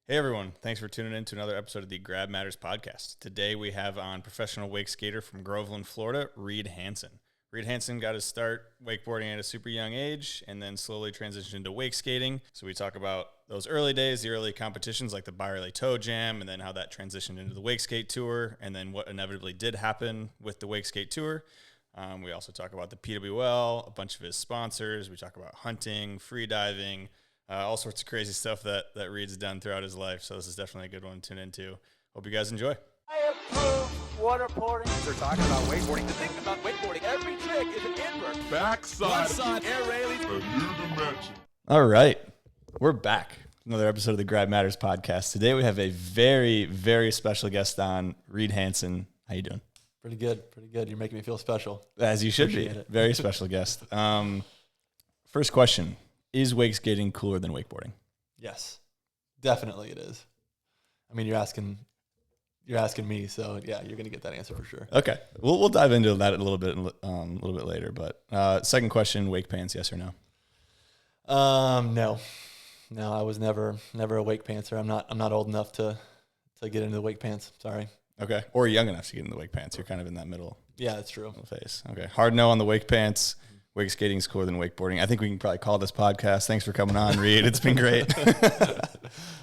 Hey everyone, thanks for tuning in to another episode of the Grab Matters podcast. Today we have on professional wake skater from Groveland, Florida, Reed Hansen. Reed Hansen got his start wakeboarding at a super young age and then slowly transitioned into wake skating. So we talk about those early days, the early competitions like the Byerly Toe Jam, and then how that transitioned into the Wakeskate Tour, and then what inevitably did happen with the Wakeskate Tour. We also talk about the PWL, a bunch of his sponsors. We talk about hunting, free diving, all sorts of crazy stuff that Reed's done throughout his life. So this is definitely a good one to tune into. Hope you guys enjoy. I approve waterboarding. They're talking about wakeboarding. The thing about wakeboarding, every trick is an invert. Backside. Air railies. A new dimension. All right, we're back. Another episode of the Grab Matters podcast. Today we have a very, very special guest on, Reed Hansen. How you doing? Pretty good. You're making me feel special. As you should Appreciate be. it. Very special guest. First question. Is wake skating cooler than wakeboarding? Yes, definitely it is. I mean, you're asking me, so yeah, you're gonna get that answer for sure. Okay, we'll dive into that a little bit later. But second question: wake pants, yes or no? No. I was never a wake pantser. I'm not old enough to get into the wake pants. Sorry. Okay, or young enough to get in the wake pants. You're kind of in that middle Yeah, that's true. phase. Okay, hard no on the wake pants. Wake skating is cooler than wakeboarding. I think we can probably call this podcast. Thanks for coming on, Reed. It's been great.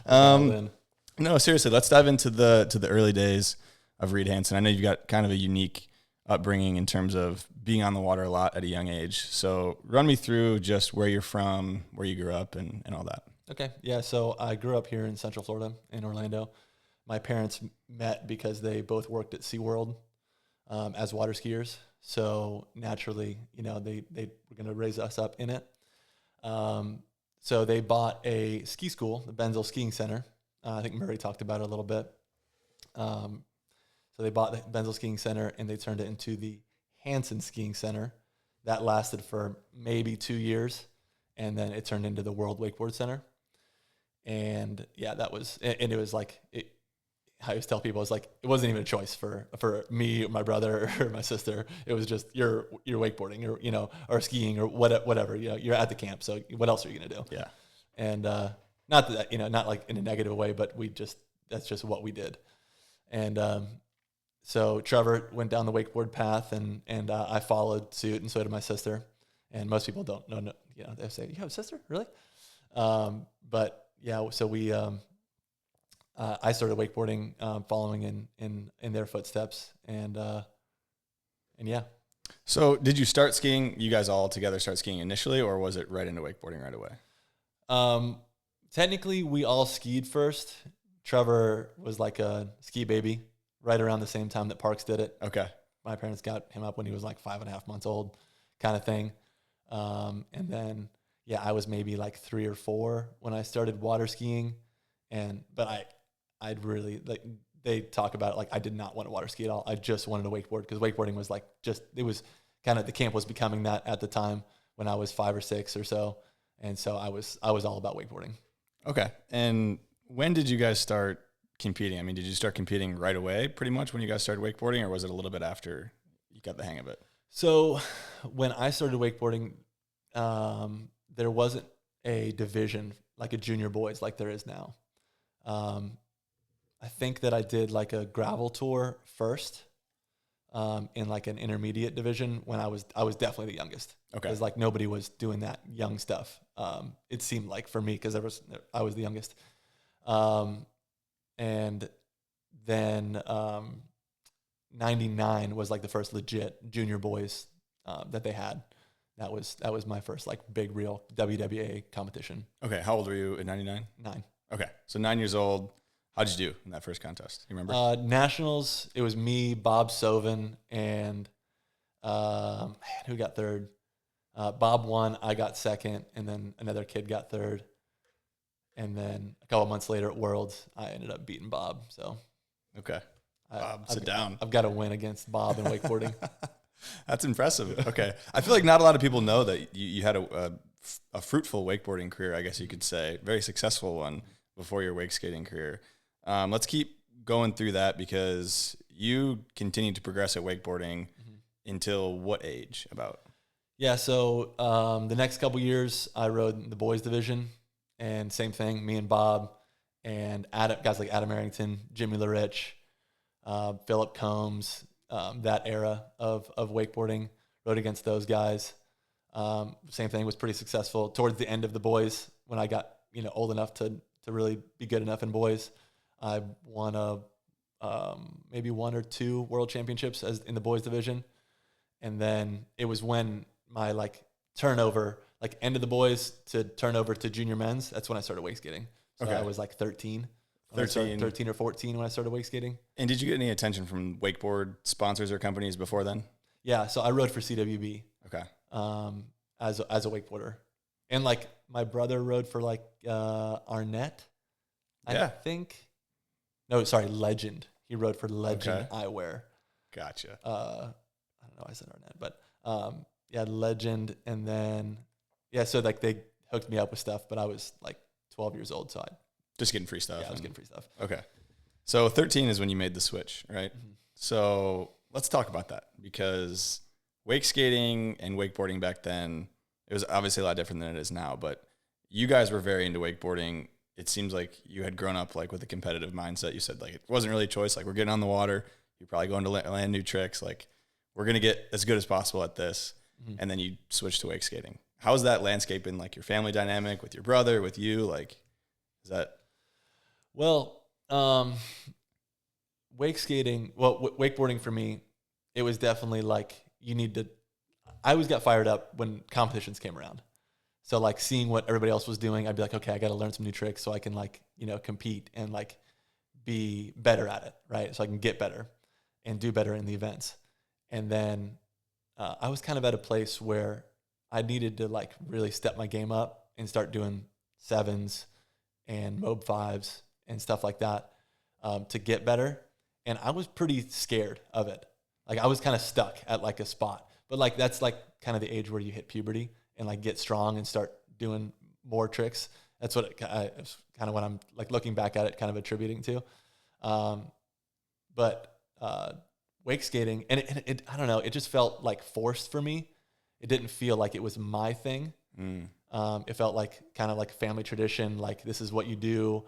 No, seriously, let's dive into the early days of Reed Hansen. I know you've got kind of a unique upbringing in terms of being on the water a lot at a young age. So run me through just where you're from, where you grew up, and all that. Okay. Yeah. So I grew up here in Central Florida in Orlando. My parents met because they both worked at SeaWorld as water skiers. So naturally, they were going to raise us up in it. So they bought a ski school, the Benzel Skiing Center. I think Murray talked about it a little bit. So they bought the Benzel Skiing Center and they turned it into the Hansen Skiing Center. That lasted for maybe 2 years. And then it turned into the World Wakeboard Center. And yeah, it was like, I always tell people, it's like, it wasn't even a choice for me or my brother or my sister. It was just, you're wakeboarding, or skiing or whatever, you're at the camp. So what else are you going to do? Yeah. And, not that, not like in a negative way, but that's just what we did. And, so Trevor went down the wakeboard path and I followed suit, and so did my sister. And most people don't know, they say, you have a sister? Really? But yeah, so we, I started wakeboarding, following in their footsteps, and yeah. So did you start skiing? You guys all together start skiing initially, or was it right into wakeboarding right away? Technically, we all skied first. Trevor was like a ski baby right around the same time that Parks did it. Okay. My parents got him up when he was like 5.5 months old, kind of thing. And then, yeah, I was maybe like 3 or 4 when I started water skiing, but I'd really, like, they talk about it like I did not want to water ski at all. I just wanted to wakeboard because wakeboarding was like it was kind of, the camp was becoming that at the time when I was 5 or 6 or so. And so I was all about wakeboarding. Okay. And when did you guys start competing? I mean, did you start competing right away pretty much when you guys started wakeboarding, or was it a little bit after you got the hang of it? So when I started wakeboarding, there wasn't a division like a junior boys like there is now. I think that I did like a gravel tour first, in like an intermediate division when I was definitely the youngest. Okay. Because like nobody was doing that young stuff. It seemed like for me, because I was the youngest. And then 99 was like the first legit junior boys that they had. That was my first like big real WWA competition. Okay. How old were you in 99? 9. Okay. So 9 years old. How'd you do in that first contest? You remember? Nationals, it was me, Bob Sovin, and who got third? Bob won, I got second, and then another kid got third. And then a couple months later at Worlds, I ended up beating Bob. So, okay. Bob, sit down. I've got to win against Bob in wakeboarding. That's impressive. Okay. I feel like not a lot of people know that you had a fruitful wakeboarding career, I guess you could say, very successful one before your wake skating career. Let's keep going through that because you continued to progress at wakeboarding until what age about? Yeah, so the next couple years I rode the boys division, and same thing, me and Bob, and guys like Adam Arrington, Jimmy LaRich, Philip Combs, that era of wakeboarding, rode against those guys. Same thing, was pretty successful towards the end of the boys when I got, old enough to really be good enough in boys. I won maybe 1 or 2 world championships in the boys division. And then it was when my turnover, end of the boys to turn over to junior men's. That's when I started wake skating. So I was 13. 13 or 14 when I started wake skating. And did you get any attention from wakeboard sponsors or companies before then? Yeah, so I rode for CWB. Okay. As a wakeboarder, and my brother rode for Arnett. I think. No, sorry, Legend. He rode for Legend Eyewear. Gotcha. I don't know why I said Arnett, but Legend, and then so they hooked me up with stuff, but I was 12 years old, so I just getting free stuff. Yeah, I was getting free stuff. Okay. So 13 is when you made the switch, right? Mm-hmm. So let's talk about that, because wake skating and wakeboarding back then, it was obviously a lot different than it is now, but you guys were very into wakeboarding. It seems like you had grown up with a competitive mindset. You said it wasn't really a choice. We're getting on the water. You're probably going to land new tricks. We're going to get as good as possible at this. Mm-hmm. And then you switched to wake skating. How's that landscape in your family dynamic with your brother, with you? Is that? Well, wakeboarding for me, it was definitely I always got fired up when competitions came around. So seeing what everybody else was doing, I'd be okay, I got to learn some new tricks so I can compete and be better at it, right? So I can get better and do better in the events. And then I was kind of at a place where I needed to really step my game up and start doing 7s and Mob 5s and stuff like that to get better. And I was pretty scared of it. I was kind of stuck at a spot. But that's kind of the age where you hit puberty and get strong and start doing more tricks. That's what it's kind of what I'm looking back at it, kind of attributing to. But wake skating, and it I don't know, it just felt forced for me. It didn't feel like it was my thing. It felt kind of like family tradition, this is what you do,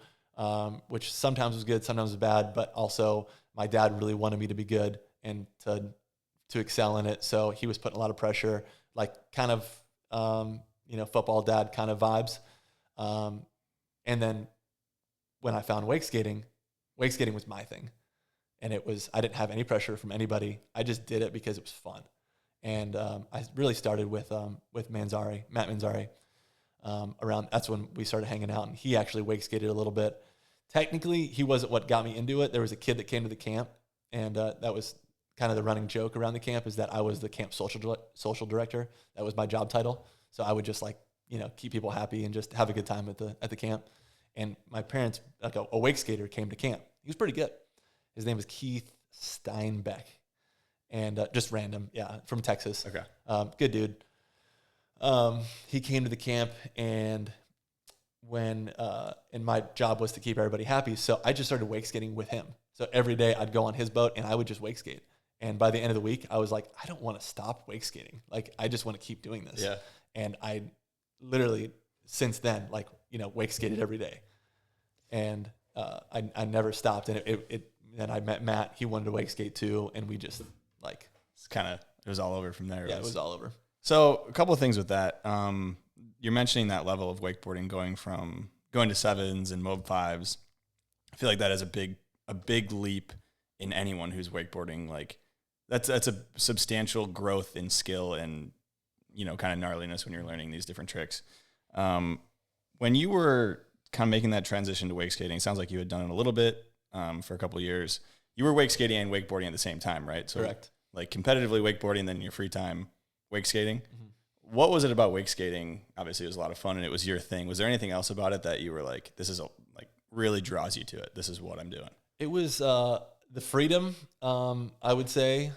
which sometimes was good, sometimes was bad, but also my dad really wanted me to be good and to excel in it. So he was putting a lot of pressure, kind of, football dad kind of vibes. And then when I found wake skating was my thing. And I didn't have any pressure from anybody. I just did it because it was fun. And I really started with Matt Manzari. That's when we started hanging out, and he actually wake skated a little bit. Technically, he wasn't what got me into it. There was a kid that came to the camp, and that was kind of the running joke around the camp, is that I was the camp social director. That was my job title. So I would just keep people happy and just have a good time at the camp. And my parents, a wake skater, came to camp. He was pretty good. His name was Keith Steinbeck, and just random, from Texas. Okay, good dude. He came to the camp, and and my job was to keep everybody happy. So I just started wake skating with him. So every day I'd go on his boat and I would just wake skate. And by the end of the week, I was I don't want to stop wake skating. I just want to keep doing this. Yeah. And I literally, since then, wake skated every day. And I never stopped. And then I met Matt. He wanted to wake skate too. And we just it was all over from there. Yeah, it was all over. So a couple of things with that. You're mentioning that level of wakeboarding going to 7s and Mob 5s. I feel like that is a big leap in anyone who's wakeboarding. That's a substantial growth in skill and, kind of gnarliness when you're learning these different tricks. When you were kind of making that transition to wake skating, it sounds like you had done it a little bit for a couple of years. You were wake skating and wakeboarding at the same time, right? So correct. Competitively wakeboarding, then in your free time wake skating. Mm-hmm. What was it about wake skating? Obviously, it was a lot of fun and it was your thing. Was there anything else about it that you were this is really draws you to it? This is what I'm doing. It was the freedom, I would say.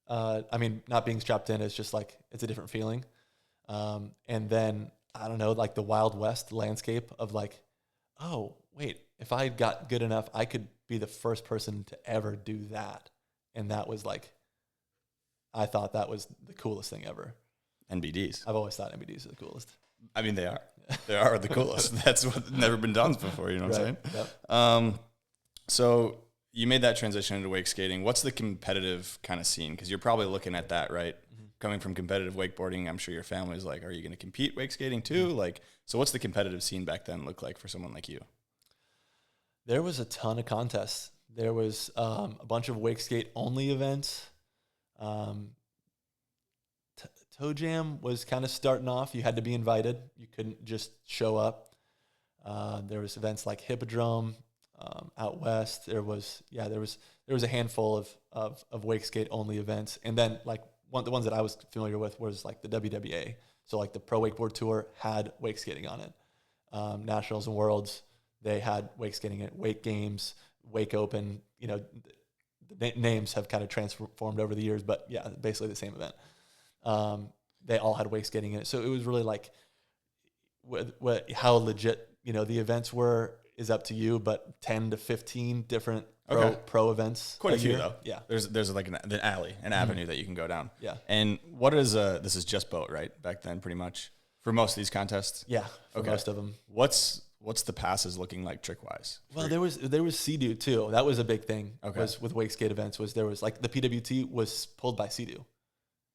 Not being strapped in is just it's a different feeling. And then, I don't know, the Wild West landscape of oh, wait, if I got good enough, I could be the first person to ever do that. And that was I thought that was the coolest thing ever. NBDs. I've always thought NBDs are the coolest. I mean, they are. They are the coolest. That's what never been done before. You know what I'm saying? Yep. So you made that transition into wake skating. What's the competitive kind of scene? Because you're probably looking at that, right? Mm-hmm. Coming from competitive wakeboarding, I'm sure your family's like, are you going to compete wake skating too? Mm-hmm. Like, so what's the competitive scene back then look like for someone like you? There was a ton of contests. There was a bunch of wake skate only events. Toe Jam was kind of starting off. You had to be invited. You couldn't just show up. There was events like Hippodrome out west. There was a handful of wake skate only events, and then like the ones that I was familiar with was like the WWA. So like the Pro Wakeboard Tour had wake skating on it. Nationals and Worlds, they had wake skating at Wake Games, Wake Open. You know, the names have kind of transformed over the years, but yeah, basically the same event. They all had wake skating in it. So it was really like how legit, the events were is up to you, but 10 to 15 different pro events. Quite a few though. Yeah. There's like an avenue that you can go down. Yeah. And what is this is just boat, right? Back then pretty much for most of these contests. Yeah. For most of them. What's the passes looking like trick wise? Well, there was Sea-Doo too. That was a big thing. Okay. Was with wake skate events there was like the PWT was pulled by Sea-Doo.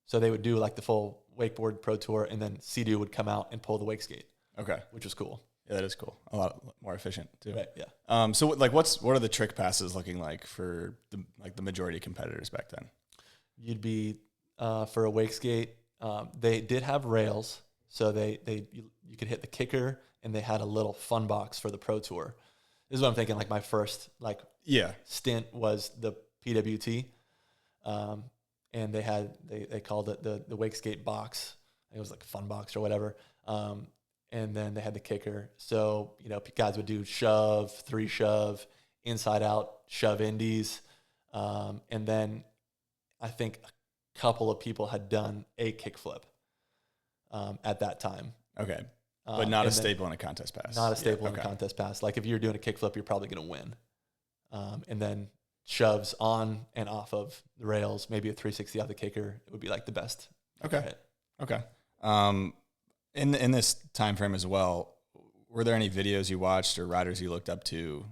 So they would do like the full wakeboard pro tour, and then Sea-Doo would come out and pull the wake skate. Okay. Which was cool. Yeah, that is cool. A lot more efficient too. Right. Yeah. So like what are the trick passes looking like for the majority of competitors back then? You'd be for a wake skate. They did have rails, so you could hit the kicker, and they had a little fun box for the pro tour. This is what I'm thinking. Like my first stint was the PWT, and they called it the wake skate box. It was like a fun box or whatever. And then they had the kicker. So, guys would do shove, 3 shove, inside out, shove indies. And then I think a couple of people had done a kickflip at that time. Okay. But not a staple in a contest pass. Not a staple in a contest pass. Like if you're doing a kickflip, you're probably going to win. And then shoves on and off of the rails, maybe a 360 off the kicker. It would be like the best. Okay. Hit. Okay. In this time frame as well, were there any videos you watched or riders you looked up to,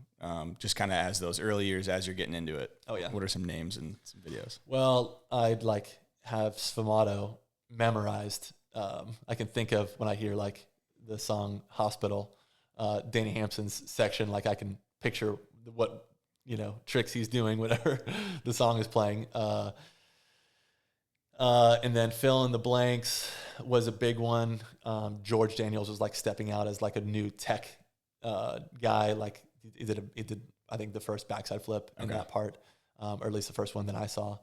just kind of as those early years as you're getting into it? Oh yeah. What are some names and some videos? Well, I'd like have Sfumato memorized. I can think of when I hear like the song "Hospital," Danny Hampson's section. Like I can picture what tricks he's doing whenever the song is playing. And then fill in the blanks was a big one. George Daniels was like stepping out as like a new tech guy. Like he did I think the first backside flip in that part, or at least the first one that I saw.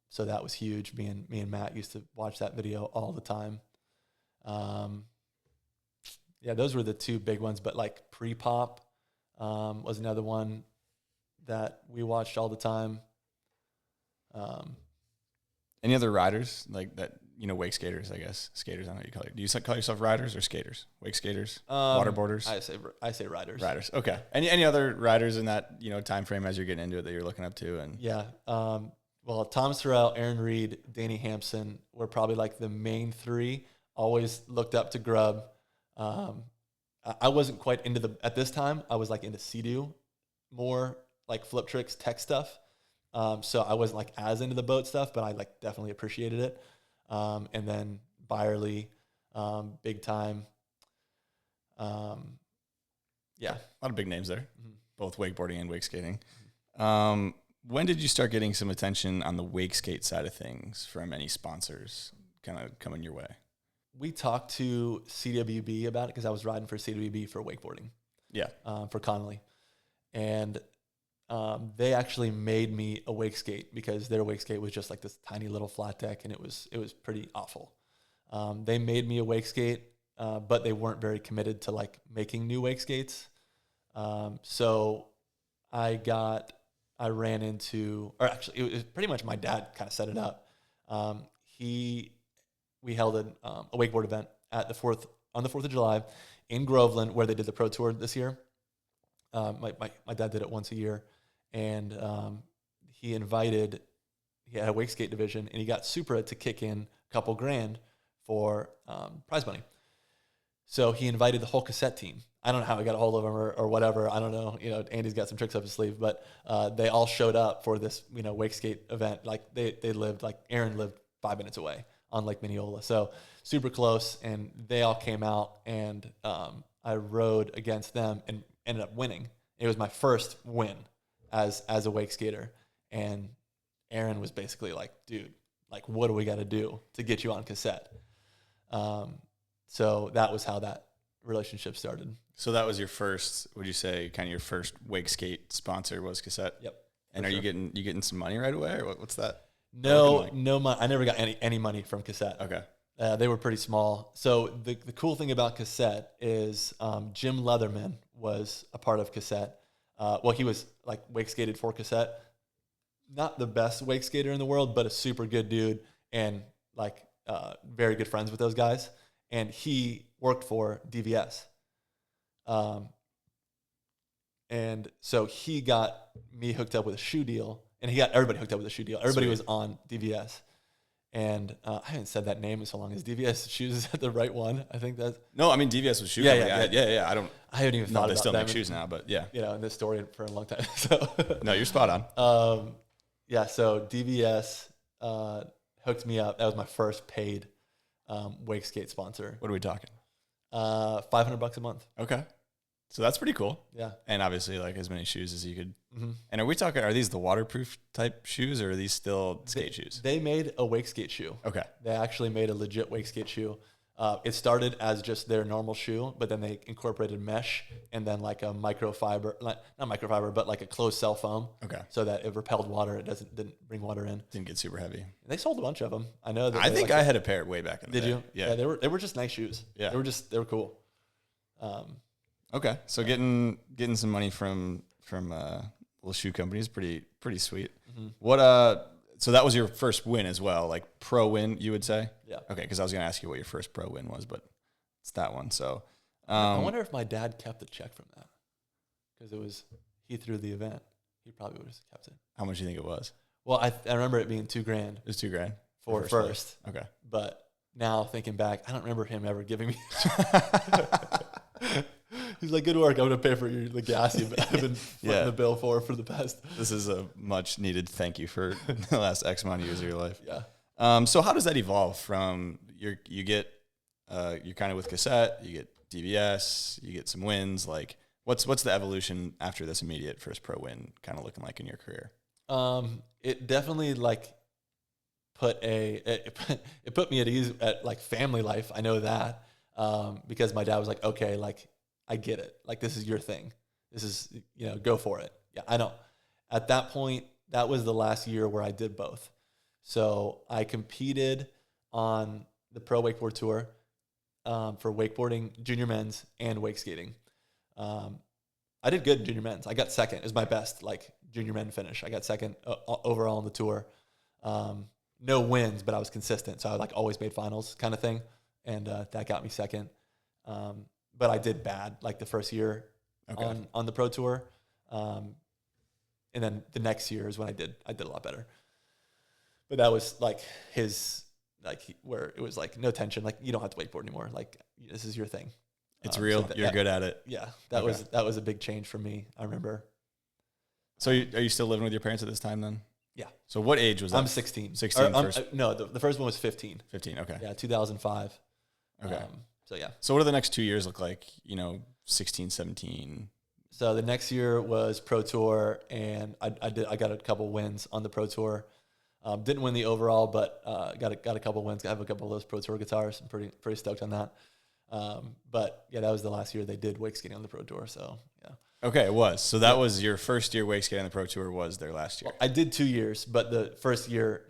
So that was huge. Me and Matt used to watch that video all the time. Yeah, those were the two big ones. But like pre-pop was another one that we watched all the time. Any other riders like that? Wake skaters, I guess. Skaters, I don't know what you call it. Do you call yourself riders or skaters? Wake skaters, waterboarders. I say riders. Riders. Okay. Any other riders in that time frame as you're getting into it that you're looking up to? And yeah. Well, Tom Sorrell, Aaron Reed, Danny Hampson were probably like the main 3. Always looked up to Grubb. I wasn't quite into at this time. I was like into Sea-Doo, more like flip tricks, tech stuff. So I wasn't like as into the boat stuff, but I like definitely appreciated it. And then Byerly, big time. Yeah. A lot of big names there, both wakeboarding and wake skating. Mm-hmm. When did you start getting some attention on the wake skate side of things from any sponsors kind of coming your way? We talked to CWB about it because I was riding for CWB for wakeboarding. Yeah. For Connolly. And they actually made me a wake skate because their wake skate was just like this tiny little flat deck, and it was pretty awful. They made me a wake skate, but they weren't very committed to like making new wake skates. So I ran into, or actually it was pretty much my dad kind of set it up. We held a wakeboard event on the 4th of July in Groveland where they did the pro tour this year. My dad did it once a year, and he had a wake skate division, and he got Supra to kick in a couple grand for prize money. So he invited the whole cassette team. I don't know how I got a hold of him or whatever. I don't know. Andy's got some tricks up his sleeve, but they all showed up for this, Wakeskate event. Like they lived, like Aaron lived 5 minutes away on Lake Mineola. So super close, and they all came out, and I rode against them and ended up winning. It was my first win as a wake skater. And Aaron was basically like, dude, like, what do we got to do to get you on cassette? So that was how that relationship started. So that was your first, would you say, kind of your first wake skate sponsor was cassette? Yep. And are you getting some money right away, or what's that? No money. I never got any money from cassette. Okay. They were pretty small. So the cool thing about cassette is Jim Leatherman was a part of cassette. Well, he was like wake skated for cassette. Not the best wake skater in the world, but a super good dude, and like very good friends with those guys. And he worked for DVS. And so he got me hooked up with a shoe deal, and he got everybody hooked up with a shoe deal. Everybody Sweet. was on DVS. And I haven't said that name in so long. Is DVS shoes, is that the right one? I think that's... No, I mean, DVS was shoe Yeah, company. yeah. I don't... I haven't even No, thought they about still them. make shoes now, but yeah. In this story for a long time. So No, you're spot on. yeah, so DVS hooked me up. That was my first paid wake skate sponsor. What are we talking? $500 a month. Okay. So that's pretty cool. Yeah. And obviously, like, as many shoes as you could. Mm-hmm. And are these the waterproof type shoes, or are these still skate shoes? They made a wake skate shoe. Okay. They actually made a legit wake skate shoe. It started as just their normal shoe, but then they incorporated mesh and then like a microfiber, not microfiber, but like a closed cell foam. Okay. So that it repelled water. It didn't bring water in. Didn't get super heavy. And they sold a bunch of them. I know that. I think I had a pair way back in the Did day. you? Yeah. They were just nice shoes. Yeah. They were cool. Okay. So getting some money from little shoe companies, pretty sweet. Mm-hmm. What so that was your first win as well, like pro win, you would say? Yeah. Okay, because I was gonna ask you what your first pro win was, but it's that one. So I wonder if my dad kept the check from that, because he threw the event. He probably would have kept it. how much do you think it was? Well, I remember it being $2,000 It was $2,000 for first. Okay. But now thinking back, I don't remember him ever giving me. He's like, good work. I'm gonna pay for the gas you've been footing the bill for the past. This is a much needed thank you for the last X amount of years of your life. Yeah. So how does that evolve from you're kind of with cassette, you get DVS, you get some wins. Like what's the evolution after this immediate first pro win kind of looking like in your career? It definitely like it put me at ease at like family life. I know that because my dad was like, okay, like I get it. Like this is your thing. This is go for it. Yeah, I know. At that point, that was the last year where I did both. So I competed on the Pro Wakeboard Tour for wakeboarding, junior men's, and wake skating. I did good in junior men's. I got second. It was my best like junior men finish. I got second overall on the tour. No wins, but I was consistent. So I like always made finals kind of thing. And that got me second. But I did bad like the first year on the pro tour. And then the next year is when I did a lot better. But that was like where it was like no tension. Like you don't have to wakeboard anymore. Like this is your thing. It's real. So You're good at it. Yeah. That was a big change for me. I remember. So are you still living with your parents at this time then? Yeah. So what age was that? I'm 16. 16 first? No, the first one was 15. 15, okay. Yeah, 2005. Okay. So yeah. So what do the next 2 years look like? 16, 17. So the next year was Pro Tour, and I got a couple wins on the Pro Tour. Didn't win the overall, but got a couple wins. I have a couple of those Pro Tour guitars. I'm pretty stoked on that. But yeah, that was the last year they did wake skating on the Pro Tour. So yeah. Okay, it was. So that was your first year wake skating on the Pro Tour was their last year. Well, I did 2 years, but the first year,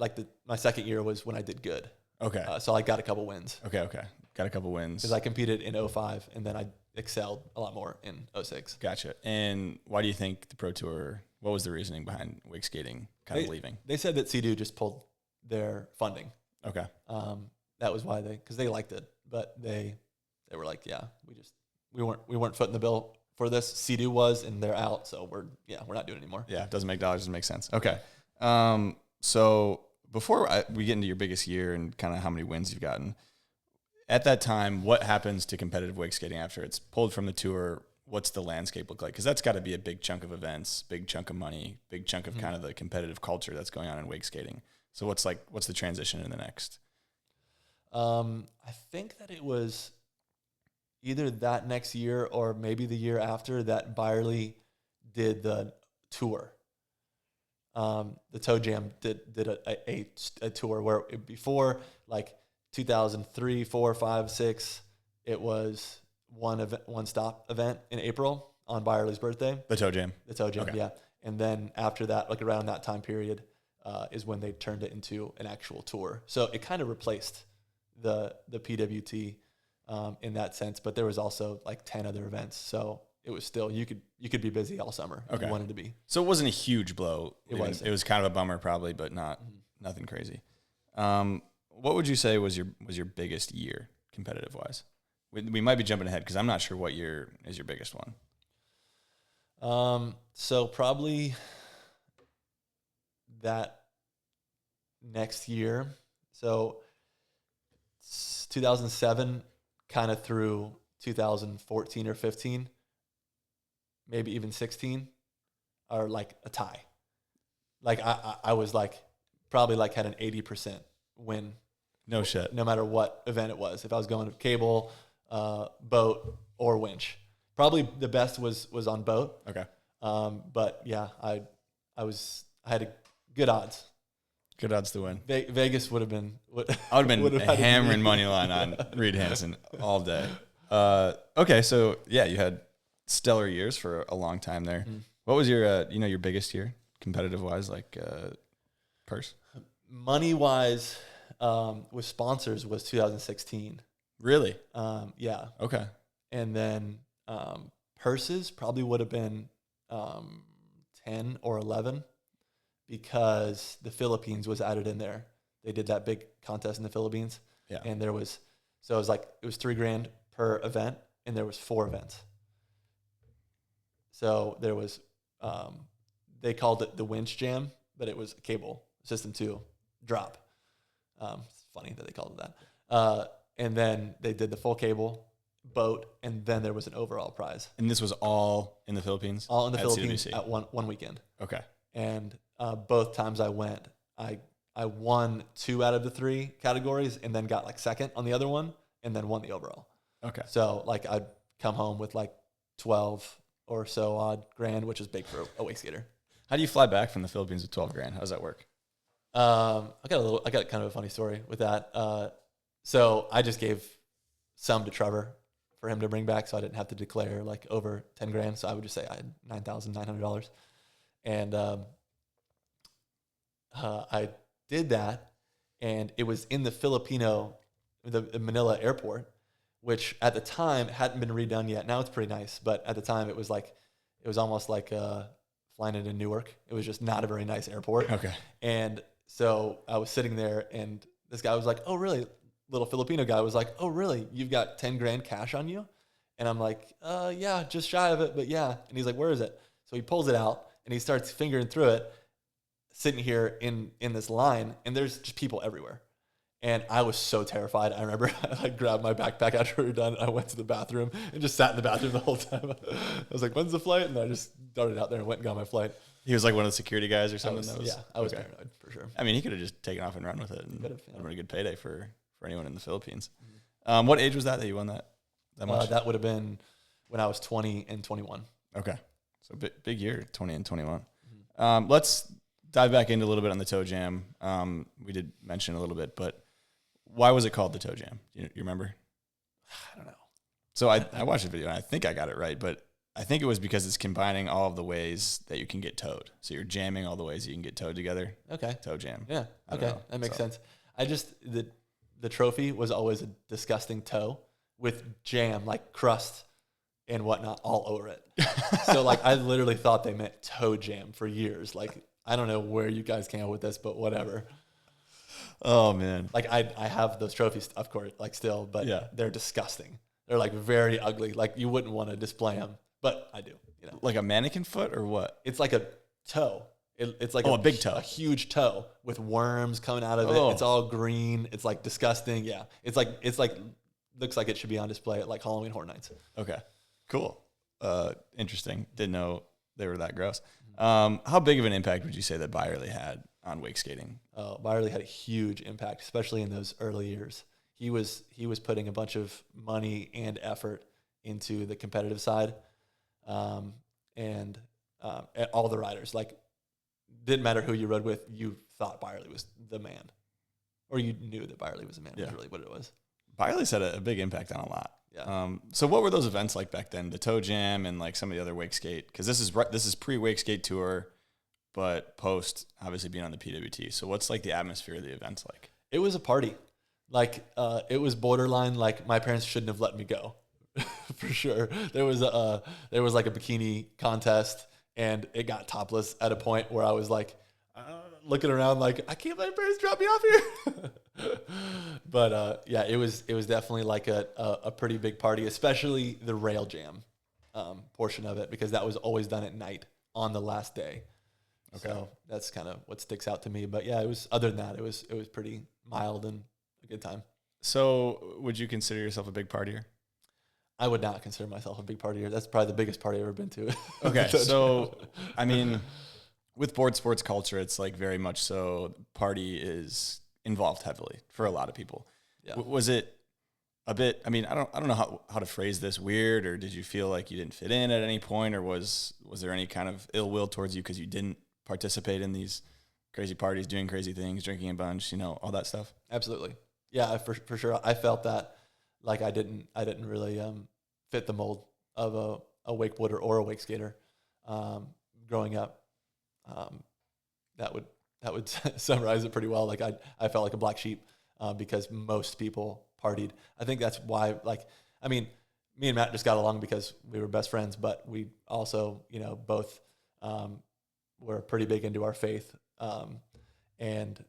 my second year was when I did good. Okay. So I got a couple wins. Okay. Got a couple wins. Because I competed in 05, and then I excelled a lot more in 06. Gotcha. And why do you think the Pro Tour, what was the reasoning behind wake skating kind of leaving? They said that Sea-Doo just pulled their funding. Okay. That was why because they liked it, but they were like, yeah, we weren't footing the bill for this. Sea-Doo was, and they're out, so we're not doing it anymore. Yeah, it doesn't make dollars, doesn't make sense. Okay. So before we get into your biggest year and kind of how many wins you've gotten, at that time, what happens to competitive wake skating after it's pulled from the tour? What's the landscape look like? Because that's got to be a big chunk of events, big chunk of money, big chunk of kind of the competitive culture that's going on in wake skating. So what's the transition in the next? I think that it was either that next year or maybe the year after that Byerly did the tour. The Toe Jam did a tour where before, like 2003, 4, 5, 6, it was one stop event in April on Byerly's birthday. The Toe Jam. The Toe Jam, Okay. yeah. And then after that, like around that time period, is when they turned it into an actual tour. So it kind of replaced the PWT in that sense, but there was also like 10 other events. So it was still, you could be busy all summer if you wanted to be. So it wasn't a huge blow. It wasn't. It was kind of a bummer probably, but nothing crazy. What would you say was your biggest year competitive wise? We might be jumping ahead because I'm not sure what year is your biggest one. So probably that next year. So 2007 kind of through 2014 or 15, maybe even 16 are like a tie. Like I was like probably like had an 80% win. No shit. No matter what event it was. If I was going to cable, boat, or winch. Probably the best was on boat. Okay. But yeah, I had good odds. Good odds to win. Vegas would have been. I would have been hammering money line on Reed Hansen all day. Okay, so yeah, you had stellar years for a long time there. Mm-hmm. What was your your biggest year competitive wise, like purse? Money wise, with sponsors was 2016. Really? Yeah. Okay. And then purses probably would have been 10 or 11 because the Philippines was added in there. They did that big contest in the Philippines. Yeah. And it was $3,000 per event, and there was 4 events. So there was they called it the winch jam, but it was a cable system 2 drop. It's funny that they called it that. And then they did the full cable, boat, and then there was an overall prize. And this was all in the Philippines? All in the Philippines CWC. at one weekend. Okay. And both times I went, I won 2 out of the 3 categories and then got like second on the other one and then won the overall. Okay. So like I'd come home with like 12 or so odd grand, which is big for a wake skater. How do you fly back from the Philippines with 12 grand? How does that work? I got kind of a funny story with that. So I just gave some to Trevor for him to bring back, so I didn't have to declare like over 10 grand. So I would just say I had $9,900, and I did that, and it was in the Manila airport, which at the time hadn't been redone yet. Now it's pretty nice, but at the time it was almost like flying into Newark. It was just not a very nice airport. Okay. And so I was sitting there, and this guy was like, "Oh, really?" Little Filipino guy was like, "Oh, really? You've got 10 grand cash on you?" And I'm like, yeah, just shy of it, but yeah. And he's like, "Where is it?" So he pulls it out, and he starts fingering through it, sitting here in this line, and there's just people everywhere. And I was so terrified. I remember I grabbed my backpack after we were done. I went to the bathroom and just sat in the bathroom the whole time. I was like, "When's the flight?" And I just darted out there and went and got my flight. He was like one of the security guys or something? I was paranoid for sure. I mean, he could have just taken off and run with it. And could have, yeah. That would have been a good payday for anyone in the Philippines. Mm-hmm. What age was that you won that much? That would have been when I was 20 and 21. Okay. So big year, 20 and 21. Mm-hmm. Let's dive back into a little bit on the Toe Jam. We did mention a little bit, but why was it called the Toe Jam? You remember? I don't know. So I watched the video and I think I got it right, but I think it was because it's combining all of the ways that you can get towed. So you're jamming all the ways you can get towed together. Okay. Toe Jam. Yeah. Okay. That makes sense. The trophy was always a disgusting toe with jam, like crust and whatnot all over it. So like I literally thought they meant toe jam for years. Like I don't know where you guys came up with this, but whatever. Oh man. Like I have those trophies, of course, like still, but yeah. They're disgusting. They're like very ugly. Like you wouldn't want to display them, but I do. Like a mannequin foot or what? It's like a toe. It's like a big toe, a huge toe with worms coming out of it. It's all green. It's like disgusting. Yeah, it's like looks like it should be on display at like Halloween Horror Nights. Okay, cool. Interesting. Didn't know they were that gross. How big of an impact would you say that Byerly had on wake skating? Byerly had a huge impact, especially in those early years. He was putting a bunch of money and effort into the competitive side, and all the riders. Like, didn't matter who you rode with, you thought Byerly was the man, or you knew that Byerly was the man. Was really what it was. Byerly's had a big impact on a lot. Yeah. So what were those events like back then? The Toe Jam and like some of the other Wakeskate, because this is pre Wakeskate Tour, but post obviously being on the PWT. So what's like the atmosphere of the events like? It was a party. Like, it was borderline. Like, my parents shouldn't have let me go, for sure. There was like a bikini contest, and it got topless at a point where I was like, looking around like, I can't let my parents drop me off here. But yeah, it was definitely like a pretty big party, especially the rail jam portion of it, because that was always done at night on the last day. Okay. So that's kind of what sticks out to me. But yeah, it was, other than that, it was pretty mild and a good time. So would you consider yourself a big partier? I would not consider myself a big partier. That's probably the biggest party I've ever been to. Okay. So, I mean, with board sports culture, it's like very much so party is involved heavily for a lot of people. Yeah. Was it a bit, I mean, I don't know how to phrase this, weird, or did you feel like you didn't fit in at any point, or was there any kind of ill will towards you because you didn't participate in these crazy parties, doing crazy things, drinking a bunch, all that stuff? Absolutely. Yeah, for sure. I felt that like I didn't really fit the mold of a wakeboarder or a wake skater growing up. That would summarize it pretty well. Like, I felt like a black sheep because most people partied. I think that's why, like, I mean, me and Matt just got along because we were best friends, but we also, both were pretty big into our faith and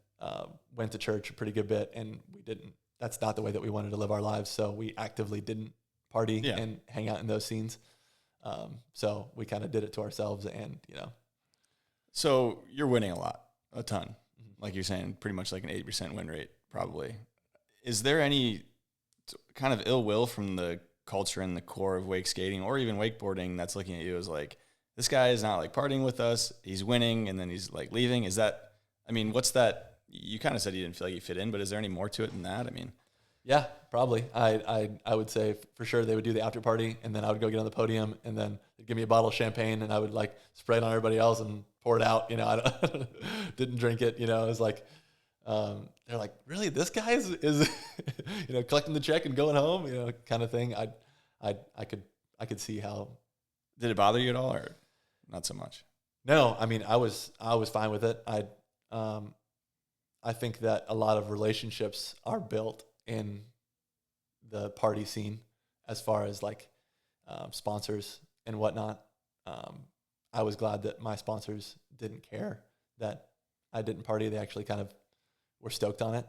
went to church a pretty good bit, and that's not the way that we wanted to live our lives. So we actively didn't party and hang out in those scenes. So we kind of did it to ourselves, and, So you're winning a ton. Like you're saying, pretty much like an 80% win rate, probably. Is there any kind of ill will from the culture and the core of wake skating or even wakeboarding that's looking at you as like, this guy is not like partying with us, he's winning, and then he's like leaving? Is that, I mean, what's that? You kind of said you didn't feel like you fit in, but is there any more to it than that? I mean, yeah, probably. I would say for sure they would do the after party, and then I would go get on the podium, and then they'd give me a bottle of champagne, and I would like spray it on everybody else and pour it out. I didn't drink it. It was like, they're like, really, this guy is collecting the check and going home, kind of thing. I could see how. Did it bother you at all, or not so much? No, I mean, I was fine with it. I think that a lot of relationships are built in the party scene as far as like sponsors and whatnot. I was glad that my sponsors didn't care that I didn't party. They actually kind of were stoked on it.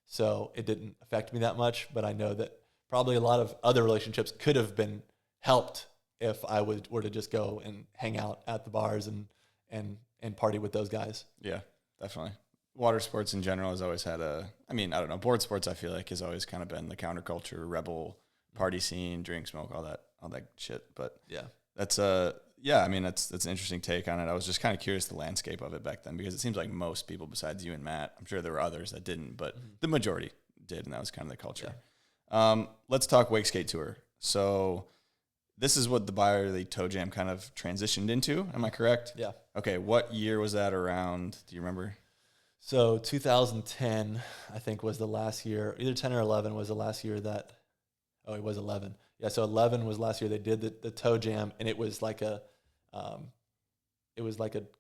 So it didn't affect me that much, but I know that probably a lot of other relationships could have been helped if I were to just go and hang out at the bars and party with those guys. Yeah, definitely. Water sports in general has always had I don't know, board sports I feel like has always kind of been the counterculture, rebel party scene, drink, smoke, all that shit. But yeah, that's that's an interesting take on it. I was just kind of curious the landscape of it back then, because it seems like most people besides you and Matt, I'm sure there were others that didn't, but the majority did, and that was kind of the culture. Yeah. Let's talk Wakeskate Tour. So this is what the Byerly Toe Jam kind of transitioned into. Am I correct? Yeah. Okay. What year was that around? Do you remember? So 2010, I think, was the last year. Either 10 or 11 was the last year that. Oh, it was 11. Yeah. So 11 was last year. They did the Toe Jam, and it was like a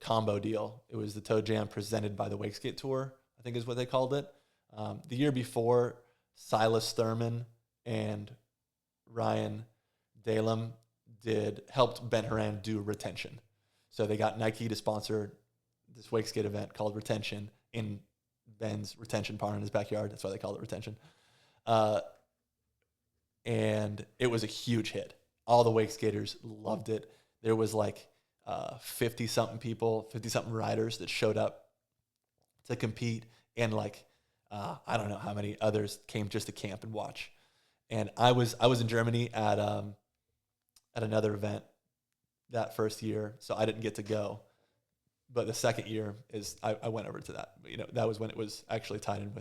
combo deal. It was the Toe Jam presented by the Wakeskate Tour, I think is what they called it. The year before, Silas Thurman and Ryan Dalem helped Ben Horan do Retention. So they got Nike to sponsor this wakeskate event called Retention in Ben's retention pond in his backyard. That's why they called it Retention. And it was a huge hit. All the wake skaters loved it. There was like 50-something riders that showed up to compete, and like I don't know how many others came just to camp and watch. And I was in Germany at another event that first year, so I didn't get to go. But the second year is I went over to that. You know, that was when it was actually tied in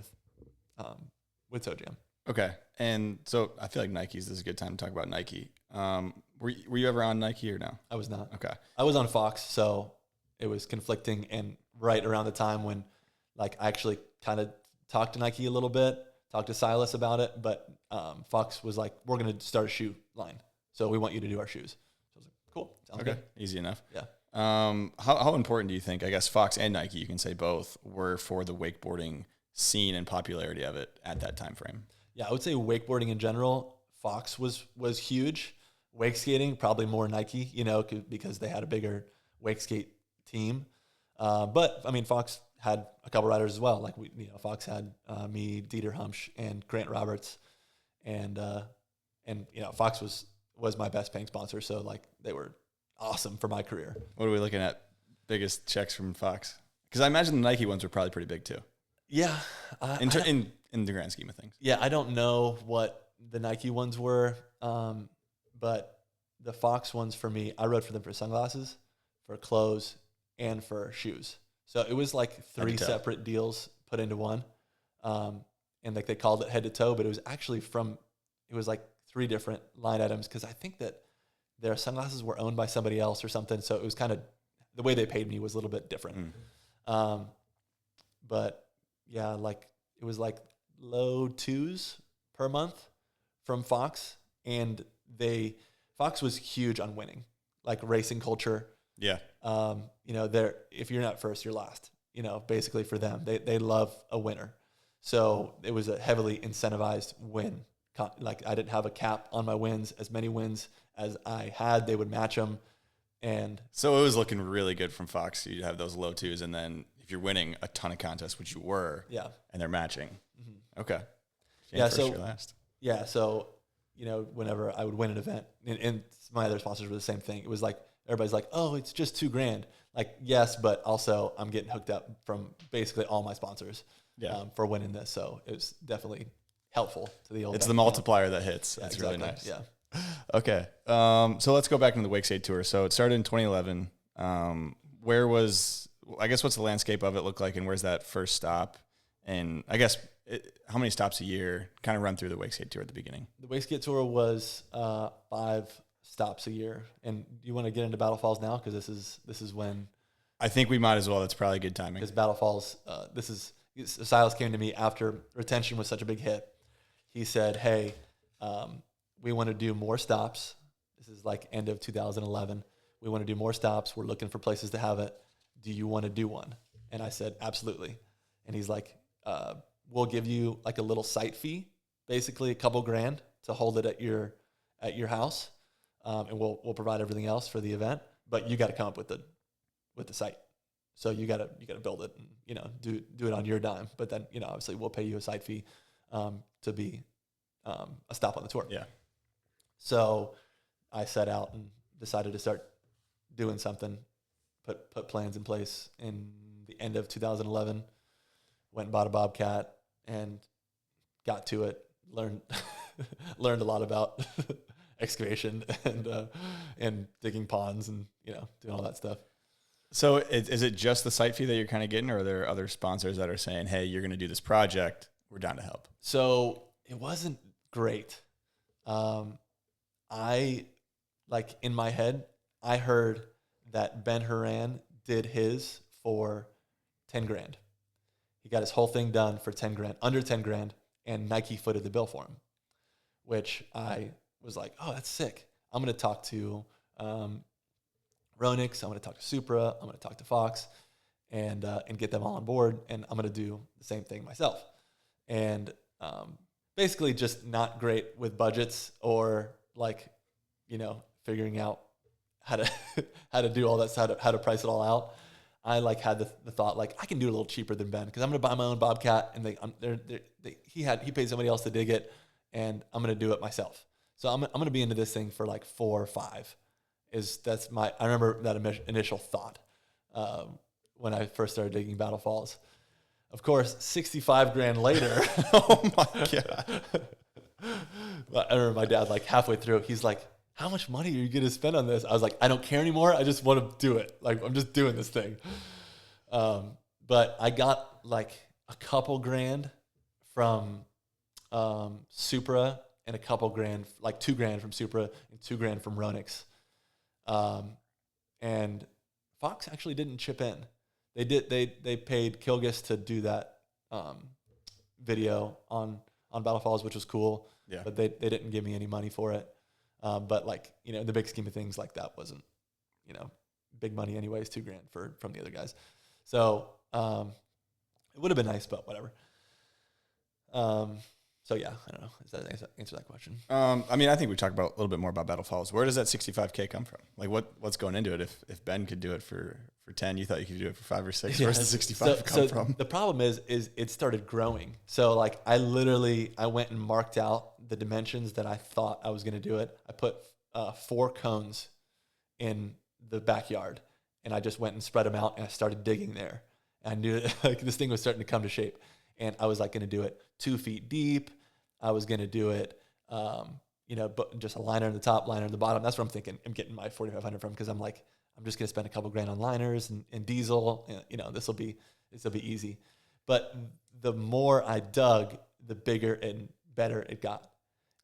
with Toe Jam. Okay. And so I feel like Nikes, this is a good time to talk about Nike. Were you ever on Nike or no? I was not. Okay. I was on Fox, so it was conflicting, and right around the time when like I actually kind of talked to Nike a little bit, talked to Silas about it, but Fox was like, we're going to start a shoe line, so we want you to do our shoes. So I was like, cool. Sounds good. Easy enough. Yeah. How important do you think, I guess Fox and Nike, you can say both, were for the wakeboarding scene and popularity of it at that time frame? Yeah, I would say wakeboarding in general, Fox was huge. Wake skating, probably more Nike, you know, because they had a bigger wake skate team. But I mean, Fox had a couple riders as well. Like Fox had me, Dieter Humsch, and Grant Roberts, and Fox was my best paying sponsor. So like they were awesome for my career. What are we looking at? Biggest checks from Fox? Because I imagine the Nike ones were probably pretty big too. Yeah, In the grand scheme of things. Yeah, I don't know what the Nike ones were, but the Fox ones for me, I rode for them for sunglasses, for clothes, and for shoes. So it was like 3 separate deals put into one, and like they called it head to toe, but it was actually it was like 3 different line items because I think that their sunglasses were owned by somebody else or something. So it was kind of the way they paid me was a little bit different. But yeah, like it was like low 2s per month from Fox, and Fox was huge on winning, like racing culture. Yeah. If you're not first, you're last, basically for them, they love a winner. So it was a heavily incentivized win. Like I didn't have a cap on my wins. As many wins as I had, they would match them. And so it was looking really good from Fox. You'd have those low 2s, and then if you're winning a ton of contests, which you were, yeah, and they're matching. Mm-hmm. Okay. Yeah. First, you're last. Yeah. So, whenever I would win an event, and my other sponsors were the same thing. It was like, everybody's like, oh, it's just $2,000. Like, yes, but also I'm getting hooked up from basically all my sponsors for winning this. So it was definitely helpful to the old. It's the multiplier that hits. Yeah, That's exactly. really nice. Yeah. Okay. So let's go back into the Wakeskate Tour. So it started in 2011. What's the landscape of it look like, and where's that first stop? And I guess how many stops a year? Kind of run through the Wakeskate Tour at the beginning. The Wakeskate Tour was 5 stops a year. And you want to get into Battle Falls now? Because this is when I think we might as well. That's probably good timing. Because Battle Falls, Silas came to me after retention was such a big hit. He said, hey, we want to do more stops. This is like end of 2011. We want to do more stops. We're looking for places to have it. Do you want to do one? And I said, absolutely. And he's like, we'll give you like a little site fee, basically a couple grand to hold it at your house. And we'll provide everything else for the event, but you got to come up with the site. So you got to build it and, do it on your dime. But then, obviously we'll pay you a site fee, to be, a stop on the tour. Yeah. So I set out and decided to start doing something, put plans in place in the end of 2011, went and bought a Bobcat and got to it, learned a lot about excavation and digging ponds and, doing all that stuff. So is it just the site fee that you're kind of getting, or are there other sponsors that are saying, hey, you're going to do this project, we're down to help? So it wasn't great. In my head, I heard that Ben Horan did his for 10 grand. He got his whole thing done for 10 grand, under 10 grand, and Nike footed the bill for him, which I was like, oh, that's sick. I'm going to talk to Ronix. I'm going to talk to Supra. I'm going to talk to Fox and get them all on board. And I'm going to do the same thing myself. And basically just not great with budgets or figuring out how to do all that, how to price it all out. I had the thought I can do it a little cheaper than Ben because I'm going to buy my own Bobcat and he paid somebody else to dig it and I'm going to do it myself. So I'm going to be into this thing for 4 or 5. I remember that initial thought when I first started digging Battle Falls. Of course, 65 grand later. Oh my God. I remember my dad, like halfway through, he's like, how much money are you going to spend on this? I was like, I don't care anymore. I just want to do it. Like, I'm just doing this thing. But I got like a couple grand from Supra and a couple grand, like $2,000 from Supra and $2,000 from Ronix. And Fox actually didn't chip in. They did. They paid Kilgis to do that video on Battle Falls, which was cool. Yeah. But they didn't give me any money for it. But like, you know, in the big scheme of things, like that wasn't, you know, big money anyways, $2,000 from the other guys. So it would have been nice, but whatever. So yeah, I don't know. Does that answer that question? I mean, I think we talked about a little bit more about Battle Falls. Where does that 65K come from? Like what's going into it? If Ben could do it for 10, you thought you could do it for 5 or 6. Where's the 65 come from? The problem is it started growing. So like I went and marked out the dimensions that I thought I was going to do it. I put 4 cones in the backyard, and I just went and spread them out, and I started digging there. And I knew like this thing was starting to come to shape, and I was like going to do it 2 feet deep. I was going to do it, you know, but just a liner in the top, liner in the bottom. That's what I'm thinking. I'm getting my 4,500 from, because I'm like, I'm just going to spend a couple grand on liners and diesel. And, you know, this will be easy. But the more I dug, the bigger and better it got.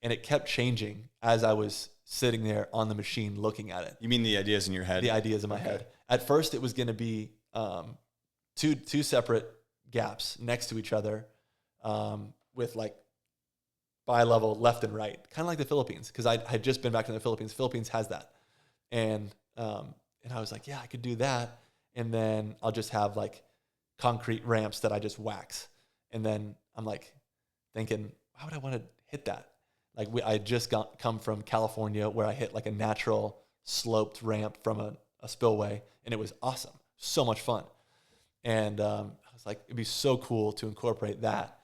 And it kept changing as I was sitting there on the machine looking at it. You mean the ideas in your head? The ideas in my head. At first, it was going to be two separate gaps next to each other, with like bi-level left and right, kind of like the Philippines, because I had just been back to the Philippines. Philippines has that. And I was like, yeah, I could do that. And then I'll just have like concrete ramps that I just wax. And then I'm like thinking, why would I want to hit that? Like I had just come from California, where I hit like a natural sloped ramp from a spillway, and it was awesome. So much fun. And I was like, it'd be so cool to incorporate that.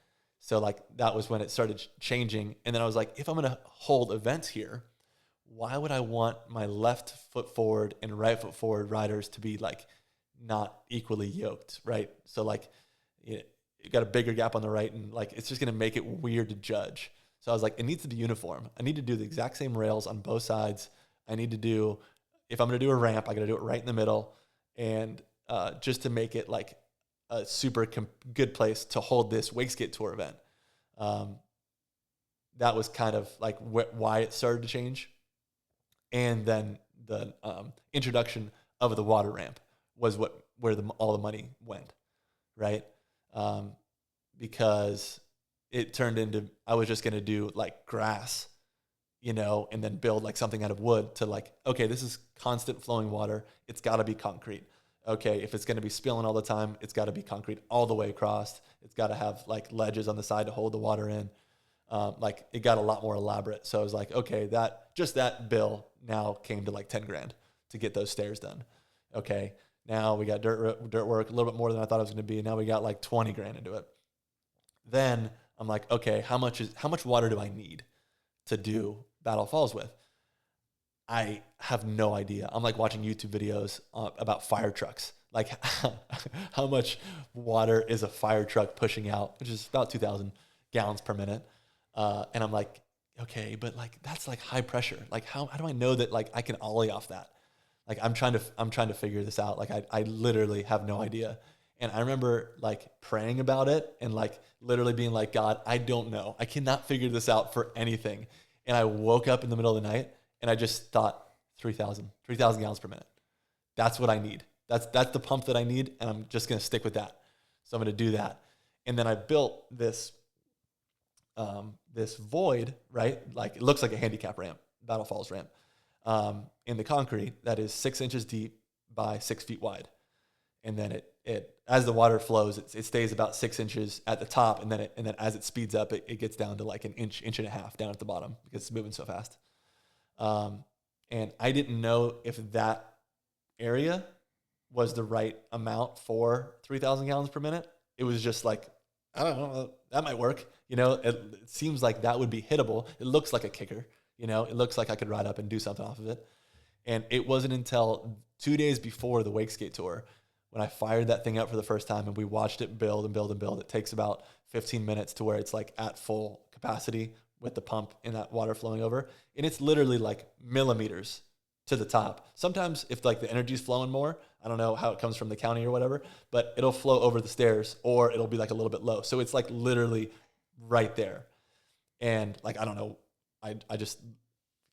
So like that was when it started changing. And then I was like, if I'm going to hold events here, why would I want my left foot forward and right foot forward riders to be like not equally yoked, right? So like you got a bigger gap on the right, and like it's just going to make it weird to judge. So I was like, it needs to be uniform. I need to do the exact same rails on both sides. I need to do, if I'm going to do a ramp, I got to do it right in the middle. And just to make it like a super good place to hold this Wakeskate Tour event. That was kind of like why it started to change. And then the introduction of the water ramp was where all the money went, right? Because it turned into, I was just going to do like grass, you know, and then build like something out of wood, to like, okay, this is constant flowing water. It's got to be concrete. Okay, if it's going to be spilling all the time, it's got to be concrete all the way across. It's got to have like ledges on the side to hold the water in. Like it got a lot more elaborate. So I was like, okay, that bill now came to like 10 grand to get those stairs done. Okay, now we got dirt work, a little bit more than I thought it was going to be. Now we got like 20 grand into it. Then I'm like, okay, how much water do I need to do Battle Falls with? I have no idea. I'm like watching YouTube videos about fire trucks. Like how much water is a fire truck pushing out, which is about 2,000 gallons per minute. And I'm like, okay, but like that's like high pressure. Like how do I know that like I can ollie off that? Like I'm trying to figure this out. Like I literally have no idea. And I remember like praying about it and like literally being like, God, I don't know. I cannot figure this out for anything. And I woke up in the middle of the night and I just thought 3,000 gallons per minute. That's what I need. That's the pump that I need. And I'm just going to stick with that. So I'm going to do that. And then I built this void, right? Like it looks like a handicap ramp, Battle Falls ramp, in the concrete that is 6 inches deep by 6 feet wide. And then it as the water flows, it stays about 6 inches at the top, and then as it speeds up, it gets down to like an inch and a half down at the bottom because it's moving so fast. And I didn't know if that area was the right amount for 3,000 gallons per minute. It was just like, I don't know, that might work. You know, it seems like that would be hittable. It looks like a kicker. You know, it looks like I could ride up and do something off of it. And it wasn't until 2 days before the Wakeskate Tour when I fired that thing up for the first time and we watched it build and build and build. It takes about 15 minutes to where it's like at full capacity with the pump and that water flowing over. And it's literally like millimeters to the top. Sometimes if like the energy's flowing more, I don't know how it comes from the county or whatever, but it'll flow over the stairs or it'll be like a little bit low. So it's like literally right there. And like, I don't know, I just,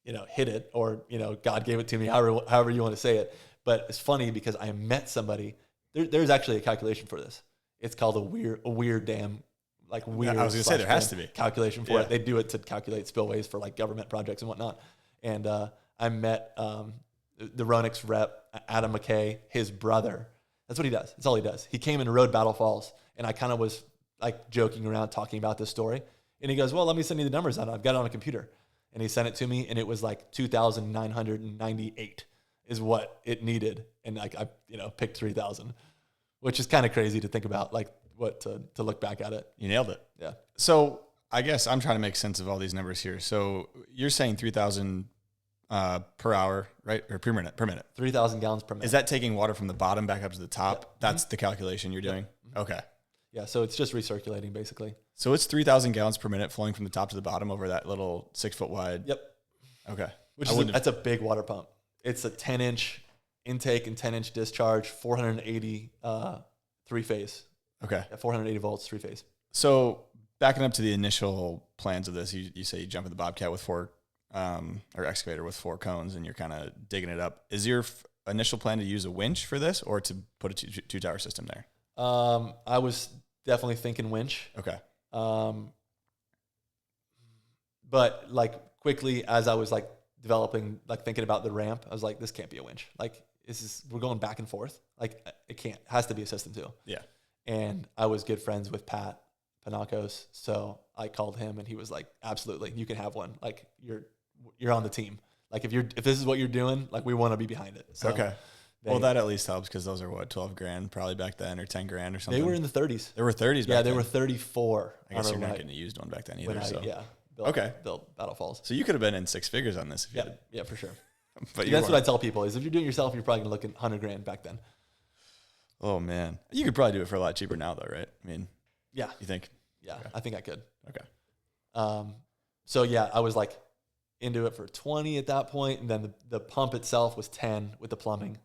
hit it, or, God gave it to me, however you want to say it. But it's funny because I met somebody, there's actually a calculation for this. It's called a weird dam, like weird. I was going to say there has to be calculation for it. They do it to calculate spillways for like government projects and whatnot. And I met the Ronix rep, Adam McKay, his brother. That's what he does. That's all he does. He came and rode Battle Falls, and I kind of was like joking around talking about this story. And he goes, well, let me send you the numbers out. I've got it on a computer. And he sent it to me, and it was like 2,998 is what it needed. And like I picked 3,000, which is kind of crazy to think about, like what to look back at it. You nailed it. Yeah. So I guess I'm trying to make sense of all these numbers here. So you're saying 3,000 per hour, right? Or per minute? 3,000 gallons per minute. Is that taking water from the bottom back up to the top? Yep. That's the calculation you're doing? Yep. Okay. Yeah, so it's just recirculating basically. So it's 3,000 gallons per minute flowing from the top to the bottom over that little 6 foot wide. Yep. Okay. That's a big water pump. It's a 10-inch intake and 10-inch discharge, 480 three-phase. Okay. Yeah, 480 volts, three-phase. So backing up to the initial plans of this, you say you jump in the Bobcat with or excavator with 4 cones, and you're kind of digging it up. Is your initial plan to use a winch for this, or to put a two tower system there? I was definitely thinking winch. Okay. But like quickly as I was like developing, like thinking about the ramp, I was like, this can't be a winch. Like we're going back and forth. Like it can't, it has to be a system too. Yeah. And I was good friends with Pat Panakos. So I called him and he was like, absolutely, you can have one. Like you're on the team. Like if this is what you're doing, like we want to be behind it. So okay. Well, that at least helps, because those are what, 12 grand probably back then, or 10 grand or something. They were in the 30s. They were 30s back then. Yeah, they were 34. I guess you're not getting a used one back then either. Built Battle Falls. So you could have been in 6 figures on this. Yeah, for sure. But that's what I tell people is if you're doing it yourself, you're probably going to look at 100 grand back then. Oh, man. You could probably do it for a lot cheaper now, though, right? I mean, yeah. You think? Yeah, okay. I think I could. Okay. So, yeah, I was like into it for 20 at that point, and then the pump itself was 10 with the plumbing.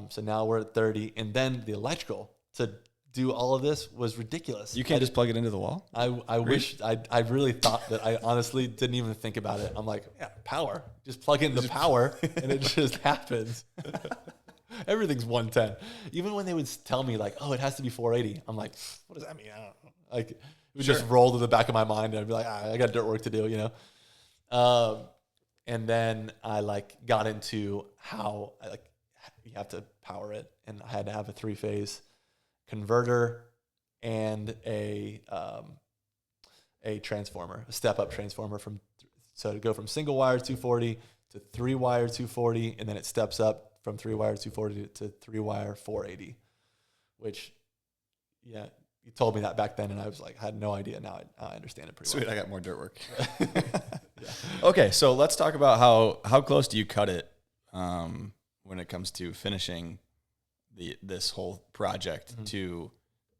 So now we're at 30, and then the electrical to do all of this was ridiculous. You can't just plug it into the wall? I wish I really thought that. I honestly didn't even think about it. I'm like, yeah, power. Just plug in the power and it just happens. Everything's 110. Even when they would tell me like, oh, it has to be 480. I'm like, what does that mean? I don't know. Like it would just roll to the back of my mind and I'd be like, I got dirt work to do, And then I like got into how you have to power it, and I had to have a 3-phase converter and a transformer, a step-up transformer so to go from single wire 240 to 3-wire 240, and then it steps up from 3-wire 240 to 3-wire 480, which, yeah, you told me that back then, and I was like, I had no idea. Now I understand it pretty well. Sweet, I got more dirt work. Yeah. Okay, so let's talk about how close do you cut it when it comes to finishing this whole project to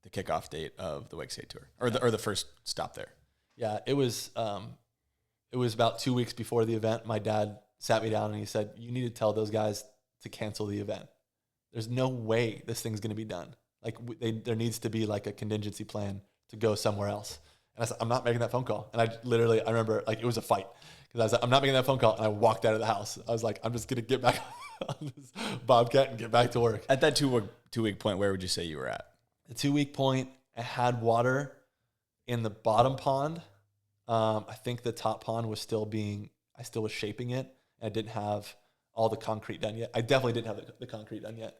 the kickoff date of the Wakeskate Tour, or the first stop there? Yeah, it was about 2 weeks before the event. My dad sat me down and he said, you need to tell those guys to cancel the event. There's no way this thing's going to be done. Like there needs to be like a contingency plan to go somewhere else. And I said, I'm not making that phone call. And I remember like it was a fight, because I was like, I'm not making that phone call. And I walked out of the house. I was like, I'm just going to get back on this Bobcat and get back to work. At that two-week point, where would you say you were at? The 2-week point, I had water in the bottom pond. I think the top pond was I still was shaping it. I didn't have all the concrete done yet. I definitely didn't have the concrete done yet.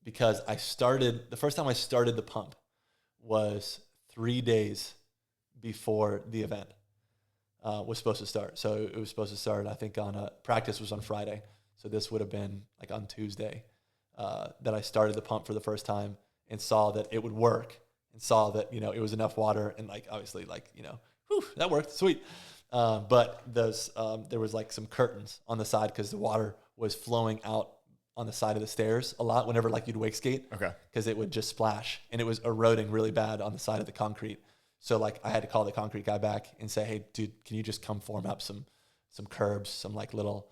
Because the first time I started the pump was 3 days before the event was supposed to start. So it was supposed to start, I think, practice was on Friday. So this would have been like on Tuesday that I started the pump for the first time and saw that it would work and saw that, it was enough water and like, obviously like, whew, that worked, sweet. But there was like some curtains on the side because the water was flowing out on the side of the stairs a lot whenever like you'd wake skate. Okay. Because it would just splash and it was eroding really bad on the side of the concrete. So like I had to call the concrete guy back and say, hey, dude, can you just come form up some curbs, some like little,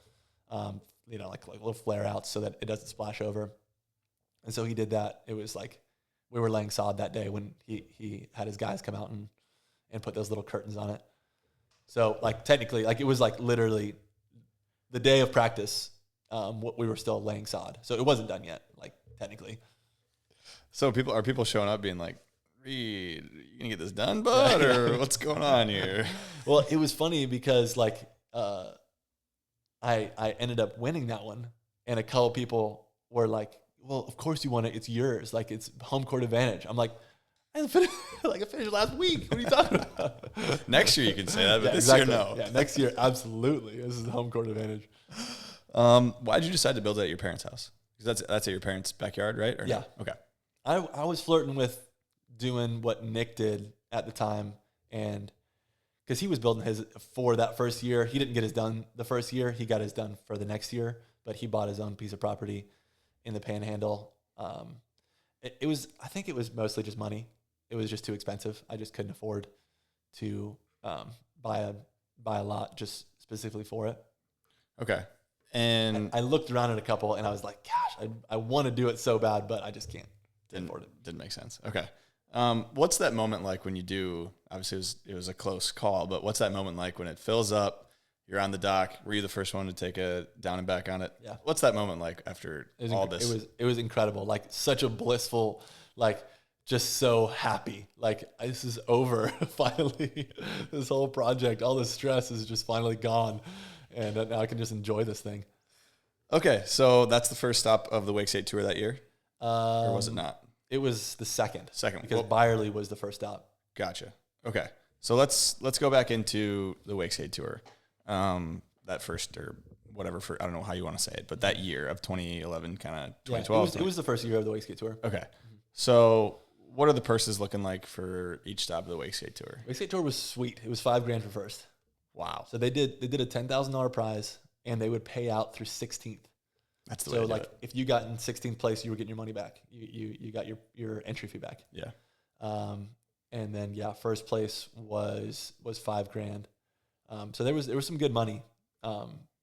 like little flare outs so that it doesn't splash over. And so he did that. It was like we were laying sod that day when he had his guys come out and put those little curtains on it. So like technically, like it was like literally the day of practice. We were still laying sod, so it wasn't done yet. Like technically. So are people showing up being like, Reed, you gonna get this done, bud, or what's going on here? Well, it was funny because like I ended up winning that one, and a couple people were like, "Well, of course you won it. It's yours. Like it's home court advantage." I'm like, I finished last week. What are you talking about? Next year you can say that, but this exactly. year no. Yeah, next year absolutely. This is the home court advantage. Why did you decide to build it at your parents' house? Because that's at your parents' backyard, right? Or yeah. No? Okay. I was flirting with doing what Nick did at the time, and because he was building his for that first year. He didn't get his done the first year. He got his done for the next year, but he bought his own piece of property in the Panhandle. I think it was mostly just money. It was just too expensive. I just couldn't afford to buy a lot just specifically for it. Okay. And I looked around at a couple, and I was like, gosh, I want to do it so bad, but I just can't afford it. Didn't make sense. Okay. What's that moment like when you do? Obviously, it was a close call, but what's that moment like when it fills up? You're on the dock. Were you the first one to take a down and back on it? Yeah. What's that moment like after all this? It was incredible. Like such a blissful, like just so happy. Like this is over finally. This whole project, all the stress is just finally gone, and now I can just enjoy this thing. Okay, so that's the first stop of the Wakeskate Tour that year, or was it not? It was the second. Second, because Byerly was the first stop. Gotcha. Okay, so let's go back into the Wakeskate Tour. That first or whatever, I don't know how you want to say it, but that year of 2011, kind of 2012. It was the first year of the Wakeskate Tour. Okay. Mm-hmm. So what are the purses looking like for each stop of the Wakeskate Tour? Wakeskate Tour was sweet. It was $5,000 for first. Wow. So they did a $10,000 prize, and they would pay out through 16th. That's the way to do it. If you got in 16th place, you were getting your money back. You got your entry fee back. Yeah. And then first place was $5,000. So there was some good money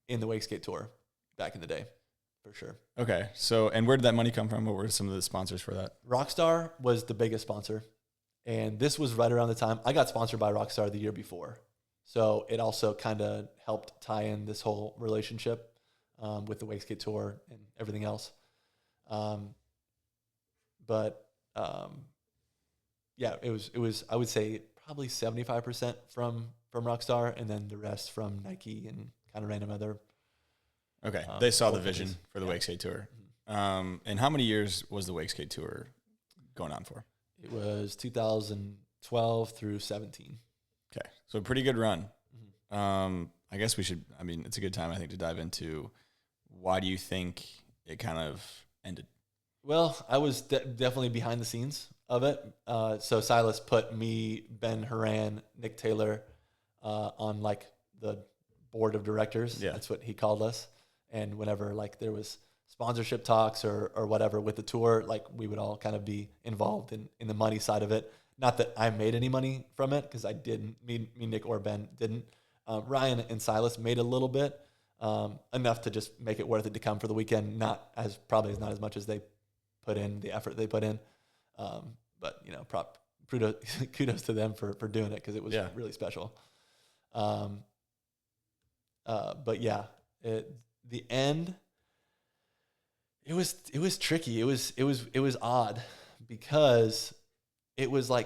in the Wakeskate Tour back in the day, for sure. Okay. So, and where did that money come from? What were some of the sponsors for that? Rockstar was the biggest sponsor, and this was right around the time I got sponsored by Rockstar the year before. So it also kind of helped tie in this whole relationship with the Wakeskate Tour and everything else. It was I would say probably 75% from Rockstar, and then the rest from Nike and kind of random other. Okay, they saw the vision for the Wakeskate Tour. And how many years was the Wakeskate Tour going on for? It was 2012 through 17. Okay, so a pretty good run. I guess it's a good time, I think, to dive into why do you think it kind of ended? Well, I was definitely behind the scenes of it. So Silas put me, Ben Horan, Nick Taylor on like the board of directors. Yeah. That's what he called us. And whenever like there was sponsorship talks or whatever with the tour, like we would all kind of be involved in the money side of it. Not that I made any money from it, because I didn't. Me, Nick, or Ben didn't. Ryan and Silas made a little bit, enough to just make it worth it to come for the weekend. Not as much as they put in, the effort they put in. But kudos to them for doing it, because it was really special. The end, it was tricky. It was odd, because it was a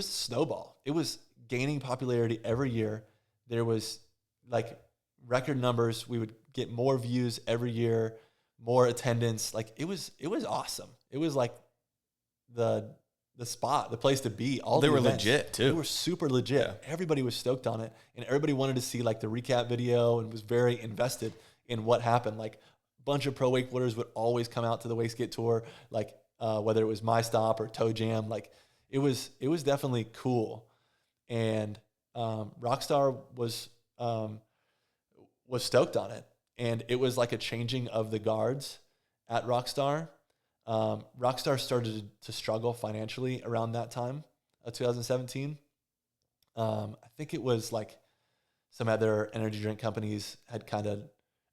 snowball. It was gaining popularity every year. There was like record numbers. We would get more views every year, more attendance. Like it was awesome. It was like the spot, the place to be. They were legit too. They were super legit. Yeah. Everybody was stoked on it, and everybody wanted to see like the recap video and was very invested in what happened. Like a bunch of pro wakeboarders would always come out to the Wakeskate Tour, like whether it was my stop or Toe Jam. Like it was definitely cool. And Rockstar was stoked on it, and it was like a changing of the guards at Rockstar. Rockstar started to struggle financially around that time, 2017, I think it was like some other energy drink companies had kind of,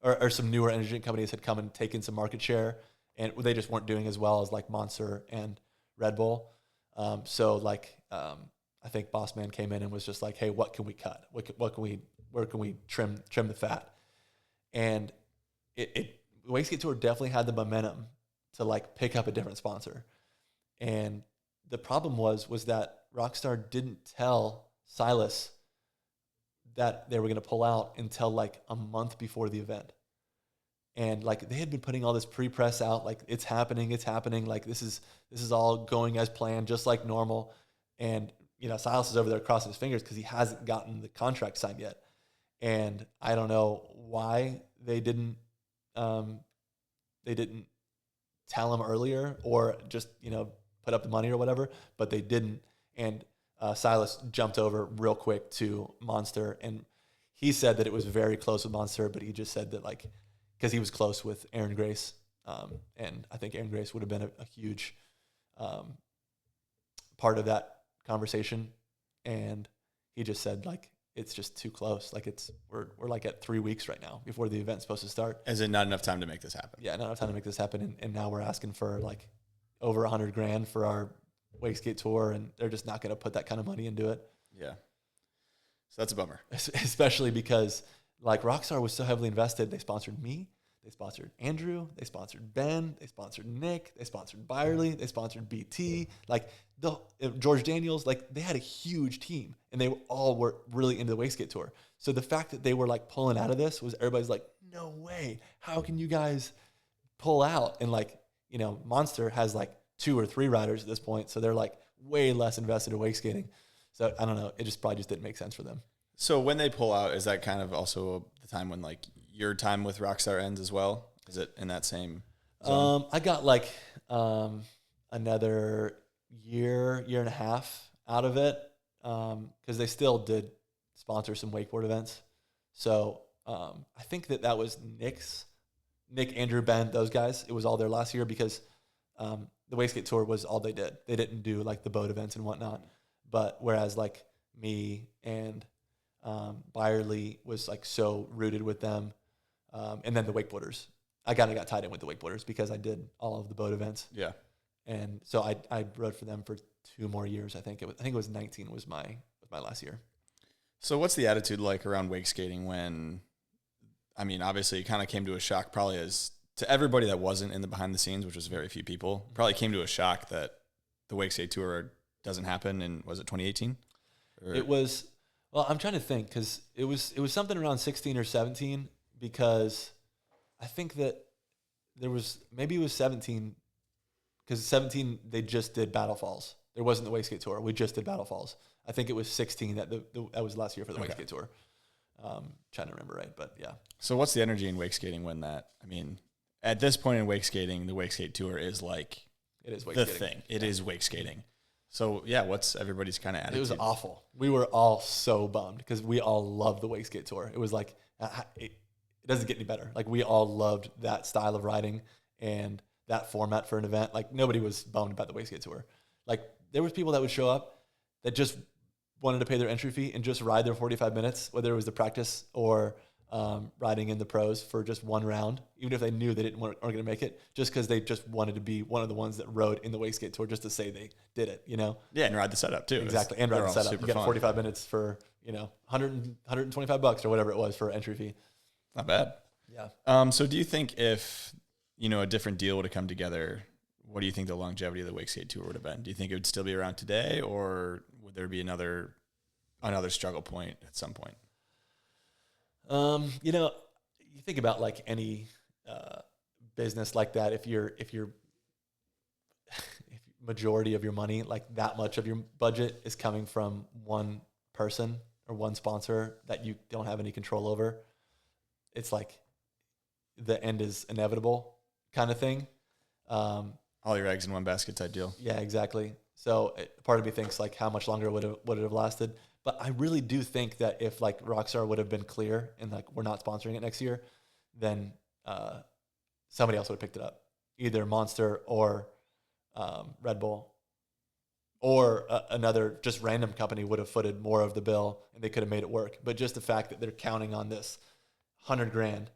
or some newer energy drink companies had come and taken some market share, and they just weren't doing as well as like Monster and Red Bull. So like, I think Boss Man came in and was just like, hey, what can we cut? Where can we trim the fat? And Wakeskate Tour definitely had the momentum to like pick up a different sponsor. And the problem was that Rockstar didn't tell Silas that they were going to pull out until like a month before the event. And like they had been putting all this pre-press out, like it's happening, like this is all going as planned, just like normal. And you know, Silas is over there crossing his fingers because he hasn't gotten the contract signed yet. And I don't know why they didn't tell him earlier, or just, you know, put up the money or whatever, but they didn't. And Silas jumped over real quick to Monster, and he said that it was very close with Monster, but he just said that like, because he was close with Aaron Grace, and I think Aaron Grace would have been a huge part of that conversation. And he just said like, it's just too close. Like we're like at 3 weeks right now before the event's supposed to start. Is it not enough time to make this happen? Yeah, not enough time to make this happen. And now we're asking for like over $100,000 for our Wakeskate Tour, and they're just not going to put that kind of money into it. Yeah. So that's a bummer. Especially because like Rockstar was so heavily invested. They sponsored me. They sponsored Andrew. They sponsored Ben. They sponsored Nick. They sponsored Byerly. They sponsored BT. Like George Daniels. Like they had a huge team, and they were really into the Wakeskate Tour. So the fact that they were like pulling out of this was, everybody's like, no way. How can you guys pull out? And like, you know, Monster has like 2 or 3 riders at this point, so they're like way less invested in wake skating. So I don't know. It just probably just didn't make sense for them. So when they pull out, is that kind of also the time when like your time with Rockstar ends as well? Is it in that same zone? I got like another year and a half out of it, because they still did sponsor some wakeboard events. So I think that was Nick, Andrew, Ben, those guys. It was all their last year, because the Wakeskate Tour was all they did. They didn't do like the boat events and whatnot. But whereas like me and Byerly was like so rooted with them. And then the wakeboarders, I kind of got tied in with the wakeboarders because I did all of the boat events. Yeah. And so I rode for them for 2 more years. I think it was 19 was my last year. So what's the attitude like around wake skating when, I mean, obviously it kind of came to a shock probably as to everybody that wasn't in the behind the scenes, which was very few people, probably came to a shock that the Wakeskate Tour doesn't happen in, was it 2018? It was, well, I'm trying to think, because it was something around 16 or 17, because I think that there was, maybe it was 17, because 17 they just did Battle Falls. There wasn't the Wakeskate Tour. We just did Battle Falls. I think it was 16 that that was last year for the Wakeskate Tour. Trying to remember right, but yeah. So what's the energy in wake skating when that, I mean, at this point in wake skating, the Wakeskate Tour is like it is wake the skating. thing. It is wake skating. So yeah, what's everybody's kind of attitude? It was awful. We were all so bummed because we all loved the Wakeskate Tour. It was like, it doesn't get any better. Like we all loved that style of riding and that format for an event. Like nobody was bummed about the Wakeskate Tour. Like there was people that would show up that just wanted to pay their entry fee and just ride their 45 minutes, whether it was the practice or riding in the pros for just one round, even if they knew they aren't going to make it, just because they just wanted to be one of the ones that rode in the Wakeskate Tour just to say they did it, you know? Yeah, and ride the setup too. Exactly, and ride the setup. You got 45 minutes for, you know, $125 or whatever it was for entry fee. Not bad. Yeah. So do you think if, you know, a different deal would have come together, what do you think the longevity of the Wakeskate Tour would have been? Do you think it would still be around today, or would there be another struggle point at some point? You know, you think about like any business like that. If majority of your money, like that much of your budget is coming from one person or one sponsor that you don't have any control over, it's like the end is inevitable kind of thing. All your eggs in one basket type deal. Yeah, exactly. So part of me thinks like how much longer would it have lasted? But I really do think that if like Rockstar would have been clear and like we're not sponsoring it next year, then somebody else would have picked it up, either Monster or Red Bull or another just random company would have footed more of the bill and they could have made it work. But just the fact that they're counting on this $100,000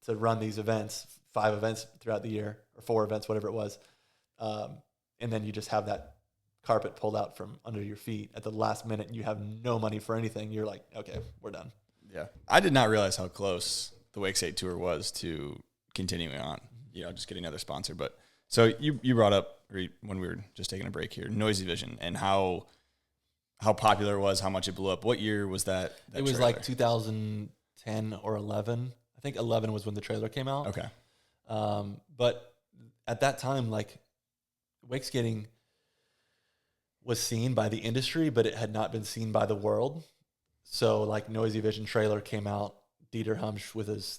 to run these events, 5 events throughout the year, or 4 events, whatever it was, and then you just have that carpet pulled out from under your feet at the last minute and you have no money for anything, you're like, okay, we're done. Yeah. I did not realize how close the Wakeskate Tour was to continuing on, just getting another sponsor. But so you brought up when we were just taking a break here, Noisy Vision, and how popular it was, how much it blew up. What year was that it was trailer? like 2010 or 11. I think 11 was when the trailer came out. Okay. But at that time, like, wake skating was seen by the industry, but it had not been seen by the world. So like Noisy Vision trailer came out, Dieter Humsch with his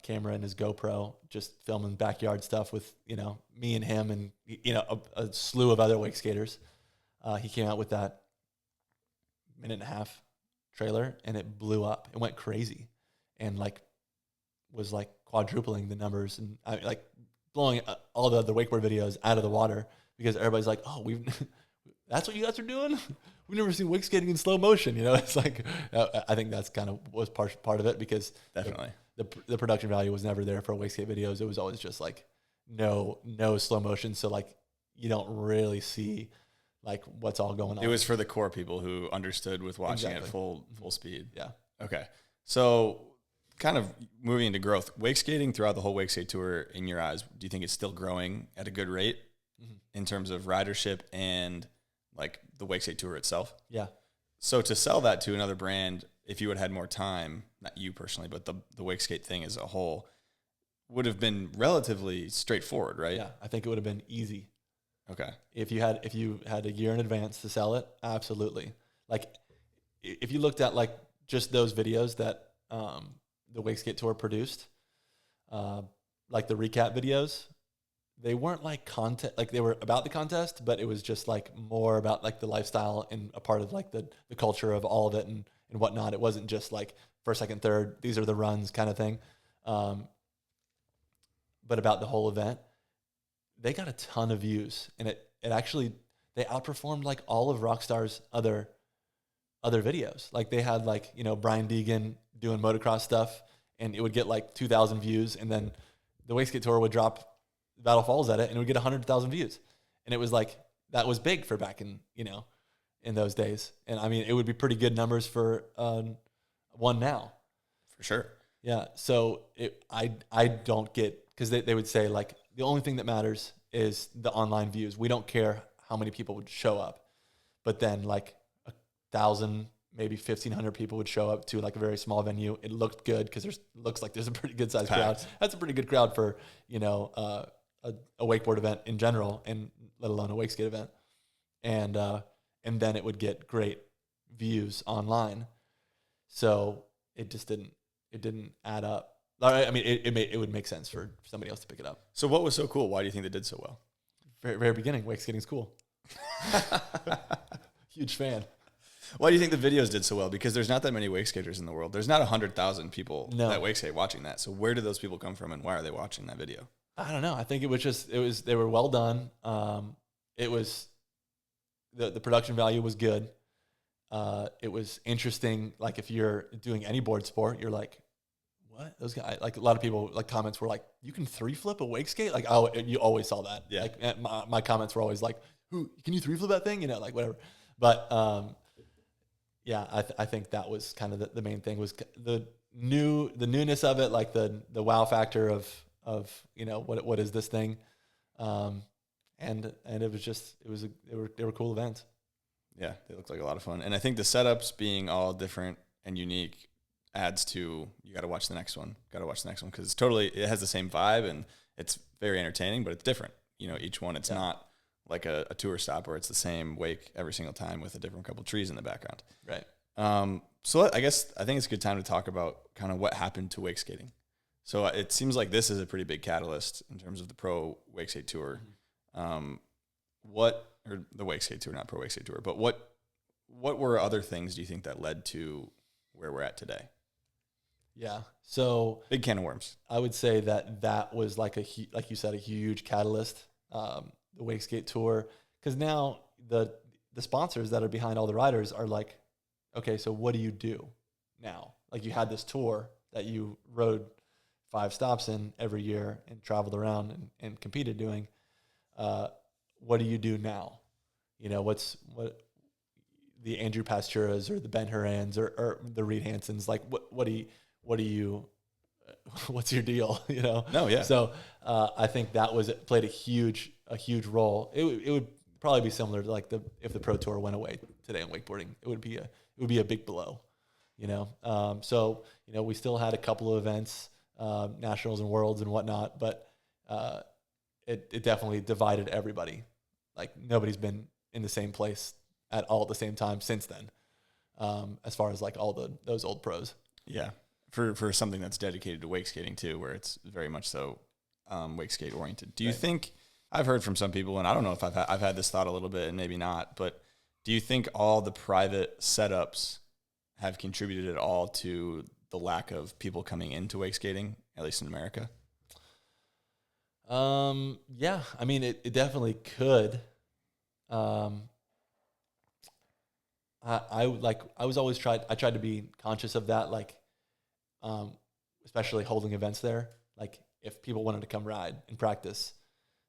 camera and his GoPro, just filming backyard stuff with, me and him and, a slew of other wake skaters. He came out with that 1.5-minute trailer and it blew up. It went crazy and was quadrupling the numbers and blowing all the wakeboard videos out of the water because everybody's like, oh, that's what you guys are doing? We've never seen wake skating in slow motion. It's like, I think that's kind of was part of it because definitely the production value was never there for wake skate videos. It was always just no slow motion. So you don't really see what's all going on. It was for the core people who understood with watching Exactly. it full speed. Yeah. Okay. So kind of moving into growth, wake skating throughout the whole Wakeskate Tour, in your eyes, do you think it's still growing at a good rate in terms of ridership and the Wakeskate Tour itself? Yeah. So to sell that to another brand, if you had had more time, not you personally, but the Wakeskate thing as a whole, would have been relatively straightforward, right? Yeah. I think it would have been easy. Okay. If you had a year in advance to sell it, absolutely. If you looked at just those videos that the Wakeskate Tour produced, the recap videos, they weren't content, they were about the contest, but it was just more about the lifestyle and a part of the culture of all of it and whatnot. It wasn't just first, second, third, these are the runs kind of thing. But about the whole event, they got a ton of views and it actually, they outperformed all of Rockstar's other videos. They had Brian Deegan doing motocross stuff and it would get 2,000 views. And then the Wakeskate Tour would drop Battle Falls at it and it would get 100,000 views. And it was that was big for back in those days. And I mean, it would be pretty good numbers for one now. For sure. Yeah. So I don't get, because they would say the only thing that matters is the online views. We don't care how many people would show up. But then 1,000, maybe 1,500 people would show up to a very small venue. It looked good because looks like there's a pretty good sized crowd. That's a pretty good crowd for, a wakeboard event in general, and let alone a wakeskate event. And then it would get great views online. So it just didn't add up. I mean, it would make sense for somebody else to pick it up. So what was so cool? Why do you think they did so well? Very beginning, wake skating's cool. Huge fan. Why do you think the videos did so well? Because there's not that many wake skaters in the world. There's not 100,000 people that wake skate watching that. So where do those people come from and why are they watching that video? I don't know. I think they were well done. It was, the production value was good. It was interesting. If you're doing any board sport, you're like, what? Those guys, a lot of people, comments were you can 3-flip a wake skate? Oh, you always saw that. Yeah. My comments were always who, can you 3-flip that thing? Whatever. But, yeah, I think that was kind of the main thing was the newness of it, the wow factor of what is this thing, and it was just they were cool events. Yeah, they looked like a lot of fun, and I think the setups being all different and unique adds to you got to watch the next one. Got to watch the next one because it has the same vibe and it's very entertaining, but it's different. Each one it's not like a tour stop where it's the same wake every single time with a different couple trees in the background. Right. So I think it's a good time to talk about kind of what happened to wake skating. So it seems like this is a pretty big catalyst in terms of the pro Wakeskate Tour. Or the Wakeskate Tour, not pro Wakeskate Tour, but what were other things do you think that led to where we're at today? Yeah. So big can of worms. I would say that was like you said, a huge catalyst. The Wakeskate Tour, because now the sponsors that are behind all the riders are like, okay, so what do you do now? Like, you had this tour that you rode 5 stops in every year and traveled around and competed doing. What do you do now? You know, what the Andrew Pasturas or the Ben Hurans or the Reed Hansens, like what do you what's your deal? You know? No, yeah. So I think that played a huge role. It would probably be similar to like if the Pro Tour went away today in wakeboarding. It would be a big blow, you know. So you know, we still had a couple of events, nationals and worlds and whatnot, but it definitely divided everybody. Like, nobody's been in the same place at the same time since then, as far as like all those old pros. Yeah, for something that's dedicated to wake skating too, where it's very much so wake skate oriented. Do you think, I've heard from some people, and I don't know if I've had this thought a little bit and maybe not, but do you think all the private setups have contributed at all to the lack of people coming into wake skating, at least in America? Yeah, I mean, it definitely could. I tried to be conscious of that, like, especially holding events there. Like, if people wanted to come ride and practice,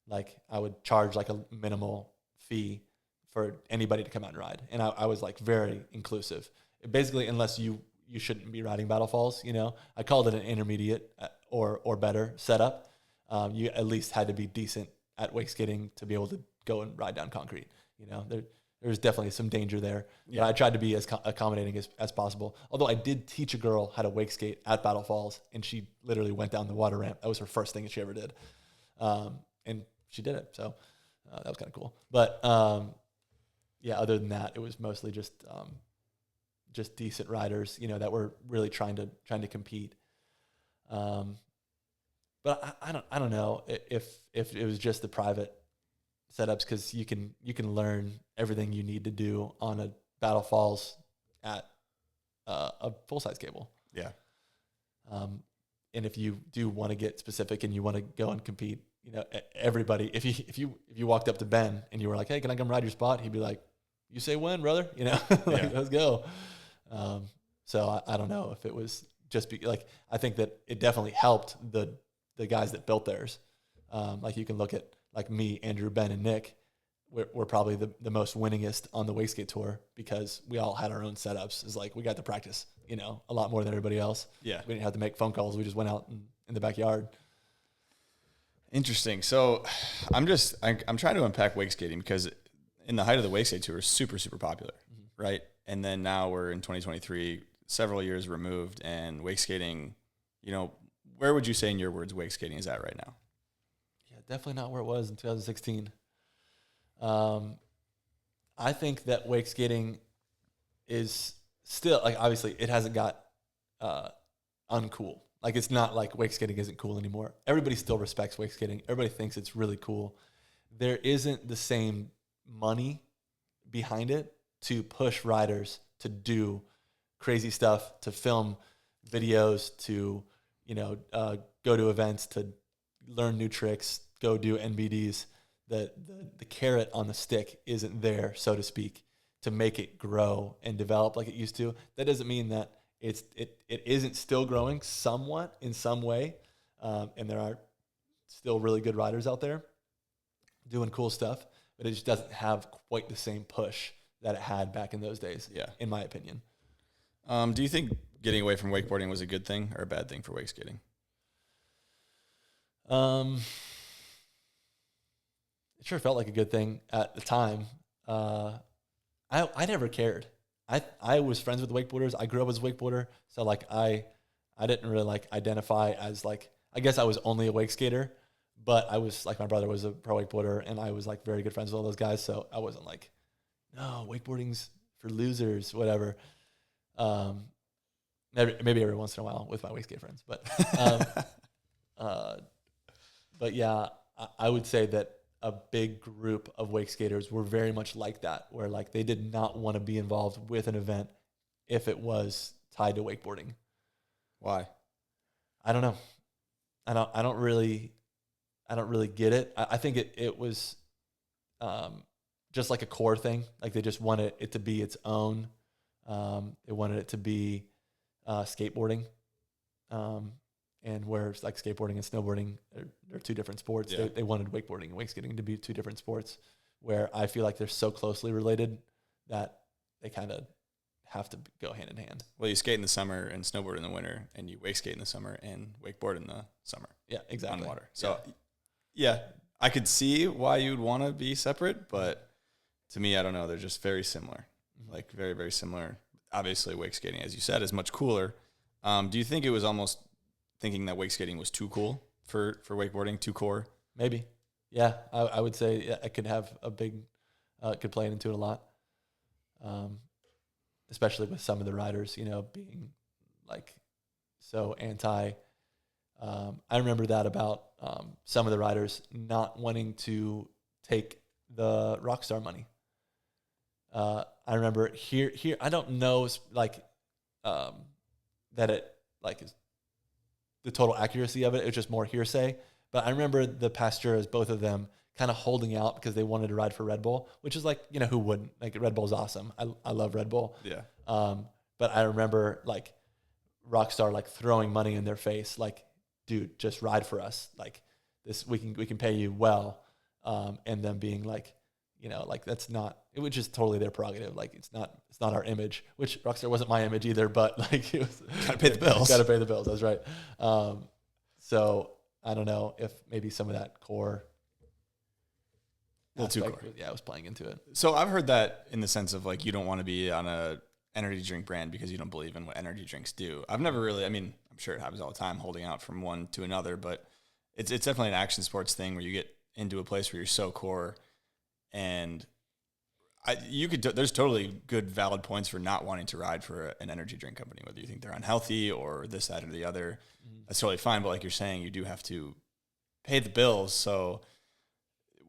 like, I would charge like a minimal fee for anybody to come out and ride. And I was like very inclusive. Basically, unless you shouldn't be riding Battle Falls, you know. I called it an intermediate or better setup. You at least had to be decent at wake skating to be able to go and ride down concrete. You know, there's definitely some danger there. Yeah. But I tried to be as accommodating as possible. Although I did teach a girl how to wake skate at Battle Falls, and she literally went down the water ramp. That was her first thing that she ever did. And she did it. So that was kind of cool. But yeah, other than that, it was mostly just decent riders, you know, that were really trying to compete. But I don't know if it was just the private setups, because you can learn everything you need to do on a Battle Falls at a full size cable. Yeah. And if you do want to get specific and you want to go and compete, you know, everybody, if you walked up to Ben and you were like, hey, can I come ride your spot? He'd be like, you say when, brother? You know, like, yeah. Let's go. So I don't know if it was just I think that it definitely helped the guys that built theirs. Like, you can look at like me, Andrew, Ben, and Nick. We're probably the most winningest on the Wakeskate Tour because we all had our own setups. It's like we got to practice, you know, a lot more than everybody else. Yeah. We didn't have to make phone calls. We just went out in the backyard. Interesting. So I'm trying to unpack wake skating, because in the height of the Wakeskate Tour is super, super popular, mm-hmm. right? And then now we're in 2023, several years removed, and wake skating, you know, where would you say in your words wake skating is at right now? Yeah, definitely not where it was in 2016. I think that wake skating is still, like, obviously it hasn't got uncool. Like, it's not like wake skating isn't cool anymore. Everybody still respects wake skating. Everybody thinks it's really cool. There isn't the same money behind it to push riders to do crazy stuff, to film videos, to, you know, go to events, to learn new tricks, go do NBDs. The carrot on the stick isn't there, so to speak, to make it grow and develop like it used to. That doesn't mean that it isn't still growing somewhat in some way, and there are still really good riders out there doing cool stuff, but it just doesn't have quite the same push that it had back in those days, yeah, in my opinion. Do you think getting away from wakeboarding was a good thing or a bad thing for wake skating? It sure felt like a good thing at the time. I never cared. I was friends with the wakeboarders. I grew up as a wakeboarder, so like I didn't really like identify as like, I guess I was only a wake skater, but I was like, my brother was a pro wakeboarder, and I was like very good friends with all those guys, so I wasn't like, no, wakeboarding's for losers, whatever. Maybe every once in a while with my wake skate friends, but but yeah, I would say that a big group of wake skaters were very much like that, where like they did not want to be involved with an event if it was tied to wakeboarding. Why? I don't know. I don't really get it. I think it was just like a core thing. Like they just wanted it to be its own. They wanted it to be skateboarding. And where like skateboarding and snowboarding, they're two different sports. Yeah. They wanted wakeboarding and wakeskating to be two different sports, where I feel like they're so closely related that they kind of have to go hand in hand. Well, you skate in the summer and snowboard in the winter, and you wake skate in the summer and wakeboard in the summer. Yeah, exactly. On water. So, yeah, I could see why you'd want to be separate, but to me, I don't know. They're just very similar, like very, very similar. Obviously, wake skating, as you said, is much cooler. Do you think it was almost thinking that wake skating was too cool for wakeboarding, too core? Maybe. Yeah, I would say it could have a big, could play into it a lot. Especially with some of the riders, being like so anti. I remember that about some of the riders not wanting to take the Rockstar money. I remember here, I don't know like that it like is the total accuracy of it. It's just more hearsay. But I remember the Pasturas, both of them, kind of holding out because they wanted to ride for Red Bull, which is like, who wouldn't? Like Red Bull's awesome. I love Red Bull. Yeah. But I remember like Rockstar like throwing money in their face, like, dude, just ride for us. Like this, we can pay you well. And them being like, like that's not, it was just totally their prerogative. Like it's not our image, which Rockstar wasn't my image either, but like it was Gotta pay the bills. Gotta pay the bills. That's right. So I don't know if maybe some of that core, a little too core. Yeah, I was playing into it. So I've heard that in the sense of like you don't want to be on a energy drink brand because you don't believe in what energy drinks do. I've never really, I'm sure it happens all the time, holding out from one to another, but it's definitely an action sports thing where you get into a place where you're so core, and there's totally good valid points for not wanting to ride for an energy drink company, whether you think they're unhealthy or this, that, or the other. That's totally fine. But like you're saying, you do have to pay the bills. So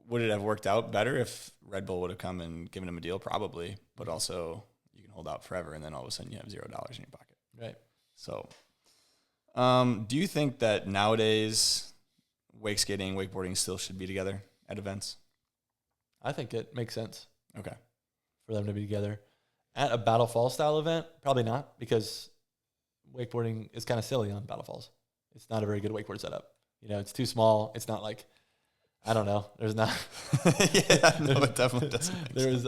would it have worked out better if Red Bull would have come and given him a deal? Probably. But also you can hold out forever and then all of a sudden you have $0 in your pocket. Right. So do you think that nowadays wake skating, wakeboarding still should be together at events? I think it makes sense. Okay. For them to be together. At a Battle Falls style event, probably not, because wakeboarding is kind of silly on Battle Falls. It's not a very good wakeboard setup. It's too small. It's not like, I don't know. There's not. Yeah, no, it definitely doesn't. There was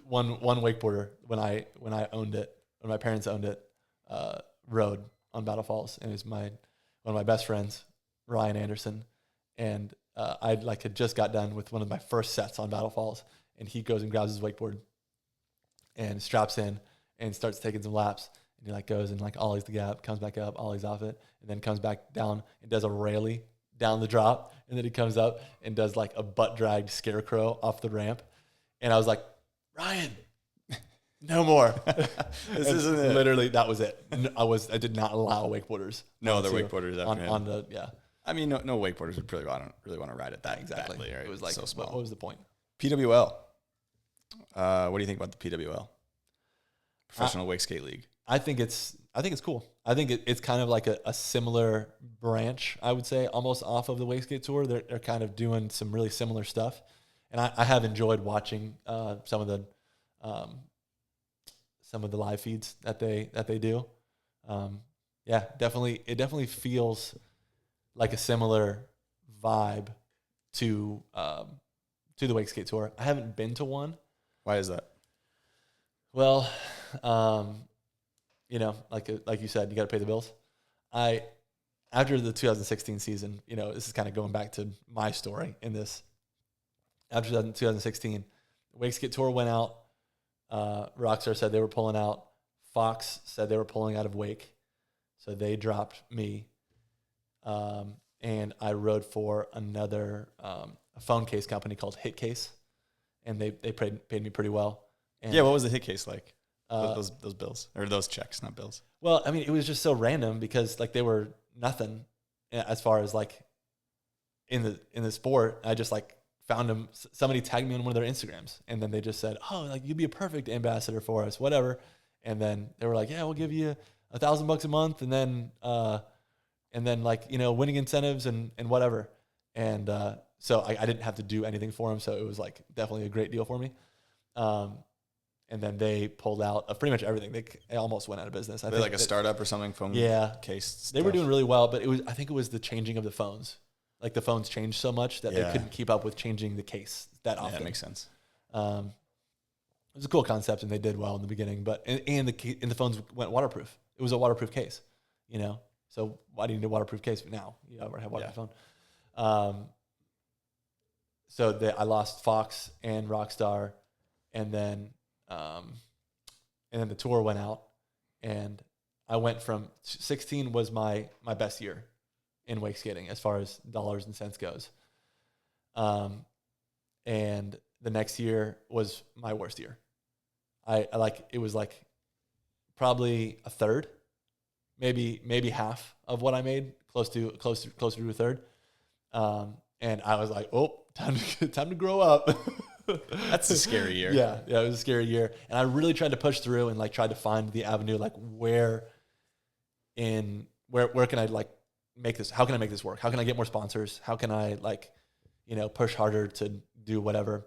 one wakeboarder when I owned it, when my parents owned it, rode on Battle Falls, and it was one of my best friends, Ryan Anderson, and I had just got done with one of my first sets on Battle Falls, and he goes and grabs his wakeboard and straps in and starts taking some laps. And he goes and ollies the gap, comes back up, ollies off it, and then comes back down and does a railie down the drop. And then he comes up and does a butt dragged scarecrow off the ramp. And I was like, Ryan, no more. This isn't it. Literally, that was it. I did not allow wakeboarders. No other wakeboarders after him. On the, yeah. No wakeboarders would really want to ride it that Exactly. badly, right? It was so small. what was the point? PWL. What do you think about the PWL? Professional Wake Skate League. I think it's cool. I think it's kind of like a similar branch, I would say, almost off of the Wakeskate Tour. They're kind of doing some really similar stuff, and I have enjoyed watching some of the live feeds that they do. Yeah, definitely. It definitely feels like a similar vibe to the Wakeskate Tour. I haven't been to one. Why is that? Well, like you said, you got to pay the bills. After the 2016 season, this is kind of going back to my story in this. After 2016, Wakeskate Tour went out. Rockstar said they were pulling out. Fox said they were pulling out of Wake. So they dropped me. And I rode for another a phone case company called Hit Case. And they paid me pretty well. And yeah, what was the Hit Case like? Those bills or those checks, not bills. Well, it was just so random because they were nothing as far as in the sport. I just found them. Somebody tagged me on one of their Instagrams, and then they just said, "Oh, you'd be a perfect ambassador for us, whatever." And then they were like, "Yeah, we'll give you $1,000 a month, and then winning incentives and whatever." And So I didn't have to do anything for them. So it was like definitely a great deal for me. And then they pulled out of pretty much everything. They almost went out of business. I They're think like a startup or something from case stuff. They were doing really well, but I think it was the changing of the phones. Like the phones changed so much that they couldn't keep up with changing the case that often. Yeah, that makes sense. It was a cool concept, and they did well in the beginning. But and the phones went waterproof. It was a waterproof case, you know. So why do you need a waterproof case now? You already have a waterproof phone. So I lost Fox and Rockstar, and then the tour went out, and I went from 16 was my best year in wake skating as far as dollars and cents goes. And the next year was my worst year. It was like probably a third, maybe half of what I made, closer to a third. And I was like, oh, time to grow up. That's a scary year. Yeah, it was a scary year. And I really tried to push through and like tried to find the avenue, like where can I like make this? How can I make this work? How can I get more sponsors? How can I push harder to do whatever?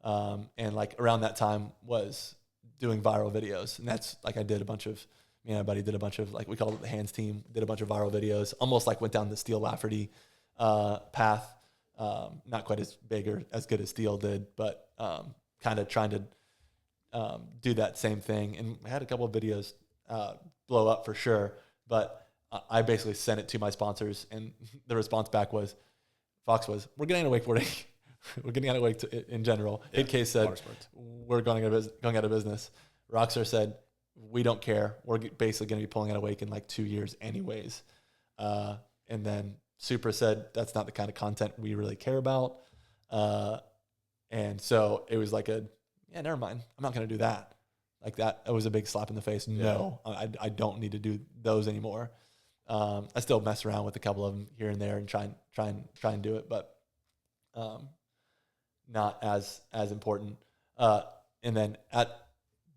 And like around that time was doing viral videos. And that's like, me and my buddy did a bunch of, like, we called it the Hands team, did a bunch of viral videos, almost like went down the Steel Lafferty path. Not quite as big or as good as Steel did, but kind of trying to do that same thing. And I had a couple of videos blow up for sure, but I basically sent it to my sponsors, and the response back was, we're getting into wakeboarding. We're getting out of wake in general. Yeah, HitCase said, we're going out of business. Rockstar said, we don't care. We're basically going to be pulling out of wake in like 2 years anyways. And then Supra said, that's not the kind of content we really care about. And so it was like never mind. I'm not going to do that. Like that, it was a big slap in the face. Yeah. No, I don't need to do those anymore. I still mess around with a couple of them here and there and try and do it, but not as important. And then at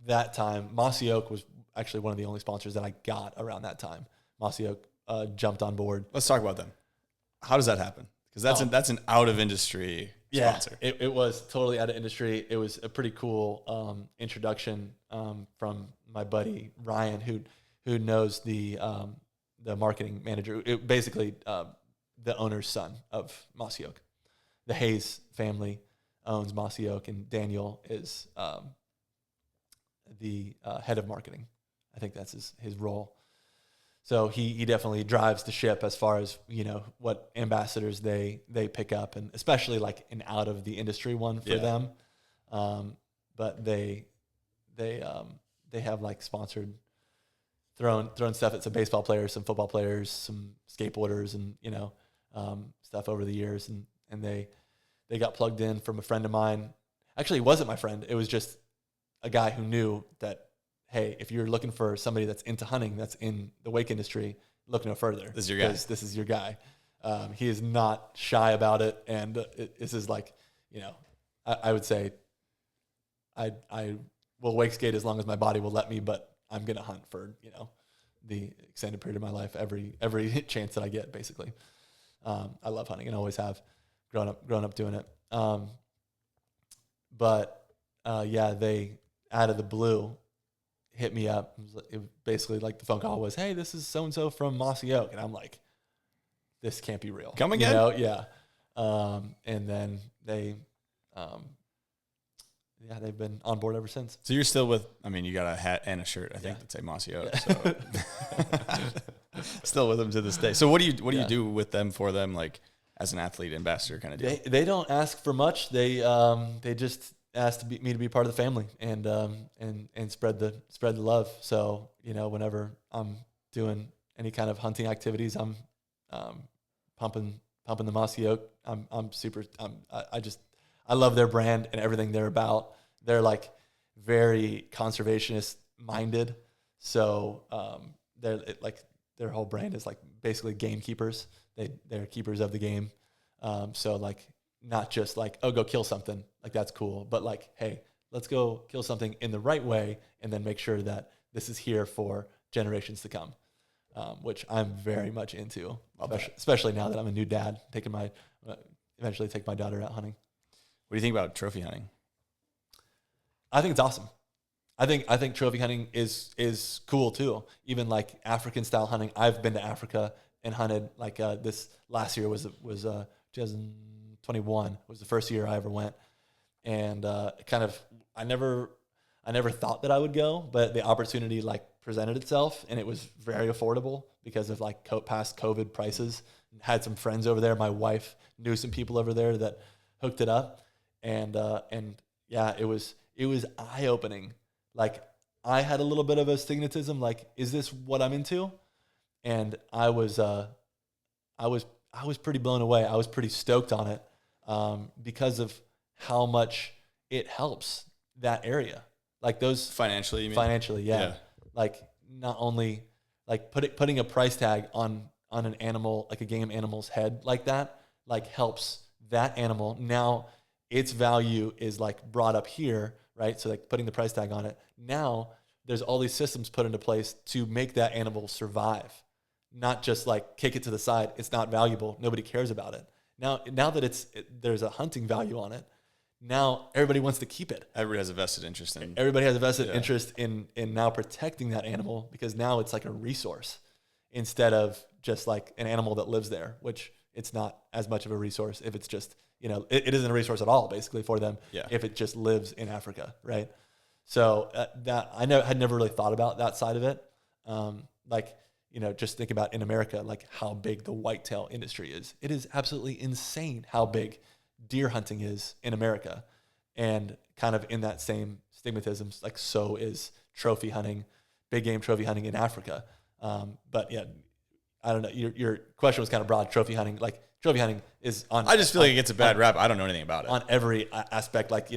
that time, Mossy Oak was actually one of the only sponsors that I got around that time. Mossy Oak jumped on board. Let's talk about them. How does that happen? Because that's an out of industry sponsor. It was totally out of industry. It was a pretty cool introduction from my buddy Ryan, who knows the marketing manager. Basically, the owner's son of Mossy Oak. The Hayes family owns Mossy Oak, and Daniel is the head of marketing. I think that's his role. So he definitely drives the ship as far as, what ambassadors they pick up, and especially like an out of the industry one for them. But they have like sponsored throwing stuff at some baseball players, some football players, some skateboarders, and stuff over the years, and they got plugged in from a friend of mine. Actually, it wasn't my friend. It was just a guy who knew that, hey, if you're looking for somebody that's into hunting, that's in the wake industry, look no further. This is your guy. This is your guy. He is not shy about it, and this is like, I would say, I will wake skate as long as my body will let me, but I'm gonna hunt for the extended period of my life, every chance that I get, basically. I love hunting and always have grown up doing it. But they out of the blue hit me up. It was basically like the phone call was, hey, this is so-and-so from Mossy Oak. And I'm like, this can't be real. Come again? Yeah. And then they've been on board ever since. So you're still with, you got a hat and a shirt, I think, that say Mossy Oak. So. Still with them to this day. So what do you do with them, for them, like as an athlete ambassador kind of deal? They don't ask for much. They just asked me to be part of the family and spread the love. So whenever I'm doing any kind of hunting activities, I'm pumping the Mossy Oak. I love their brand and everything they're about. They're like very conservationist minded. So their whole brand is like basically gamekeepers. They're keepers of the game. So like not just like, oh, go kill something. Like that's cool. But like, hey, let's go kill something in the right way and then make sure that this is here for generations to come, which I'm very much into, especially now that I'm a new dad, taking my eventually take my daughter out hunting. What do you think about trophy hunting? I think it's awesome. I think trophy hunting is cool too. Even like African style hunting. I've been to Africa and hunted like this last year was 2021 was the first year I ever went, and I never thought that I would go, but the opportunity like presented itself, and it was very affordable because of like past COVID prices. Had some friends over there. My wife knew some people over there that hooked it up, and yeah, it was eye opening. Like I had a little bit of astigmatism, like, is this what I'm into? And I was pretty blown away. I was pretty stoked on it because of how much it helps that area. Like those Financially, you mean? Financially, yeah. Like not only like putting a price tag on an animal, like a game animal's head like that, like helps that animal. Now its value is like brought up here, right? So like putting the price tag on it. Now there's all these systems put into place to make that animal survive, not just like kick it to the side. It's not valuable. Nobody cares about it. Now that there's a hunting value on it. Now everybody wants to keep it. Everybody has a vested interest in. Everybody has a vested interest in now protecting that animal, because now it's like a resource instead of just like an animal that lives there, which it's not as much of a resource if it's just, it isn't a resource at all basically for them if it just lives in Africa, right? So that had never really thought about that side of it. Just think about in America, like how big the whitetail industry is. It is absolutely insane how big deer hunting is in America, and kind of in that same stigmatism, like so is trophy hunting, big game trophy hunting in Africa. But yeah, I don't know. Your question was kind of broad. Trophy hunting is on. I just feel like it gets a bad rap. I don't know anything about it. On every aspect, like,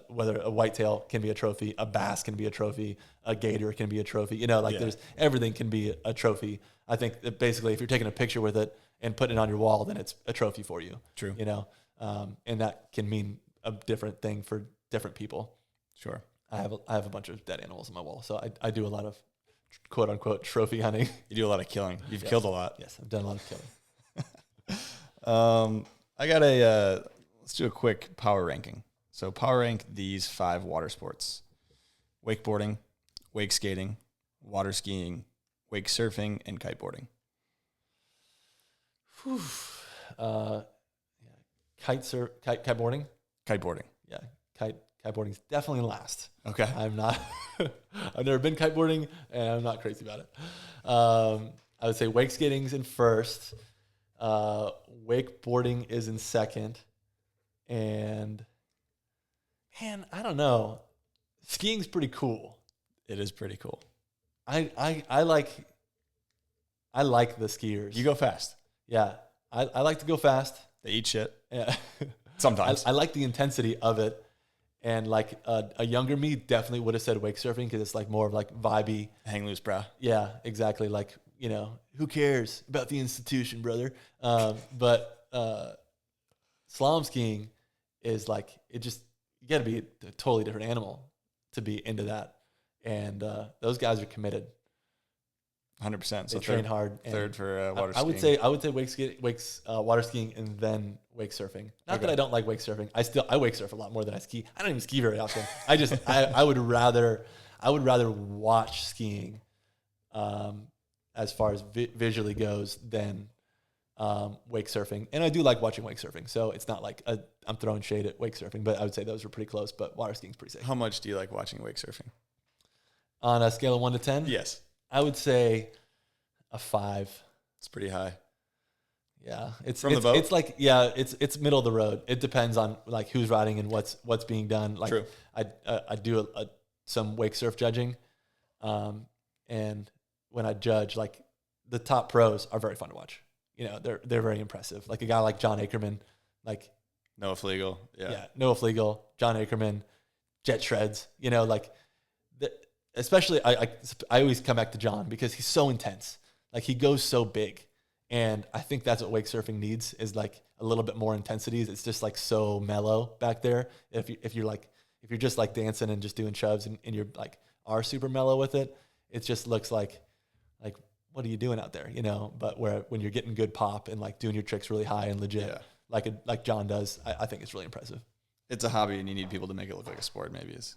whether a whitetail can be a trophy, a bass can be a trophy, a gator can be a trophy, there's everything can be a trophy. I think that basically if you're taking a picture with it and putting it on your wall, then it's a trophy for you. True. And that can mean a different thing for different people. Sure. I have a bunch of dead animals on my wall, so I do a lot of quote unquote trophy hunting. You do a lot of killing. You've killed a lot. Yes, I've done a lot of killing. I got let's do a quick power ranking. So power rank these 5 water sports: wakeboarding, wake skating, water skiing, wake surfing, and kiteboarding. Kiteboarding. Kiteboarding. Yeah, kiteboarding is definitely last. Okay. I'm not. I've never been kiteboarding, and I'm not crazy about it. I would say wake skating's in first. Wakeboarding is in second, and man, I don't know. Skiing's pretty cool. It is pretty cool. I like the skiers. You go fast. Yeah, I like to go fast. They eat shit. Yeah. Sometimes. I like the intensity of it, and like a younger me definitely would have said wake surfing because it's like more of like vibey. Hang loose, brah. Yeah, exactly. Like, who cares about the institution, brother? But slalom skiing is like, you got to be a totally different animal to be into that. And those guys are committed. 100%. So they train hard. Third for water skiing. skiing. I would say water skiing and then wake surfing. Not that I don't like wake surfing. I wake surf a lot more than I ski. I don't even ski very often. I would rather watch skiing as far as visually goes than wake surfing. And I do like watching wake surfing. So it's not like I'm throwing shade at wake surfing, but I would say those are pretty close. But water skiing's pretty safe. How much do you like watching wake surfing? On a scale of 1 to 10? Yes. I would say a 5. It's pretty high. Yeah, it's the boat. It's like, yeah, it's middle of the road. It depends on like who's riding and what's being done. Like, true. I do some wake surf judging, and when I judge, like the top pros are very fun to watch. They're very impressive. Like a guy like John Ackerman, like Noah Flegel. Yeah. Noah Flegel, John Ackerman, Jet Shreds. Especially I always come back to John because he's so intense. Like he goes so big. And I think that's what wake surfing needs is like a little bit more intensity. It's just like so mellow back there. If you're just like dancing and just doing shoves and you're like are super mellow with it, it just looks like what are you doing out there? But when you're getting good pop and like doing your tricks really high and legit, like John does, I think it's really impressive. It's a hobby, and you need people to make it look like a sport. Maybe is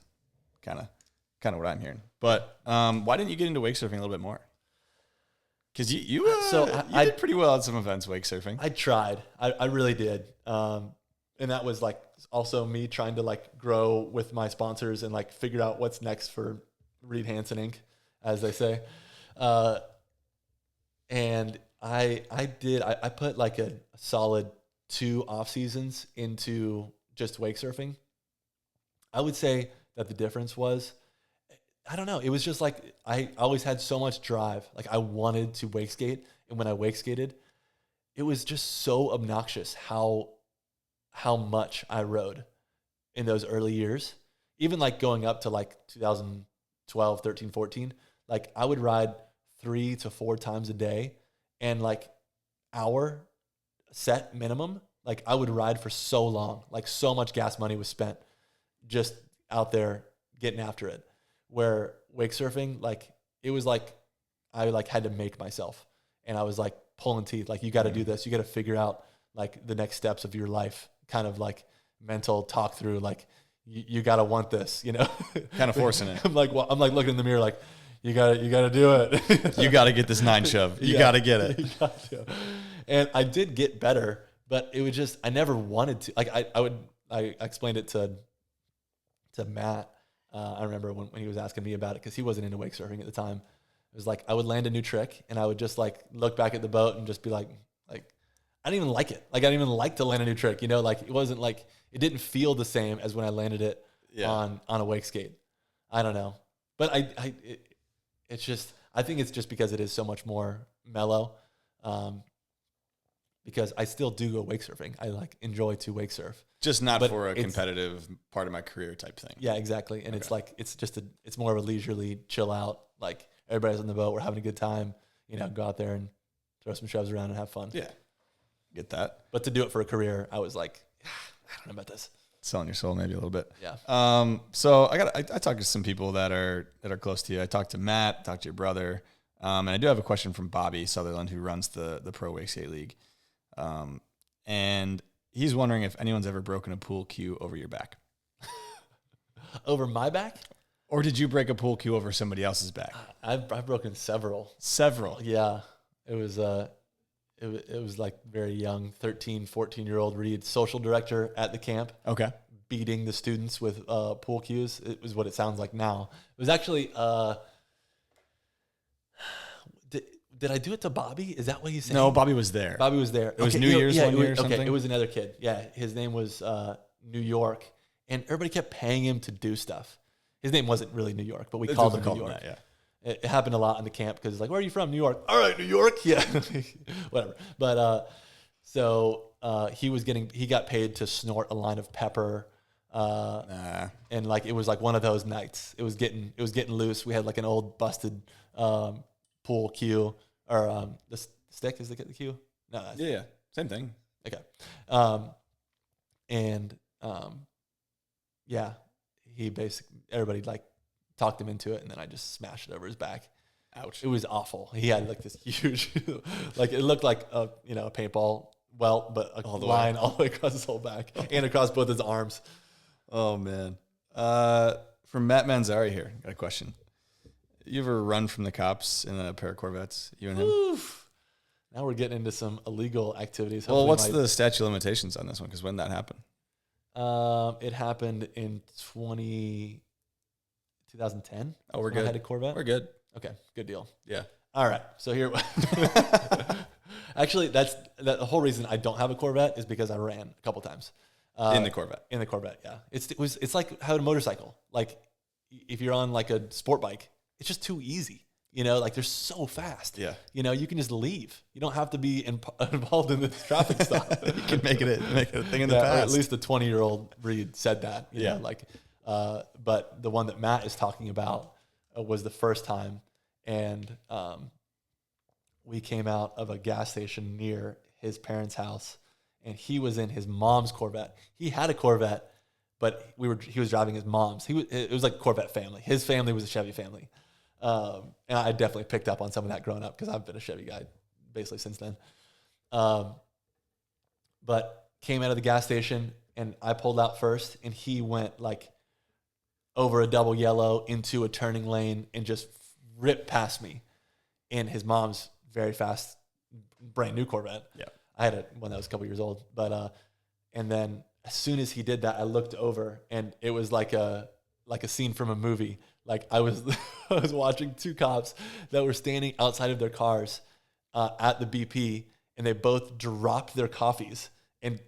kind of what I'm hearing. But why didn't you get into wake surfing a little bit more? Because you did pretty well at some events wake surfing. I tried. I really did. And that was like also me trying to like grow with my sponsors and like figure out what's next for Reed Hansen Inc., as they say. And I put like a solid 2 off seasons into just wake surfing. I would say that the difference was, I don't know. It was just like I always had so much drive. Like I wanted to wake skate, and when I wake skated, it was just so obnoxious how much I rode in those early years. Even like going up to like 2012, 13, 14, like I would ride 3 to 4 times a day, and like hour set minimum. Like I would ride for so long, like so much gas money was spent just out there getting after it. Where wake surfing, like it was like I like had to make myself, and I was like pulling teeth. Like you got to do this. You got to figure out like the next steps of your life. Kind of like mental talk through. Like you got to want this, you know. Kind of forcing it. I'm like looking in the mirror, like you got to do it. You got to get this 9 shove. You got to get it. You got to. And I did get better, but it was just I never wanted to. Like I explained it to Matt. I remember when he was asking me about it, because he wasn't into wake surfing at the time. It was like I would land a new trick, and I would just like look back at the boat and just be like I didn't even like it. Like I didn't even like to land a new trick, you know. Like it wasn't like it didn't feel the same as when I landed it on a wake skate. I don't know, but it's just I think it's just because it is so much more mellow. Because I still do go wake surfing. I like enjoy to wake surf. Just not for a competitive part of my career type thing. Yeah, exactly. And it's like, it's more of a leisurely chill out. Like everybody's on the boat. We're having a good time, you know, go out there and throw some shoves around and have fun. Yeah. Get that. But to do it for a career, I was like, I don't know about this. Selling your soul maybe a little bit. Yeah. So I talked to some people that are close to you. I talked to Matt, talked to your brother. And I do have a question from Bobby Sutherland, who runs the Pro Wake Skate League. And he's wondering if anyone's ever broken a pool cue over your back. Over my back? Or did you break a pool cue over somebody else's back? I've broken several. Several? Yeah. It was like very young, 13, 14-year-old Reed, social director at the camp. Okay. Beating the students with pool cues. It was what it sounds like now. It was actually... Did I do it to Bobby? Is that what he's saying? No, Bobby was there. Bobby was there. It was New Year's one year or something? Okay, it was another kid. Yeah, his name was New York, and everybody kept paying him to do stuff. His name wasn't really New York, but we called him New York. That, yeah. It happened a lot in the camp because it's like, where are you from? New York. All right, New York. Yeah, whatever. But he got paid to snort a line of pepper. And like it was like one of those nights. It was getting loose. We had like an old busted pool cue. Or the stick is the cue? No, yeah, same thing. Okay, yeah, he basically everybody like talked him into it, and then I just smashed it over his back. Ouch! It was awful. He had like this huge, like it looked like a paintball welt, but a line all the way across his whole back and across both his arms. Oh man! From Matt Manzari here, got a question. You ever run from the cops in a pair of Corvettes, you and him? Oof. Now we're getting into some illegal activities. Well, what's the statute of limitations on this one? Because when that happened? It happened in 2010. Oh, we're good. I had a Corvette. We're good. Okay, good deal. Yeah. All right. So here, actually, that's the whole reason I don't have a Corvette is because I ran a couple times. In the Corvette. In the Corvette, yeah. It's like having a motorcycle. Like if you're on like a sport bike. It's just too easy, you know, like they're so fast. Yeah. You know, you can just leave. You don't have to be involved in this traffic stop. You can make it a thing in the past. Or at least the 20-year-old Reed said that, you know, like, but the one that Matt is talking about was the first time. And we came out of a gas station near his parents' house, and he was in his mom's Corvette. He had a Corvette, but he was driving his mom's. It was like a Corvette family. His family was a Chevy family. And I definitely picked up on some of that growing up because I've been a Chevy guy basically since then. But came out of the gas station, and I pulled out first, and he went like over a double yellow into a turning lane and just ripped past me in his mom's very fast, brand new Corvette. Yeah. I had one that was a couple years old, but and then as soon as he did that, I looked over, and it was like a scene from a movie. Like I was I was watching two cops that were standing outside of their cars at the BP, and they both dropped their coffees and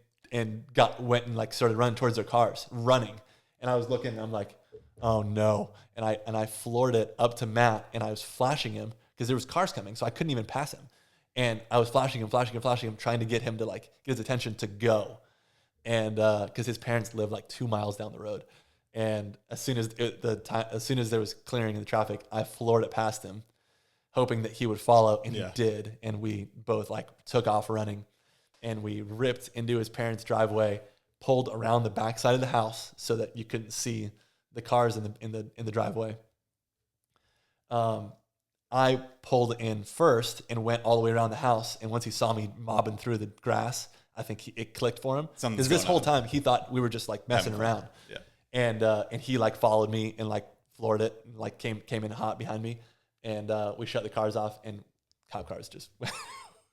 went and like started running towards their cars, running. And I was looking, and I'm like, oh no. And I floored it up to Matt, and I was flashing him because there was cars coming, so I couldn't even pass him. And I was flashing him, trying to get him to like get his attention to go. And because his parents live like 2 miles down the road. And as soon as there was clearing in the traffic, I floored it past him, hoping that he would follow, and he did. And we both like took off running, and we ripped into his parents' driveway, pulled around the backside of the house so that you couldn't see the cars in the driveway. I pulled in first and went all the way around the house. And once he saw me mobbing through the grass, I think it clicked for him. Because this whole time he thought we were just like messing around. Yeah. And he like followed me and like floored it, and like came in hot behind me. And we shut the cars off, and cop cars just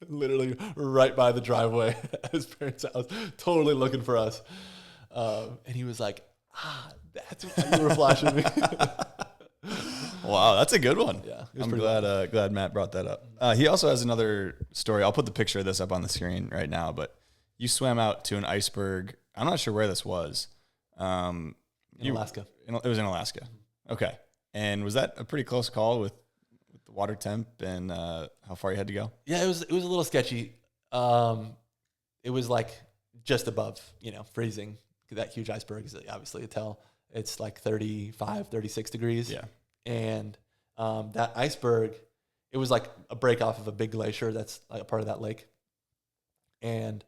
literally right by the driveway at his parents' house, totally looking for us. And he was like, that's why you were flashing me. Wow, that's a good one. Yeah, I'm glad Matt brought that up. He also has another story. I'll put the picture of this up on the screen right now, but you swam out to an iceberg. I'm not sure where this was. In Alaska. It was in Alaska. Okay. And was that a pretty close call with the water temp and how far you had to go? Yeah, it was a little sketchy. It was like just above, freezing. That huge iceberg is obviously a tell. It's like 35, 36 degrees. Yeah. And that iceberg, it was like a break off of a big glacier that's like a part of that lake. And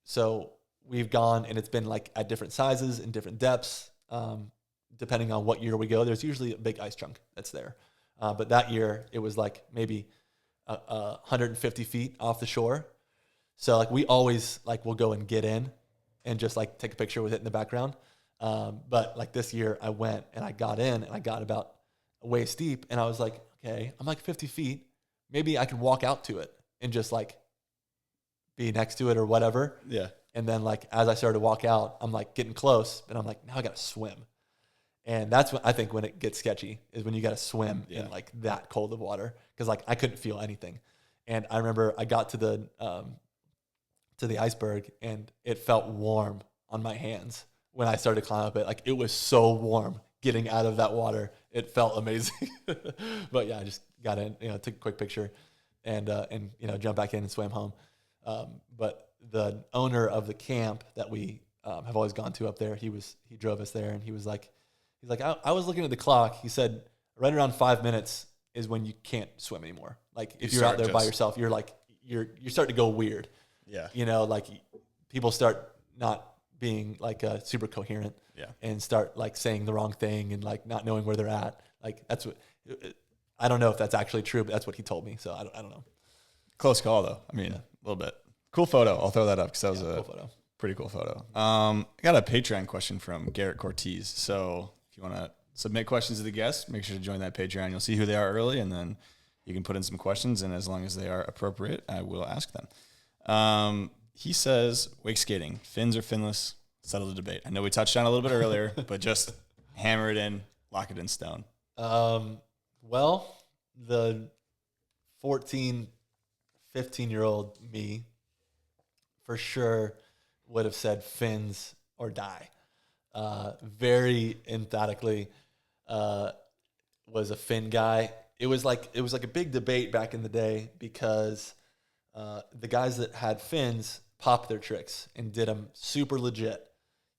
so we've gone, and it's been like at different sizes and different depths, depending on what year we go. There's usually a big ice chunk that's there. But that year, it was like maybe 150 feet off the shore. So like we always like will go and get in and just like take a picture with it in the background. But like this year I went and I got in, and I got about waist deep, and I was like, okay, I'm like 50 feet. Maybe I can walk out to it and just like be next to it or whatever. Yeah. And then like, as I started to walk out, I'm like getting close, and I'm like, now I got to swim. And that's when I think when it gets sketchy is when you got to swim in like that cold of water. Cause like I couldn't feel anything. And I remember I got to the iceberg, and it felt warm on my hands when I started to climb up it. Like it was so warm getting out of that water. It felt amazing. But yeah, I just got in, took a quick picture and jumped back in and swam home. But the owner of the camp that we have always gone to up there, he drove us there, and he's like, I was looking at the clock. He said right around 5 minutes is when you can't swim anymore. Like if you're out there by yourself, you're like, you're starting to go weird. Yeah. Like people start not being like super coherent, and start like saying the wrong thing and like not knowing where they're at. Like that's what, I don't know if that's actually true, but that's what he told me. So I don't know. Close call though. I mean, a little bit. Cool photo. I'll throw that up because that was a cool photo. Pretty cool photo. I got a Patreon question from Garrett Cortez. So if you want to submit questions to the guests, make sure to join that Patreon. You'll see who they are early, and then you can put in some questions, and as long as they are appropriate, I will ask them. He says, wake skating, fins or finless, settle the debate. I know we touched on it a little bit earlier, but just hammer it in, lock it in stone. Well, the 14, 15-year-old me for sure would have said fins or die. Very emphatically was a fin guy. It was like a big debate back in the day because the guys that had fins popped their tricks and did them super legit.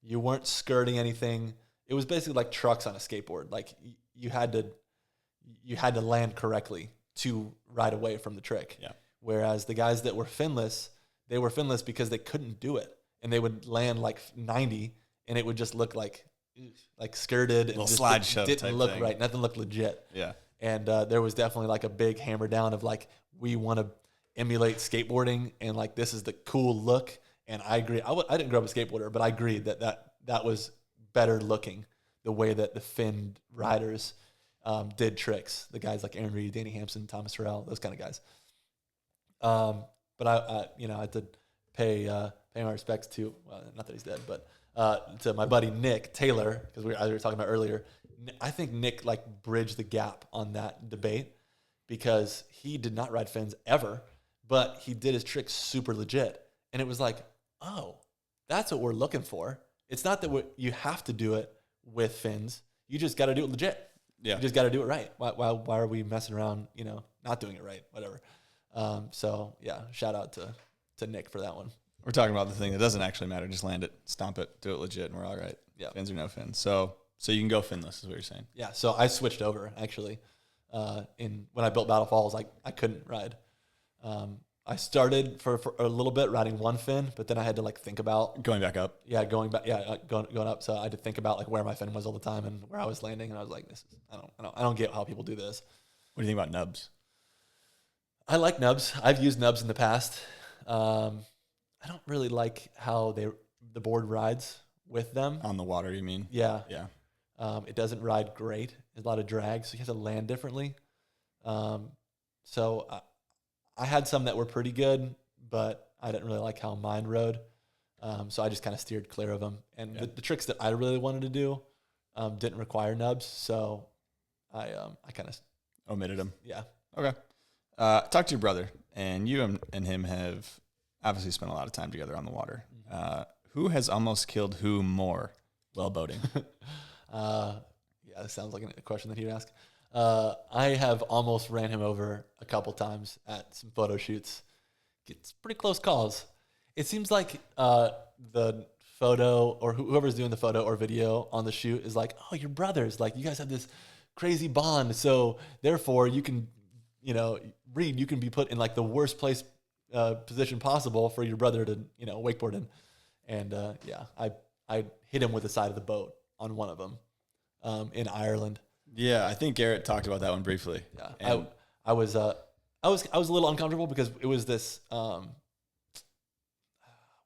You weren't skirting anything. It was basically like trucks on a skateboard. Like you had to land correctly to ride away from the trick. Yeah. Whereas the guys that were finless, they were finless because they couldn't do it, and they would land like 90, and it would just look like skirted and just slideshow type didn't look thing. right. Nothing looked legit. Yeah. And there was definitely like a big hammer down of like, we want to emulate skateboarding, and like this is the cool look, And I agree. I didn't grow up a skateboarder, but I agree that was better looking, the way that the Finn riders did tricks. The guys like Aaron Reed, Danny Hansen, Thomas Harrell, those kind of guys. But I had to pay my respects to, not that he's dead, but to my buddy Nick Taylor, because we were talking about earlier. I think Nick like bridged the gap on that debate, because he did not ride fins ever, but he did his tricks super legit. And it was like, oh, that's what we're looking for. It's not that you have to do it with fins. You just got to do it legit. Yeah. You just got to do it right. Why are we messing around, not doing it right, whatever. So, yeah, shout out to Nick for that one. We're talking about the thing that doesn't actually matter. Just land it, stomp it, do it legit, and we're all right. Yeah. Fins or no fins. So you can go finless is what you're saying. Yeah, so I switched over, actually. When I built Battle Falls, I couldn't ride. I started for a little bit riding one fin, but then I had to like think about Going back up. Yeah, going back. Yeah, going up. So I had to think about like where my fin was all the time and where I was landing, and I was like, I don't get how people do this. What do you think about nubs? I like nubs. I've used nubs in the past. I don't really like how the board rides with them. On the water, you mean? Yeah. Yeah. It doesn't ride great. There's a lot of drag, so you have to land differently. So I had some that were pretty good, but I didn't really like how mine rode. So I just kind of steered clear of them. And the tricks that I really wanted to do didn't require nubs, so I kind of Omitted them. Yeah. Okay. Talk to your brother, and you and him have obviously spent a lot of time together on the water. Who has almost killed who more while boating? Yeah, this sounds like a question that he'd ask. I have almost ran him over a couple times at some photo shoots. It's pretty close calls. It seems like the photo or whoever's doing the photo or video on the shoot is like, oh, you're brothers. Like, you guys have this crazy bond. So therefore you can, Reed, you can be put in like the worst position possible for your brother to, wakeboard in. And I hit him with the side of the boat on one of them in Ireland. Yeah, I think Garrett talked about that one briefly. Yeah, And I was a little uncomfortable because it was this what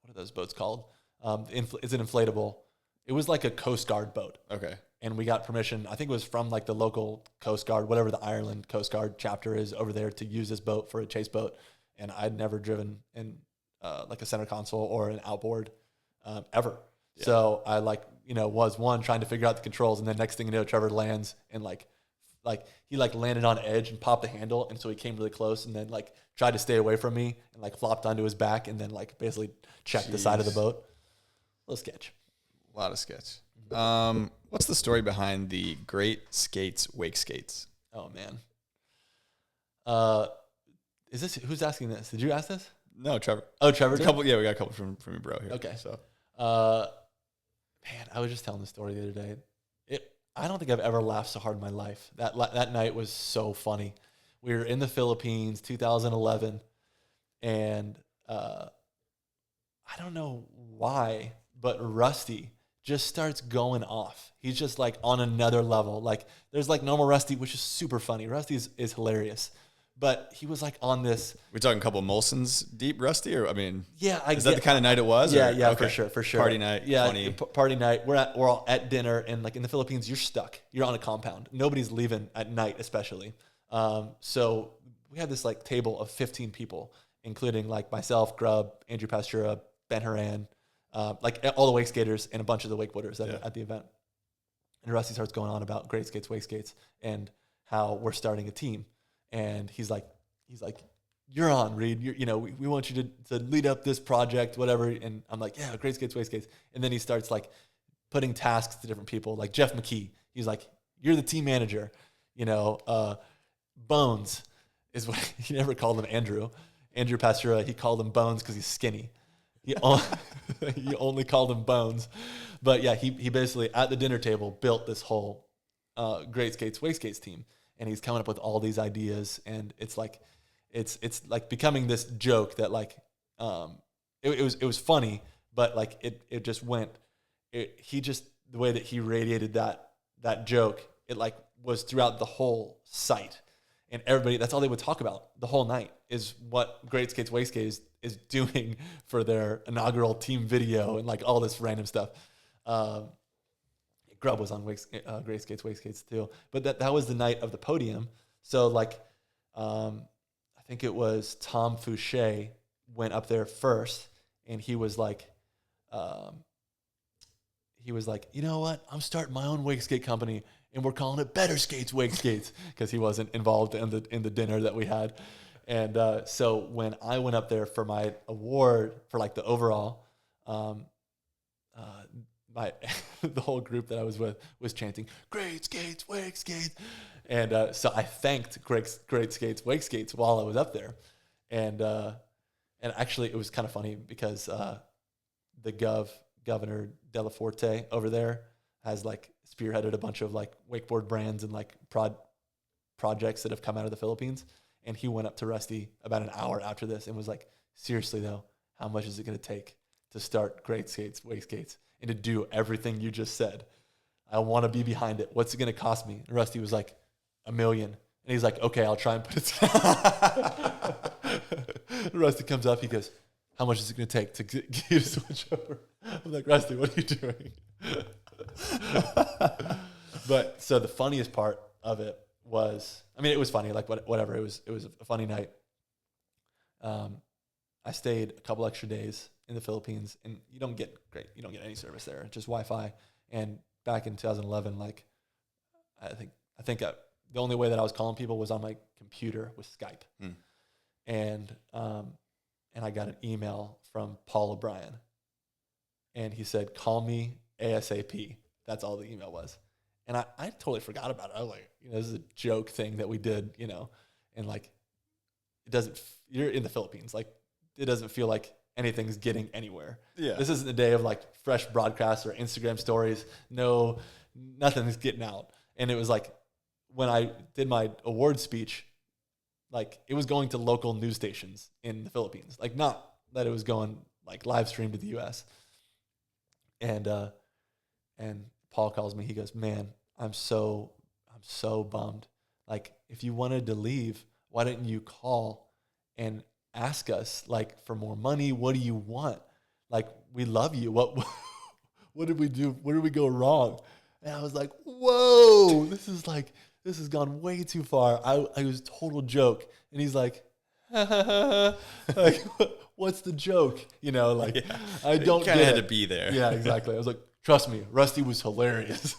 are those boats called? It's an inflatable. It was like a Coast Guard boat. okay. And we got permission, I think it was from like the local Coast Guard, whatever the Ireland Coast Guard chapter is over there, to use this boat for a chase boat. And I'd never driven in like a center console or an outboard ever. Yeah. So I was trying to figure out the controls, and then next thing you know, Trevor lands and he landed on edge and popped the handle, and so he came really close and then tried to stay away from me and flopped onto his back and then basically checked the side of the boat. A little sketch. A lot of sketch. What's the story behind the Great Skates Wake Skates? Oh man. Is this who's asking this? Did you ask this? No, Trevor. Oh, Trevor. We got a couple from your bro here. Okay. So, man, I was just telling the story the other day. I don't think I've ever laughed so hard in my life. That night was so funny. We were in the Philippines, 2011, and I don't know why, but Rusty just starts going off. He's just on another level. There's normal Rusty, which is super funny. Rusty is hilarious. But he was on this. We're talking a couple of Molson's deep, Rusty, or yeah, is that the kind of night it was? Yeah, or? yeah, Okay. for sure. Party night, yeah, funny. Party night. We're all at dinner, and in the Philippines, you're stuck. You're on a compound. Nobody's leaving at night, especially. So we had this table of 15 people, including Grub, myself, Grub, Andrew Pastura, Ben Horan, all the wake skaters and a bunch of the wakeboarders at the event. And Rusty starts going on about great skates, wake skates, and how we're starting a team. And he's like, you're on, Reed. We want you to lead up this project, whatever. And I'm like, yeah, great skates, wake skates. And then he starts putting tasks to different people, like Jeff McKee. He's like, you're the team manager. Bones is what he never called him. Andrew Pastura, he called him Bones because he's skinny. He only called him Bones. But yeah, he basically at the dinner table built this whole great skates, wake skates team. And he's coming up with all these ideas, and it's becoming this joke that it was funny, but it just went. The way that he radiated that joke, it was throughout the whole site, And everybody, that's all they would talk about the whole night is what Great Skates Wakeskate is doing for their inaugural team video and like all this random stuff. Grub was on Great Skates Wakeskates too. But that was the night of the podium. So like, I think it was Tom Fouché went up there first, and he was like, you know what? I'm starting my own wake skate company, and we're calling it Better Skates Wake Skates, because he wasn't involved in the dinner that we had. And so when I went up there for my award for like the overall, the whole group that I was with was chanting "Great Skates Wake Skates," and so I thanked Great Skates Wake Skates while I was up there, and actually it was kind of funny because the Governor Delaforte over there has like spearheaded a bunch of like wakeboard brands and like projects that have come out of the Philippines. And he went up to Rusty about an hour after this and was like, seriously though, how much is it going to take to start Great Skates, Wake Skates, and to do everything you just said? I want to be behind it. What's it going to cost me? And Rusty was like, $1 million. And he's like, okay, I'll try and put it together. Rusty comes up, he goes, how much is it going to take to get you to switch over? I'm like, Rusty, what are you doing? But so the funniest part of it was, I mean, it was funny, like whatever. It was a funny night. I stayed a couple extra days in the Philippines, and you don't get any service there, just Wi-Fi. And back in 2011, like I think the only way that I was calling people was on my computer with Skype. And I got an email from Paul O'Brien, and he said, call me ASAP. That's all the email was. And I totally forgot about it. I was like, this is a joke thing that we did, and like, you're in the Philippines. Like, it doesn't feel like anything's getting anywhere. Yeah. This isn't a day of like fresh broadcasts or Instagram stories. No, nothing's getting out. And it was like, when I did my award speech, like it was going to local news stations in the Philippines. Like, not that it was going like live stream to the US. And Paul calls me, he goes, man, I'm so bummed. Like, if you wanted to leave, why didn't you call and ask us like for more money? What do you want? Like, we love you. What did we do? Where did we go wrong? And I was like, whoa, this has gone way too far. I was total joke. And he's like, like, what's the joke? Like, yeah. I don't kind of had to be there. Yeah, exactly. I was like, trust me, Rusty was hilarious.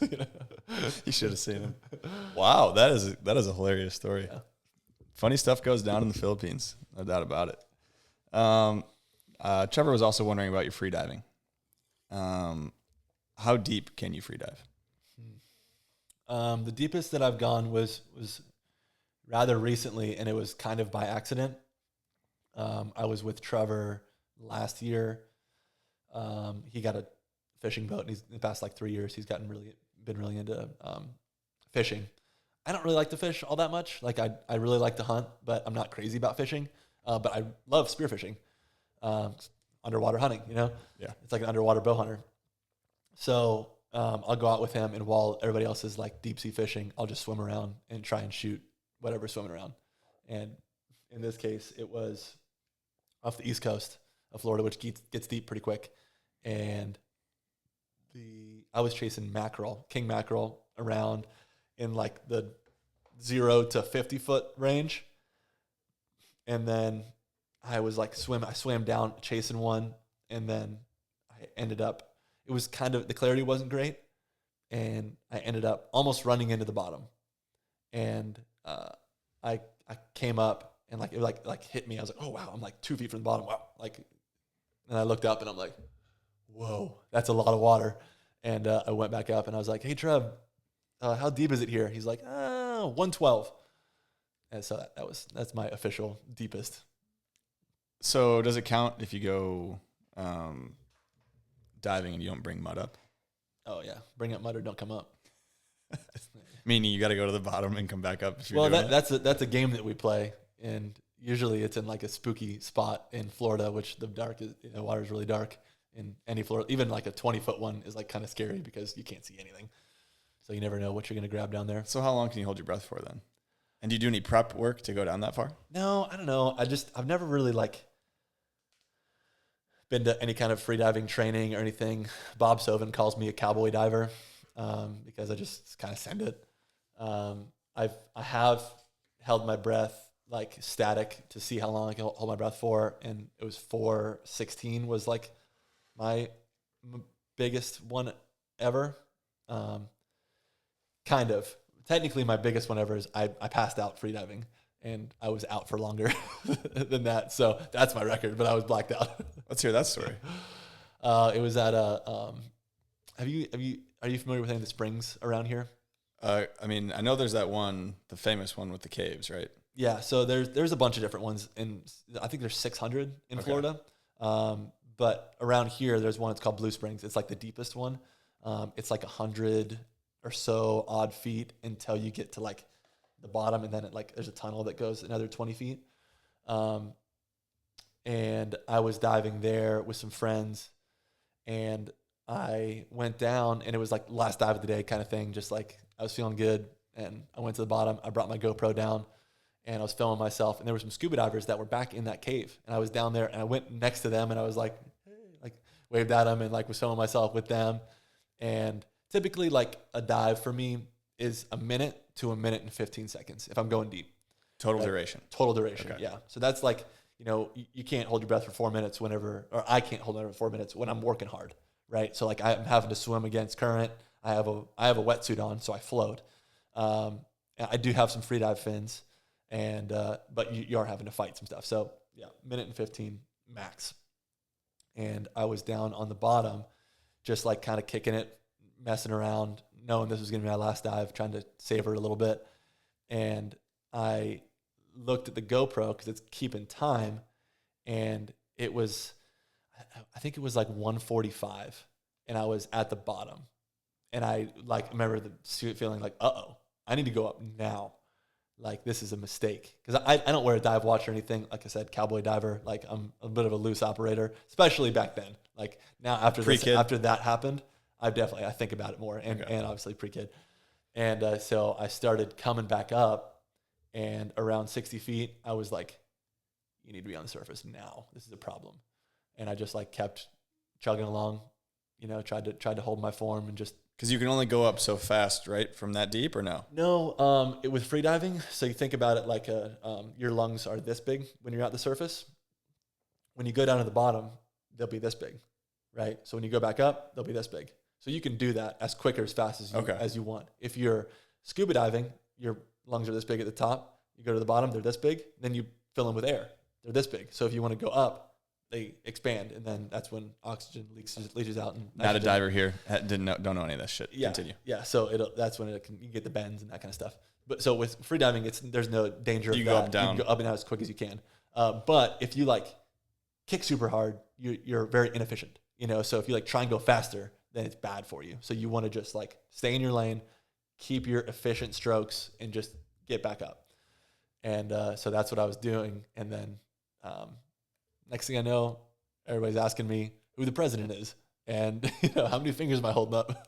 You should have seen him. Wow, that is a hilarious story. Yeah. Funny stuff goes down in the Philippines, no doubt about it. Trevor was also wondering about your free diving. How deep can you free dive? The deepest that I've gone was rather recently, and it was kind of by accident. I was with Trevor last year. He got a fishing boat, and in the past like 3 years, he's been really into fishing. I don't really like to fish all that much. Like, I really like to hunt, but I'm not crazy about fishing. But I love spearfishing, underwater hunting. Yeah, it's like an underwater bow hunter. So I'll go out with him, and while everybody else is like deep sea fishing, I'll just swim around and try and shoot whatever's swimming around. And in this case, it was off the east coast of Florida, which gets deep pretty quick. And I was chasing king mackerel around in like the 0 to 50 foot range. And then I was like I swam down chasing one, and then I ended up, it was kind of, the clarity wasn't great, and I ended up almost running into the bottom. And I came up, and like it like hit me. I was like, oh wow, I'm like 2 feet from the bottom. Wow. Like, and I looked up, and I'm like, whoa, that's a lot of water. And I went back up, and I was like, hey Trev, how deep is it here? He's like, 112. And so that's my official deepest. So does it count if you go diving and you don't bring mud up? Oh yeah, bring up mud or don't come up. Meaning you got to go to the bottom and come back up. If you're that's a game that we play, and usually it's in like a spooky spot in Florida, which the water is really dark in any Florida. Even like a 20-foot one is like kind of scary because you can't see anything, so you never know what you're gonna grab down there. So how long can you hold your breath for then? And do you do any prep work to go down that far? No, I don't know. I've never really like been to any kind of freediving training or anything. Bob Sovin calls me a cowboy diver because I just kind of send it. I have held my breath like static to see how long I can hold my breath for, and it was 4:16 was like my biggest one ever. Kind of. Technically, my biggest one ever is I passed out freediving, and I was out for longer than that. So that's my record, but I was blacked out. Let's hear that story. It was at a. Are you familiar with any of the springs around here? I mean, I know there's that one, the famous one with the caves, right? Yeah. So there's a bunch of different ones, and I think there's 600 in Florida. But around here, there's one. It's called Blue Springs. It's like the deepest one. It's like 100 or so odd feet until you get to like the bottom, and then there's a tunnel that goes another 20 feet. And I was diving there with some friends, and I went down, and it was like last dive of the day kind of thing. Just like I was feeling good, and I went to the bottom. I brought my GoPro down, and I was filming myself. And there were some scuba divers that were back in that cave, and I was down there, and I went next to them, and I was like, hey, like waved at them, and like was filming myself with them. And typically, like a dive for me is a minute to a minute and 15 seconds if I'm going deep. Total duration. Total duration. Okay. Yeah. So that's like, you can't hold your breath for 4 minutes or I can't hold it for 4 minutes when I'm working hard, right? So like I'm having to swim against current. I have a wetsuit on, so I float. I do have some freedive fins, and but you are having to fight some stuff. So yeah, minute and 15 max. And I was down on the bottom, just like kind of kicking it, messing around, knowing this was going to be my last dive, trying to savor it a little bit. And I looked at the GoPro because it's keeping time, and it was, I think it was like 145, and I was at the bottom. And I like remember the feeling like, uh-oh, I need to go up now. Like, this is a mistake. Because I don't wear a dive watch or anything. Like I said, cowboy diver. Like, I'm a bit of a loose operator, especially back then. Like, now after that happened, I think about it more. And obviously pre-kid. And so I started coming back up. And around 60 feet, I was like, you need to be on the surface now. This is a problem. And I just like kept chugging along, tried to hold my form and just. Because you can only go up so fast, right, from that deep, or no? No, it was free diving. So you think about it like your lungs are this big when you're at the surface. When you go down to the bottom, they'll be this big, right? So when you go back up, they'll be this big. So you can do that as quick or as fast as you want. If you're scuba diving, your lungs are this big at the top. You go to the bottom, they're this big. Then you fill them with air. They're this big. So if you want to go up, they expand, and then that's when oxygen leaches out. And not a diver here. Don't know any of that shit. Yeah, Continue. Yeah, so that's when you can get the bends and that kind of stuff. But so with free diving, there's no danger. You of go that. up, down. You can go up and down as quick as you can. But if you like kick super hard, you're very inefficient. So if you like try and go faster, then it's bad for you. So you want to just like stay in your lane, keep your efficient strokes, and just get back up. And so that's what I was doing. And then next thing I know, everybody's asking me who the president is and how many fingers am I holding up.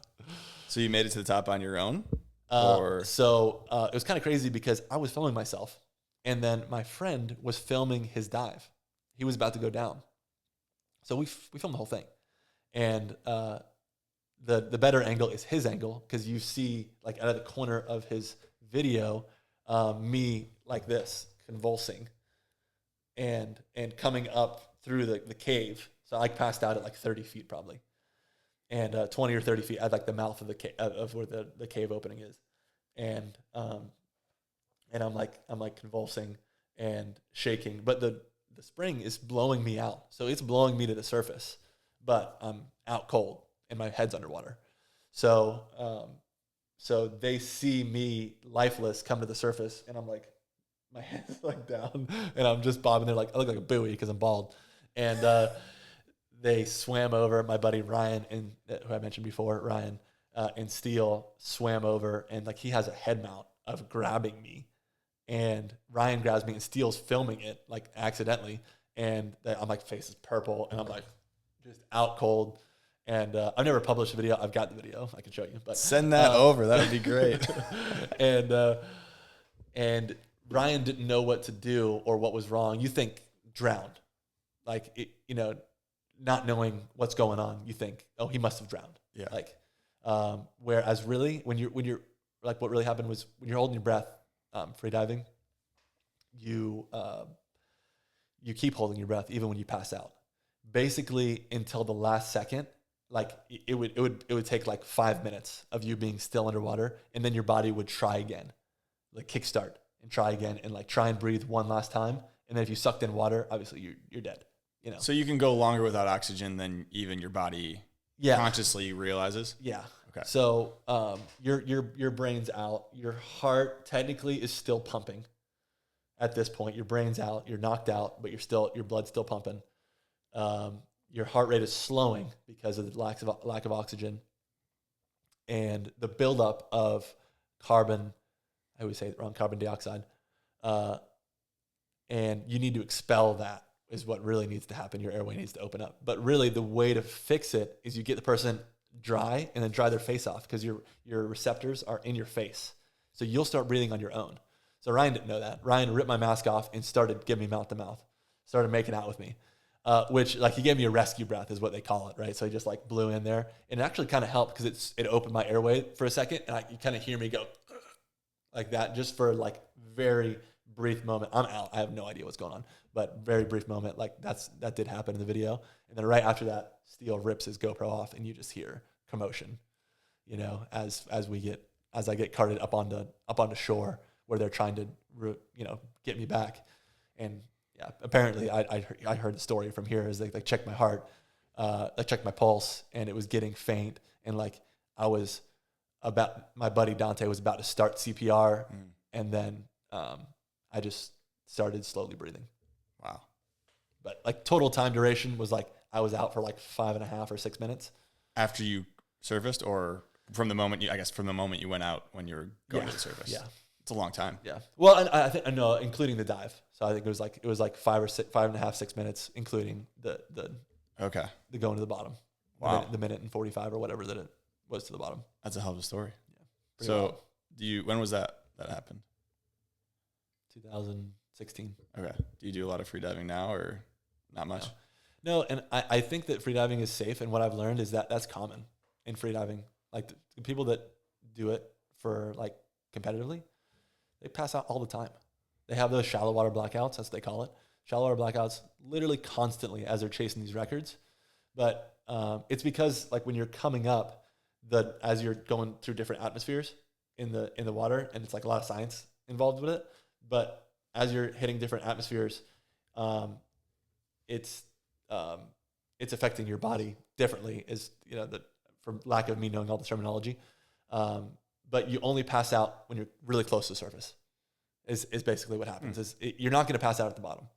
So you made it to the top on your own? So it was kind of crazy because I was filming myself, and then my friend was filming his dive. He was about to go down. So we filmed the whole thing. And the better angle is his angle, because you see like out of the corner of his video me like this convulsing and coming up through the cave. So I passed out at like 30 feet probably, and 20 or 30 feet at like the mouth of the cave, of where the cave opening is, and I'm like convulsing and shaking, but the spring is blowing me out, so it's blowing me to the surface, but I'm out cold and my head's underwater. So they see me lifeless come to the surface, and I'm like, my head's like down, and I'm just bobbing there like I look like a buoy because I'm bald. And they swam over. My buddy Ryan, who I mentioned before, Ryan and Steele swam over, and like he has a head mount of grabbing me, and Ryan grabs me, and Steele's filming it like accidentally, and I'm like face is purple, and I'm like just out cold. And I've never published a video. I've got the video. I can show you. But send that over. That would be great. And and Ryan didn't know what to do or what was wrong. You think drowned, not knowing what's going on. You think, oh, he must have drowned. Yeah. Whereas really, when you're like, what really happened was when you're holding your breath, free diving, you keep holding your breath even when you pass out, basically until the last second. Like it would take like 5 minutes of you being still underwater, and then your body would try again, like kickstart and try again, and like try and breathe one last time. And then if you sucked in water, obviously you're dead. So you can go longer without oxygen than even your body consciously realizes. Yeah. Okay. So your brain's out. Your heart technically is still pumping. At this point, your brain's out. You're knocked out, but your blood's still pumping. Your heart rate is slowing because of the lack of oxygen, and the buildup of carbon. I always say it wrong. Carbon dioxide, and you need to expel that. Is what really needs to happen. Your airway needs to open up. But really, the way to fix it is you get the person dry and then dry their face off, because your receptors are in your face. So you'll start breathing on your own. So Ryan didn't know that. Ryan ripped my mask off and started giving me mouth to mouth. Started making out with me, which like he gave me a rescue breath is what they call it, right? So he just like blew in there, and it actually kind of helped because it opened my airway for a second, and you kind of hear me go like that just for like very brief moment. I'm out. I have no idea what's going on, but very brief moment. Like that did happen in the video. And then right after that, Steele rips his GoPro off, and you just hear commotion, as I get carted up onto shore where they're trying to, get me back. And yeah, apparently I heard the story from here is they checked my heart, they checked my pulse, and it was getting faint. And like my buddy Dante was about to start CPR, and then I just started slowly breathing. Wow. But like total time duration was like, I was out for like 5.5 or 6 minutes. After you surfaced, or from the moment you went out when you were going to the surface? Yeah. It's a long time. Yeah. Well, and I think, no, including the dive. So I think it was like 5.5, 6 minutes, including the going to the bottom. Wow. The minute and 45 or whatever that it was to the bottom. That's a hell of a story. Yeah. So when was that happened? 2016. Okay. Do you do a lot of free diving now, or not much? No, and I think that free diving is safe, and what I've learned is that that's common in free diving. Like the people that do it for like competitively, they pass out all the time. They have those shallow water blackouts, that's what they call it. Shallow water blackouts literally constantly as they're chasing these records. But it's because like when you're coming up, as you're going through different atmospheres in the water, and it's like a lot of science involved with it. But as you're hitting different atmospheres, it's affecting your body differently, for lack of me knowing all the terminology. But you only pass out when you're really close to the surface is basically what happens. You're not going to pass out at the bottom,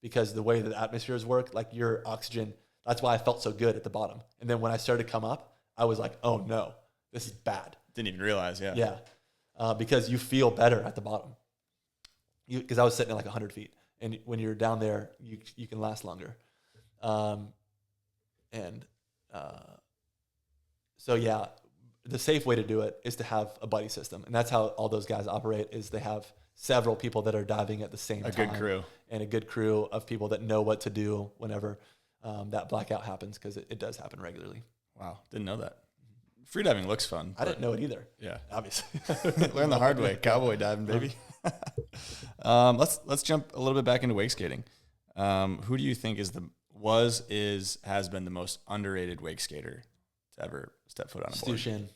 because the way that the atmospheres work, like your oxygen, that's why I felt so good at the bottom. And then when I started to come up, I was like, oh no, this is bad. Didn't even realize. Yeah. Yeah. Because you feel better at the bottom. Because I was sitting at like 100 feet, and when you're down there, you can last longer. So yeah, the safe way to do it is to have a buddy system, and that's how all those guys operate. Is they have several people that are diving at the same time, a good crew, and a good crew of people that know what to do whenever that blackout happens, because it does happen regularly. Wow, didn't know that. Freediving looks fun. I didn't know it either. Yeah, obviously. Learn the hard way. Cowboy diving, baby. Let's jump a little bit back into wake skating. Who do you think has been the most underrated wake skater to ever step foot on a board?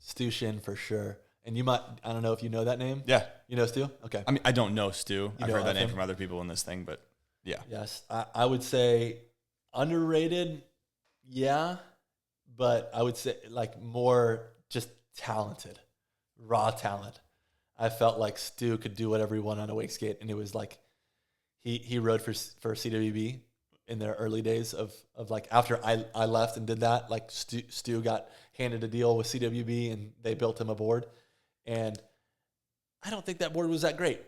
Stu Shin for sure. And I don't know if you know that name. Yeah. You know Stu? Okay. I mean, I don't know Stu. I've heard that name him? from other people in this thing, but yeah. Yes. I would say underrated, yeah. But I would say like more just talented, raw talent. I felt like Stu could do whatever he wanted on a wake skate, and it was like he rode for CWB in their early days of like after I left and did that, like Stu got handed a deal with CWB, and they built him a board, and I don't think that board was that great,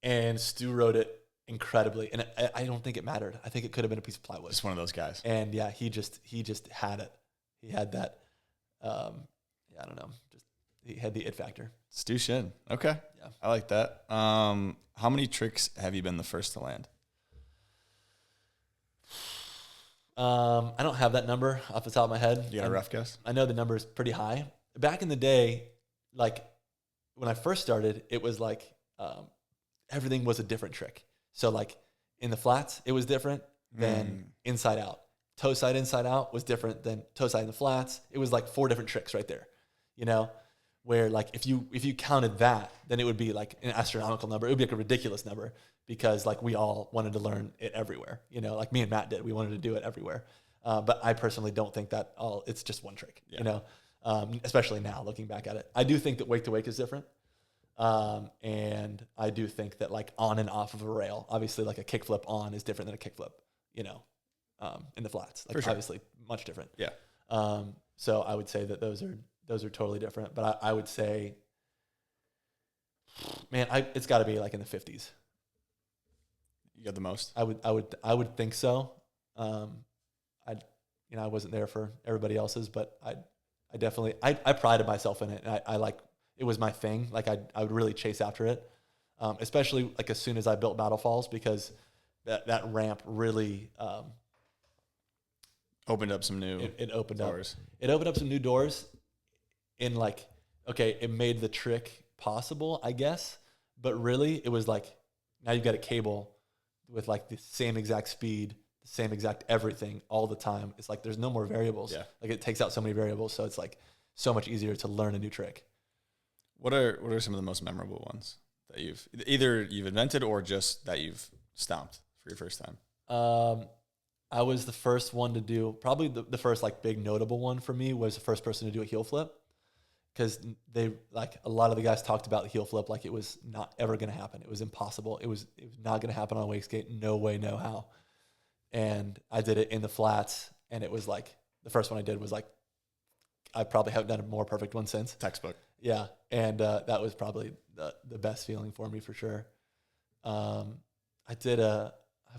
and Stu rode it incredibly, and I don't think it mattered. I think it could have been a piece of plywood. Just one of those guys. And yeah, he just had it. He had that. I don't know. he had the it factor. Stu Shin. Okay. Yeah. I like that. How many tricks have you been the first to land? I don't have that number off the top of my head. You got a rough guess? I know the number is pretty high. Back in the day, like when I first started, it was like everything was a different trick. So like in the flats, it was different than inside out. Toe side inside out was different than toe side in the flats. It was like 4 different tricks right there, you know, where like if you counted that, then it would be like an astronomical number. It would be like a ridiculous number because like we all wanted to learn it everywhere, you know, like me and Matt did. We wanted to do it everywhere. But I personally don't think that it's just one trick, you know, especially now looking back at it. I do think that wake to wake is different. And I do think that like on and off of a rail, obviously like a kickflip on is different than a kickflip, you know, in the flats, like obviously much different. Yeah. So I would say that those are totally different, but I would say, man, it's gotta be like in the 50s. You got the most? I would think so. I wasn't there for everybody else's, but I definitely, I prided myself in it. And I like, it was my thing. Like I would really chase after it. Especially like as soon as I built Battle Falls, because that ramp really, opened up some new it opened doors. It opened up some new doors in like, okay, it made the trick possible, I guess. But really it was like, now you've got a cable with like the same exact speed, the same exact everything all the time. It's like, there's no more variables. Yeah. Like it takes out so many variables. So it's like so much easier to learn a new trick. What are some of the most memorable ones that you've invented or just that you've stomped for your first time? I was the first one to do, probably the first like big notable one for me was the first person to do a heel flip, because they like a lot of the guys talked about the heel flip like it was not ever going to happen. It was impossible. It was not going to happen on Wakeskate. No way, no how. And I did it in the flats, and it was like the first one I did was like I probably haven't done a more perfect one since. Textbook. Yeah, and that was probably the best feeling for me for sure. I've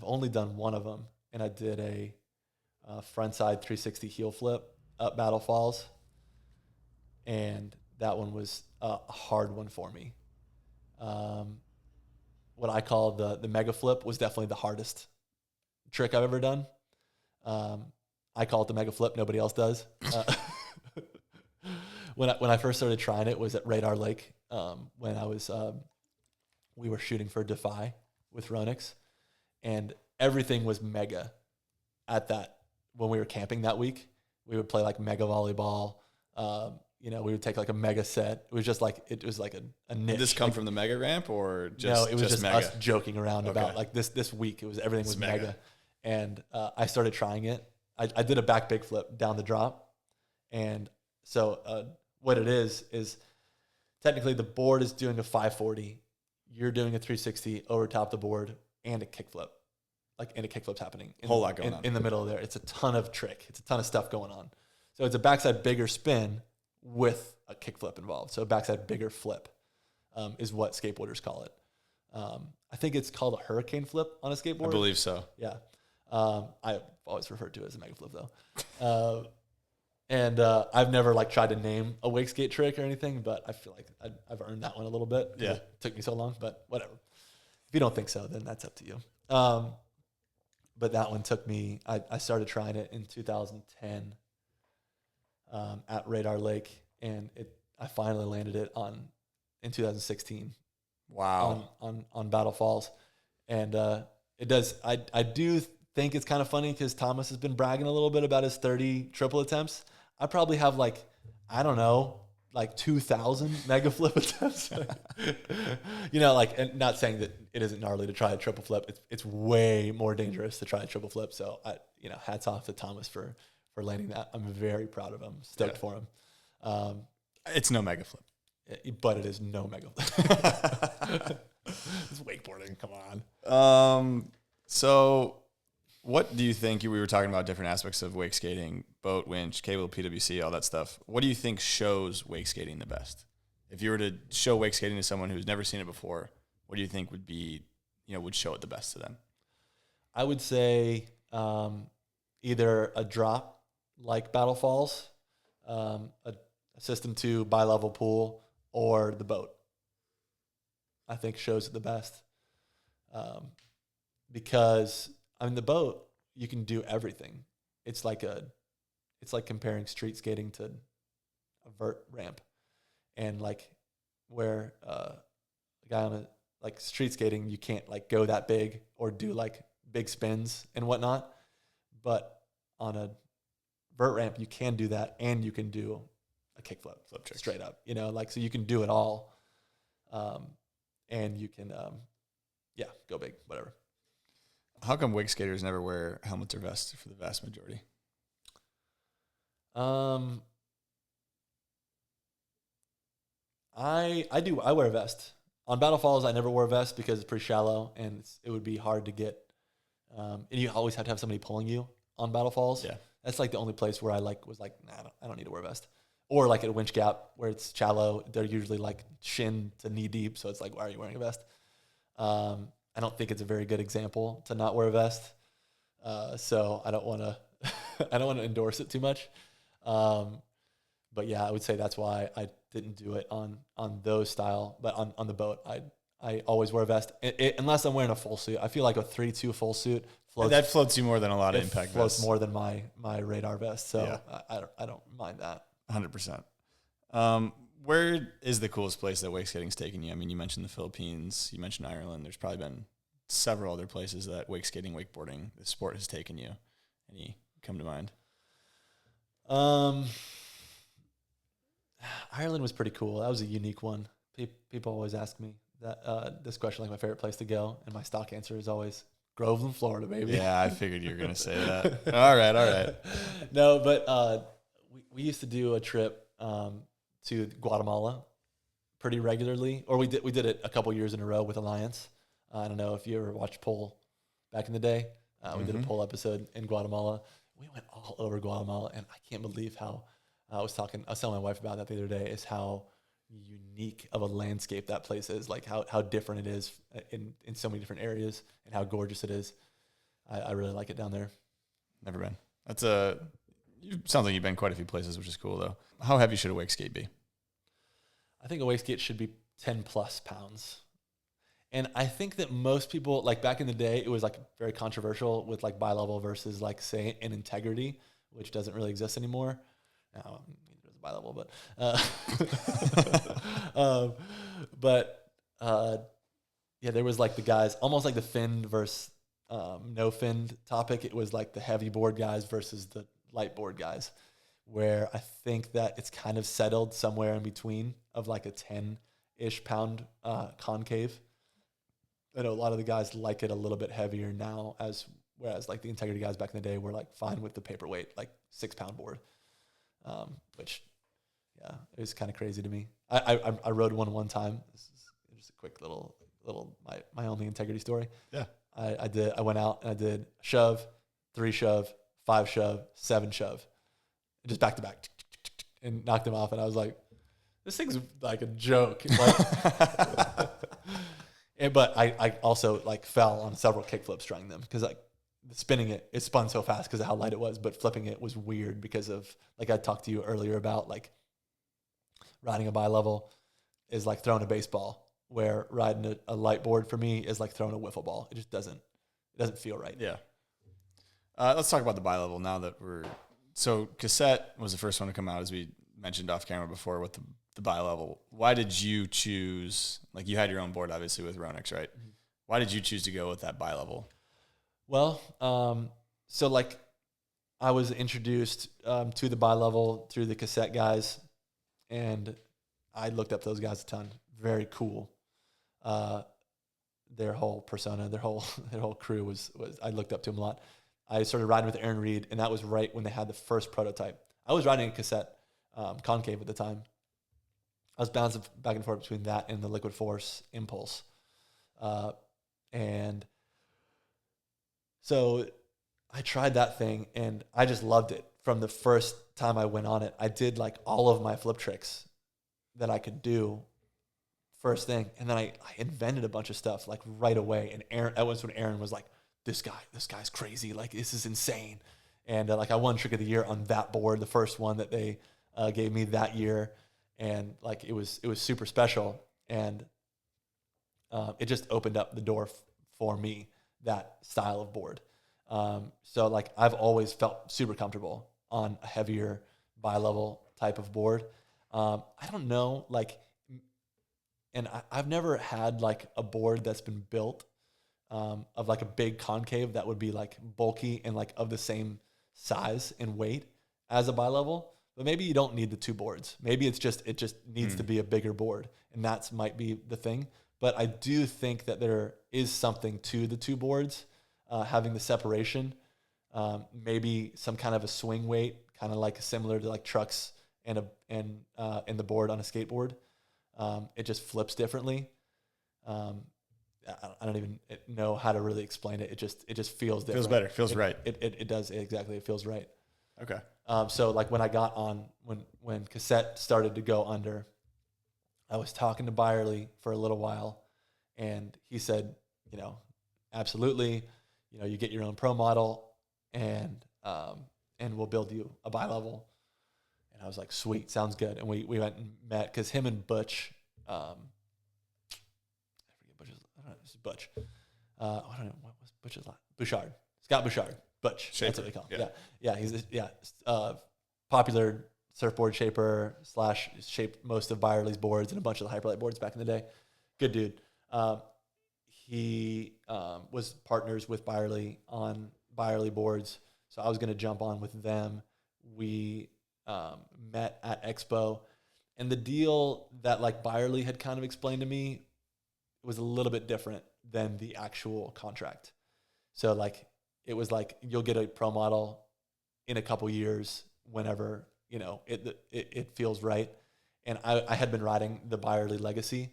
only done one of them, and I did a frontside 360 heel flip up Battle Falls, and that one was a hard one for me. What I call the mega flip was definitely the hardest trick I've ever done. I call it the mega flip. Nobody else does. When I first started trying it was at Radar Lake, when I was we were shooting for Defy with Ronix, and everything was mega at that. When we were camping that week, we would play like mega volleyball. We would take like a mega set. It was like a niche. Did this come from the mega ramp or just no? It was just mega? us joking around about like this week. Everything was mega. And I started trying it. I did a back big flip down the drop, and so what it is technically the board is doing a 540. You're doing a 360 over top the board and a kickflip. And a kickflip's happening. Whole lot going on. In the middle of there. It's a ton of trick. It's a ton of stuff going on. So it's a backside bigger spin with a kickflip involved. So a backside bigger flip is what skateboarders call it. I think it's called a hurricane flip on a skateboard. I believe so. Yeah. I've always referred to it as a mega flip though. And I've never like tried to name a wakeskate trick or anything, but I feel like I've earned that one a little bit. Yeah. It took me so long, but whatever. If you don't think so, then that's up to you. But that one took me, I started trying it in 2010 at Radar Lake, and I finally landed it in 2016. Wow. On Battle Falls. And it does, I do think it's kind of funny because Thomas has been bragging a little bit about his 30 triple attempts. I probably have like 2,000 mega flip attempts. And not saying that it isn't gnarly to try a triple flip. It's way more dangerous to try a triple flip. So hats off to Thomas for landing that. I'm very proud of him. Stoked for him. It's no mega flip. But it is no mega flip. It's wakeboarding. Come on. So what do you think, we were talking about different aspects of wake skating, boat, winch, cable, PWC, all that stuff. What do you think shows wake skating the best? If you were to show wake skating to someone who's never seen it before, what do you think would be, would show it the best to them? I would say either a drop like Battle Falls, a a System 2 bi-level pool or the boat. I think shows it the best. Because I mean the boat, you can do everything. It's like comparing street skating to a vert ramp. And like where a guy on a like street skating, you can't like go that big or do like big spins and whatnot. But on a vert ramp, you can do that, and you can do a kickflip, flip trick straight up. You know, like so you can do it all, and you can, go big, whatever. How come wake skaters never wear helmets or vests for the vast majority? I do. I wear a vest. On Battle Falls, I never wore a vest because it's pretty shallow, and it would be hard to get. And you always have to have somebody pulling you on Battle Falls. Yeah, that's like the only place where I was like, nah, I don't need to wear a vest. Or like at a winch gap where it's shallow, they're usually like shin to knee deep, so it's like, why are you wearing a vest? I don't think it's a very good example to not wear a vest. So I don't want to, I don't want to endorse it too much. But yeah, I would say that's why I didn't do it on those style. But on the boat, I always wear a vest unless I'm wearing a full suit. I feel like a 3-2 full suit floats. That floats you more than a lot of impact vests. Floats more than my radar vest. So yeah. I don't mind that. 100%. Where is the coolest place that wake skating's taken you? I mean, you mentioned the Philippines, you mentioned Ireland. There's probably been several other places that wake skating, wakeboarding, the sport has taken you. Any come to mind? Ireland was pretty cool. That was a unique one. People always ask me that this question, like my favorite place to go, and my stock answer is always Groveland, Florida, baby. Yeah, I figured you were gonna say that. All right. No, but we used to do a trip to Guatemala pretty regularly, or we did it a couple years in a row with Alliance. I don't know if you ever watched Pole back in the day. We did a Pole episode in Guatemala. We went all over Guatemala, and I can't believe how I was telling my wife about that the other day, is how unique of a landscape that place is, like how different it is in so many different areas, and how gorgeous it is. I really like it down there. Never been. Sounds like you've been quite a few places, which is cool though. How heavy should a wake skate be? I think a wake skate should be 10 plus pounds. And I think that most people, like back in the day, it was like very controversial with like bi-level versus like say an integrity, which doesn't really exist anymore. Now, there's a bi-level, but there was like the guys, almost like the finned versus no finned topic. It was like the heavy board guys versus the light board guys, where I think that it's kind of settled somewhere in between of like a 10-ish pound concave. I know a lot of the guys like it a little bit heavier now, whereas like the integrity guys back in the day were like fine with the paperweight, like 6-pound board, which, yeah, it was kind of crazy to me. I rode one time. This is just a quick little my only integrity story. Yeah, I went out and I did shove, 3 shove, 5 shove, 7 shove, just back to back, and knocked him off. And I was like, this thing's like a joke. Like, but I also like fell on several kickflips trying them, because like spinning it spun so fast because of how light it was, but flipping it was weird because of, like I talked to you earlier about, like riding a bi-level is like throwing a baseball, where riding a light board for me is like throwing a wiffle ball. It just doesn't feel right. Yeah. Let's talk about the bi-level now that so cassette was the first one to come out, as we mentioned off camera before, with the bi-level. Why did you choose, like you had your own board obviously with Ronix, right? Mm-hmm. Why did you choose to go with that bi-level? Well, so like I was introduced to the bi-level through the cassette guys, and I looked up those guys a ton. Very cool. Their whole persona, their whole crew was I looked up to them a lot. I started riding with Aaron Reed, and that was right when they had the first prototype. I was riding a cassette concave at the time. I was bouncing back and forth between that and the Liquid Force Impulse. And so I tried that thing, and I just loved it from the first time I went on it. I did like all of my flip tricks that I could do first thing, and then I invented a bunch of stuff like right away. And that was when Aaron was like, this guy's crazy, like this is insane. And like I won Trick of the Year on that board, the first one that they gave me that year, and like it was super special, and it just opened up the door for me, that style of board. So like I've always felt super comfortable on a heavier bi-level type of board. I don't know, like, and I've never had like a board that's been built of like a big concave that would be like bulky and like of the same size and weight as a bi-level. But maybe you don't need the two boards. Maybe it just needs to be a bigger board, and that's might be the thing. But I do think that there is something to the two boards, having the separation, maybe some kind of a swing weight, kind of like similar to like trucks and the board on a skateboard. It just flips differently. I don't even know how to really explain it. It just feels different. Feels better. Feels right. It does exactly. It feels right. Okay. So like when I got on, when cassette started to go under, I was talking to Byerly for a little while, and he said, absolutely, you get your own pro model, and we'll build you a bi-level. And I was like, sweet, sounds good. And we went and met, because him and Butch, I forget Butch. I don't know what was Butch's last. Bouchard, Scott Bouchard, Butch. Shaper. That's what they call him. Yeah. He's popular surfboard shaper / shaped most of Byerly's boards and a bunch of the Hyperlight boards back in the day. Good dude. He was partners with Byerly on Byerly boards, so I was going to jump on with them. We met at Expo, and the deal that like Byerly had kind of explained to me was a little bit different than the actual contract. So like it was like, you'll get a pro model in a couple years whenever it feels right. And I had been riding the Byerly Legacy,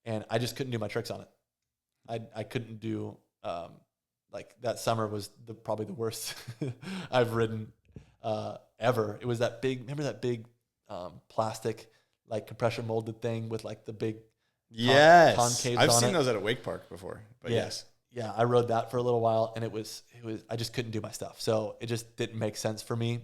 and I just couldn't do my tricks on it. I couldn't do like that summer was probably the worst I've ridden ever. It was that big, remember that big plastic like compression molded thing with like the big concaves I've on seen it. those at a wake park before, but yes. Yeah, I rode that for a little while, and it was I just couldn't do my stuff. So it just didn't make sense for me.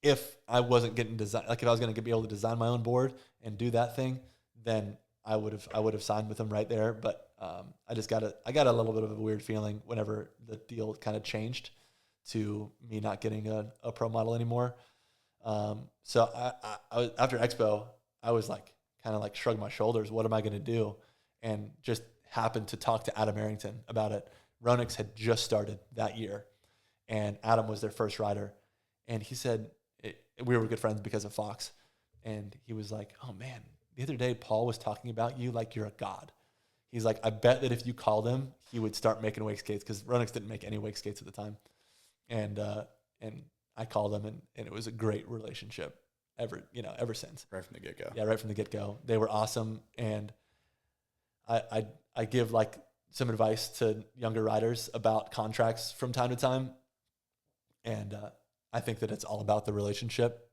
If I wasn't getting design, like if I was going to be able to design my own board and do that thing, then I would have signed with them right there. But I got a little bit of a weird feeling whenever the deal kind of changed to me not getting a pro model anymore. So I was, after Expo, I was like, kind of like shrugged my shoulders. What am I going to do? And just happened to talk to Adam Arrington about it. Ronix had just started that year, and Adam was their first rider. And he said, we were good friends because of Fox. And he was like, oh man, the other day Paul was talking about you like you're a god. He's like, I bet that if you called him, he would start making wake skates, because Ronix didn't make any wake skates at the time. And I called him, and it was a great relationship ever since. Right from the get-go. Yeah, right from the get-go. They were awesome. And I give like some advice to younger riders about contracts from time to time. And I think that it's all about the relationship,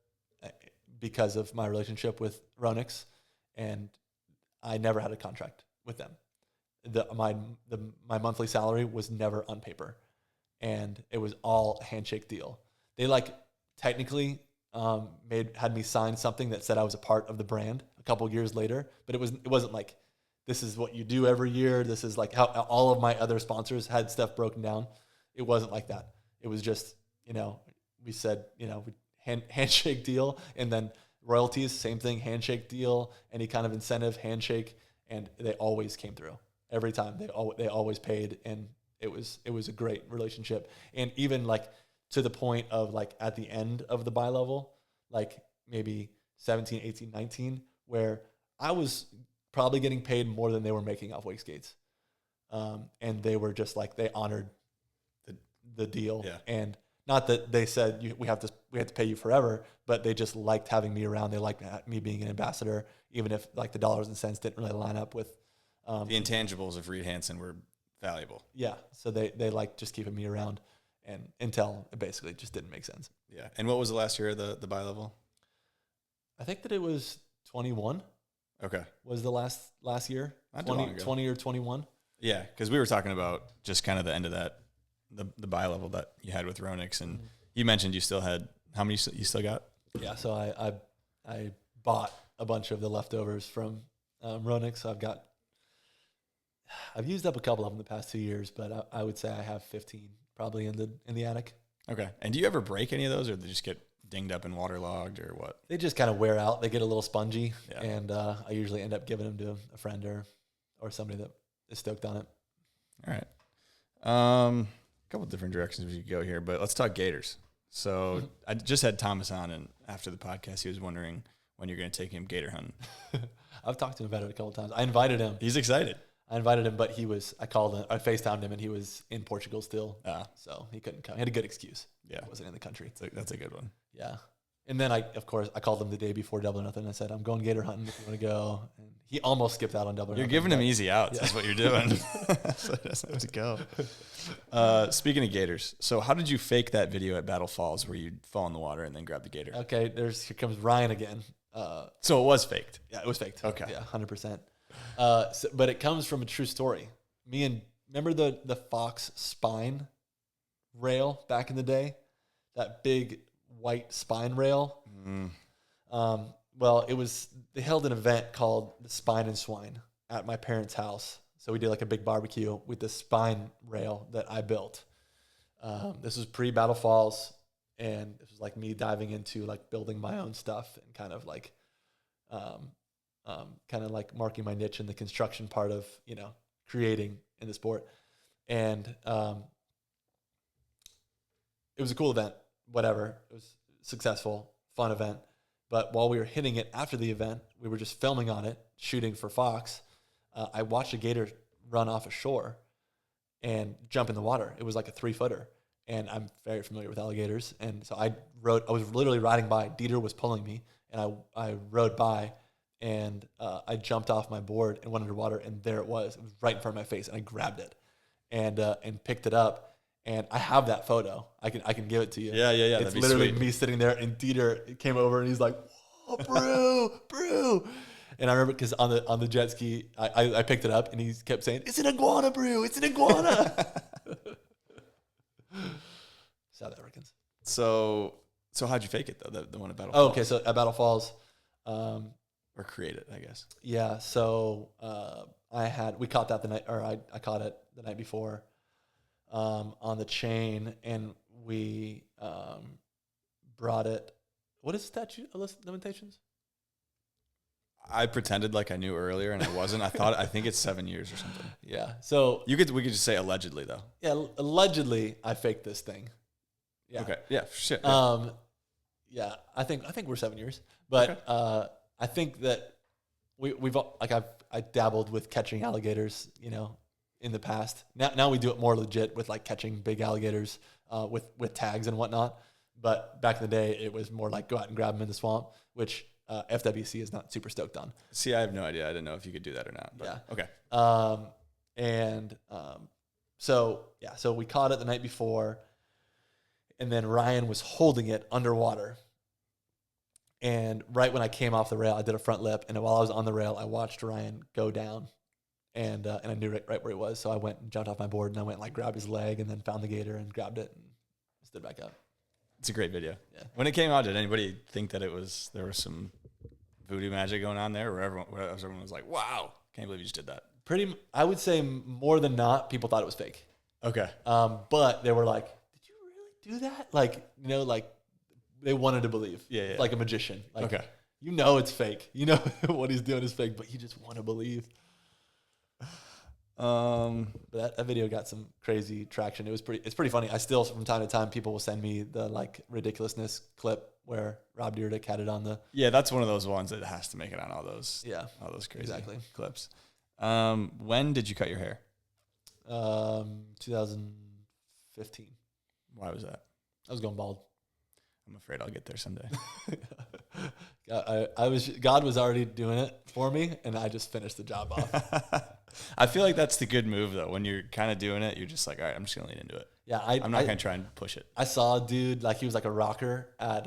because of my relationship with Ronix. And I never had a contract with them. My monthly salary was never on paper, and it was all a handshake deal. They like technically had me sign something that said I was a part of the brand a couple of years later, but it wasn't like, this is what you do every year. This is like how all of my other sponsors had stuff broken down. It wasn't like that. It was just, we said, handshake deal, and then royalties, same thing, handshake deal, any kind of incentive, handshake, and they always came through every time. They always paid, and it was a great relationship. And even like to the point of like at the end of the bi-level, like maybe 17, 18, 19, where I was probably getting paid more than they were making off wake skates. And they were just like, they honored the deal. Yeah. And not that they said we have to pay you forever, but they just liked having me around. They liked me being an ambassador, even if like the dollars and cents didn't really line up with the intangibles of Reed Hansen were valuable. Yeah. So they liked just keeping me around, and until it basically just didn't make sense. Yeah. And what was the last year of the bi-level? I think that it was 21. Okay. Was the last year. Not too long ago. 20 or 21. Yeah, because we were talking about just kind of the end of that, the bi-level that you had with Ronix, and you mentioned you still had, how many you still got? Yeah, so I bought a bunch of the leftovers from Ronix. So I've used up a couple of them the past 2 years, but I would say I have 15 probably in the attic. Okay. And do you ever break any of those, or they just get dinged up and waterlogged, or what? They just kind of wear out. They get a little spongy, Yeah. and I usually end up giving them to a friend or somebody that is stoked on it. All right. A couple different directions we could go here, but let's talk gators. So I just had Thomas on, and after the podcast, he was wondering when you're going to take him gator hunting. I've talked to him about it a couple times. I invited him. He's excited. But I called him, I FaceTimed him, and he was in Portugal still. So he couldn't come. He had a good excuse. Yeah. He wasn't in the country. That's a good one. Yeah. And then I called him the day before Double or Nothing. I said, I'm going gator hunting if you want to go. And he almost skipped out on Double or You're Nothing. giving him easy outs. That's what you're doing. So he doesn't have to go. Speaking of gators, so how did you fake that video at Battle Falls where you fall in the water and then grab the gator? Okay, here comes Ryan again. So it was faked. Yeah, it was faked. Okay. Yeah, 100%. But it comes from a true story. Remember the Fox spine rail back in the day? That big white spine rail? Well, they held an event called the Spine and Swine at my parents' house. So we did like a big barbecue with the spine rail that I built. This was pre-Battle Falls, and this was like me diving into like building my own stuff and kind of like marking my niche in the construction part of, creating in the sport. And it was a cool event, whatever. It was successful, fun event. But while we were hitting it after the event, we were just filming on it, shooting for Fox. I watched a gator run off a shore and jump in the water. It was like a 3-footer. And I'm very familiar with alligators. And so I was literally riding by. Dieter was pulling me, and I rode by, and I jumped off my board and went underwater, and there it was. It was right in front of my face, and I grabbed it and picked it up. And I have that photo. I can give it to you. Yeah. It's literally me sitting there, and Dieter came over, and he's like, "Whoa, brew." And I remember because on the jet ski, I picked it up, and he kept saying, "It's an iguana, brew. It's an iguana." That's how that works. So how'd you fake it though? The one at Battle Falls? Oh, okay. So at Battle Falls, Or create it, I guess. yeah. So we caught that the night, or I caught it the night before, on the chain, and we brought it. What is statute of limitations? I pretended like I knew earlier, and I wasn't. I think it's 7 years or something. Yeah. So We could just say allegedly though. yeah, allegedly I faked this thing. Yeah. Okay. Yeah. Shit. Yeah. I think we're 7 years, but I think that I dabbled with catching alligators, in the past. Now we do it more legit with like catching big alligators with tags and whatnot. But back in the day, it was more like go out and grab them in the swamp, which FWC is not super stoked on. See, I have no idea. I didn't know if you could do that or not. But Yeah. Okay. So we caught it the night before, and then Ryan was holding it underwater. And right when I came off the rail, I did a front lip, and while I was on the rail, I watched Ryan go down, and I knew right where he was. So I went and jumped off my board, and I went and like grabbed his leg, and then found the gator and grabbed it and stood back up. It's a great video. Yeah. When it came out, did anybody think that there was some voodoo magic going on there, where everyone was like, "Wow, can't believe you just did that"? I would say more than not, people thought it was fake. Okay. But they were like, "Did you really do that?" Like, like they wanted to believe. Yeah. Like a magician. Like, Okay. It's fake. What he's doing is fake, but you just want to believe. But that video got some crazy traction. It's pretty funny. I still, from time to time, people will send me the like ridiculousness clip where Rob Dyrdek had it on the. Yeah, that's one of those ones that has to make it on all those. Yeah. All those crazy Exactly. clips. When did you cut your hair? 2015. Why was that? I was going bald. I'm afraid I'll get there someday. God was already doing it for me, and I just finished the job off. I feel like that's the good move though. When you're kind of doing it, you're just like, all right, I'm just gonna lean into it. Yeah, I'm not gonna try and push it. I saw a dude, like he was like a rocker at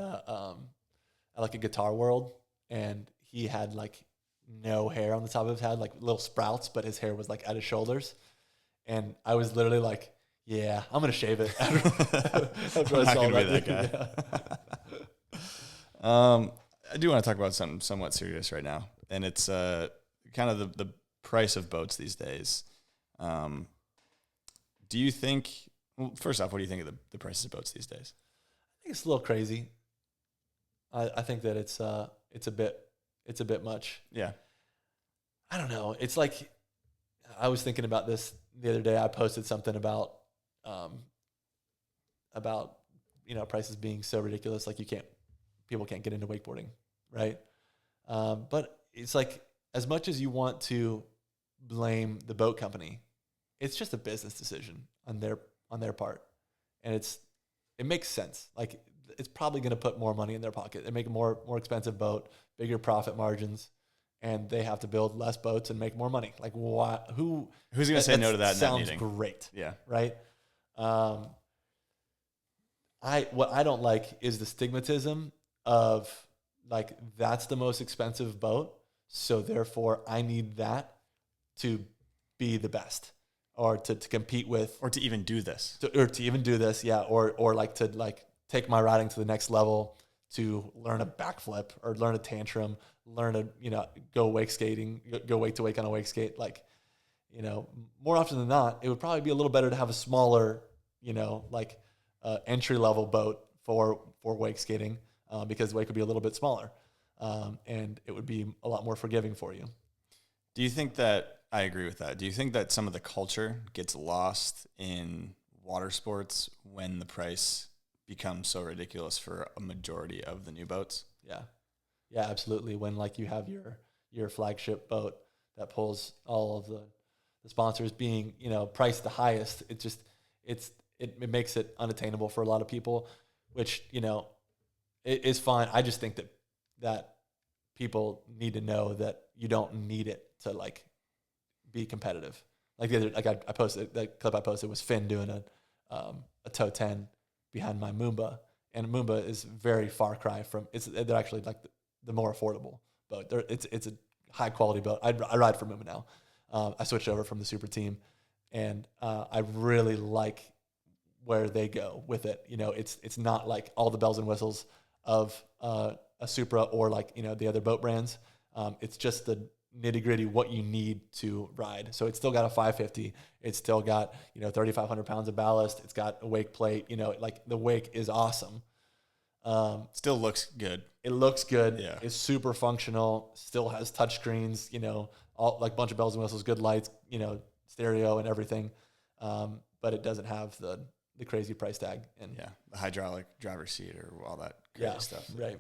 like a Guitar World, and he had like no hair on the top of his head, like little sprouts, but his hair was like at his shoulders. And I was literally like, yeah, I'm gonna shave it after I'm not gonna be that guy. I do want to talk about something somewhat serious right now, and it's kind of the price of boats these days. Do you think? Well, first off, what do you think of the prices of boats these days? I think it's a little crazy. I think that it's a bit much. Yeah. I don't know. It's like I was thinking about this the other day. I posted something about prices being so ridiculous. Like people can't get into wakeboarding, right? But it's like as much as you want to blame the boat company, it's just a business decision on their part, and it makes sense. Like it's probably going to put more money in their pocket. They make a more expensive boat, bigger profit margins, and they have to build less boats and make more money. Like why? Who's going to say no to that? Sounds in that meeting? Great. Yeah. Right. What I don't like is the stigmatism of like that's the most expensive boat, so therefore I need that to be the best or to compete with or to even do this. Yeah, or like to like take my riding to the next level, to learn a backflip or learn a tantrum, learn to go wake skating, go wake to wake on a wake skate. Like more often than not, it would probably be a little better to have a smaller entry level boat for wake skating because the wake would be a little bit smaller and it would be a lot more forgiving for you. Do you think that I agree with that? Do you think that some of the culture gets lost in water sports when the price becomes so ridiculous for a majority of the new boats? Yeah, absolutely. When like you have your flagship boat that pulls all of the sponsors being priced the highest, it makes it unattainable for a lot of people, which it is fine. I just think that people need to know that you don't need it to like be competitive. Like I posted that clip I posted was Finn doing a toe 10 behind my Moomba, and Moomba is very far cry from they're actually like the more affordable boat. It's a high quality boat. I ride for Moomba now. I switched over from the Super Team, and I really like where they go with it. It's not like all the bells and whistles of a Supra or like the other boat brands. It's just the nitty gritty what you need to ride. So it's still got a 550. It's still got 3,500 pounds of ballast. It's got a wake plate. Like the wake is awesome. Still looks good. It looks good. Yeah. It's super functional. Still has touch screens. All like bunch of bells and whistles, good lights. Stereo and everything. But it doesn't have the crazy price tag. And the hydraulic driver's seat or all that crazy stuff. Right.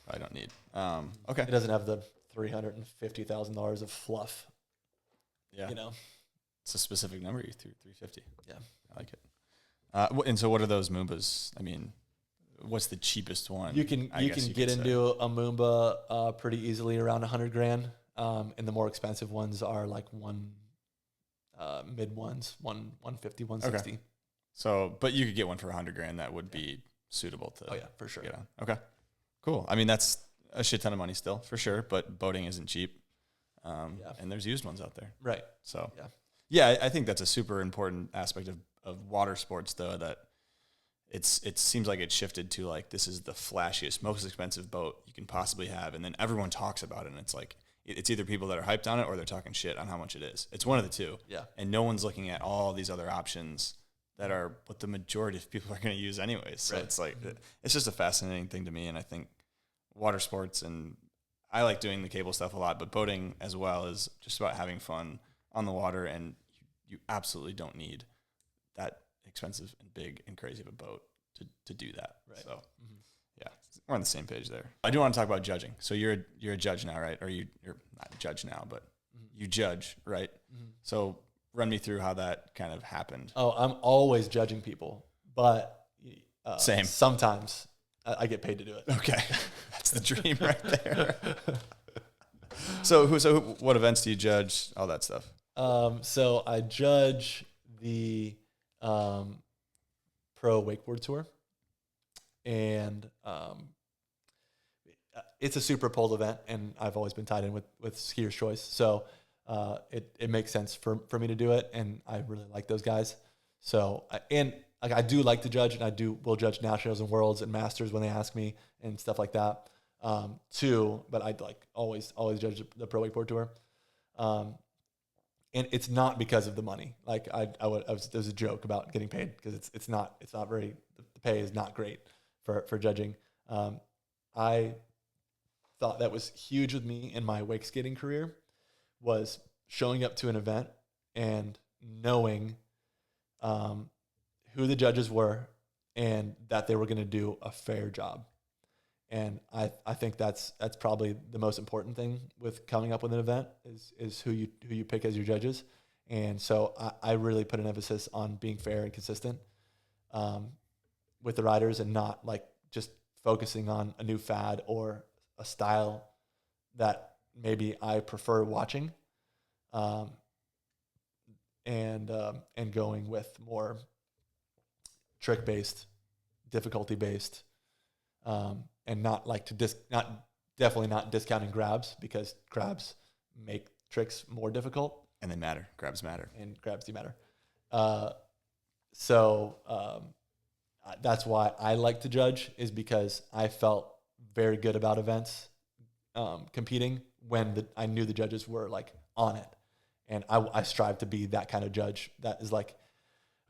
I don't need. Okay. It doesn't have the $350,000 of fluff. Yeah. It's a specific number. You threw 350. Yeah. I like it. And so what are those Moombas? I mean, what's the cheapest one? You can get into a Moomba pretty easily around $100,000. And the more expensive ones are like mid ones, 150, 160. Okay. So, but you could get one for $100,000 that would be suitable to. Oh yeah, for sure. Get on. Okay. Cool. I mean, that's a shit ton of money still, for sure, but boating isn't cheap. And there's used ones out there. Right. So, I think that's a super important aspect of water sports, though, that it seems like it's shifted to like, this is the flashiest, most expensive boat you can possibly have. And then everyone talks about it, and it's like, it's either people that are hyped on it or they're talking shit on how much it is. It's one of the two. Yeah. And no one's looking at all these other options that are what the majority of people are going to use anyways. So it's like, it's just a fascinating thing to me. And I think water sports, and I like doing the cable stuff a lot, but boating as well is just about having fun on the water. And you absolutely don't need that expensive and big and crazy of a boat to do that. Right. So we're on the same page there. I do want to talk about judging. So you're a judge now, right? Or you're not a judge now, but you judge, right? Mm-hmm. So run me through how that kind of happened. Oh, I'm always judging people, but same. Sometimes I get paid to do it. Okay, that's the dream right there. So what events do you judge? All that stuff. So I judge the Pro Wakeboard Tour, and it's a super pulled event, and I've always been tied in with Skier's Choice, so it makes sense for me to do it, and I really like those guys. So I do like to judge, and will judge nationals and worlds and masters when they ask me and stuff like that. Two, but I'd like always judge the Pro Wakeboard Tour. And it's not because of the money. Like there's a joke about getting paid because it's not very, the pay is not great for judging. I thought that was huge with me in my wake skating career, was showing up to an event and knowing who the judges were and that they were going to do a fair job. And I think that's probably the most important thing with coming up with an event is who you pick as your judges. And so I really put an emphasis on being fair and consistent with the riders, and not like just focusing on a new fad or a style that maybe I prefer watching, and going with more trick based, difficulty based. And not like definitely not discounting grabs, because grabs make tricks more difficult. And they matter. Grabs matter. And grabs do matter. So that's why I like to judge, is because I felt very good about events competing when I knew the judges were like on it. And I strive to be that kind of judge that is like,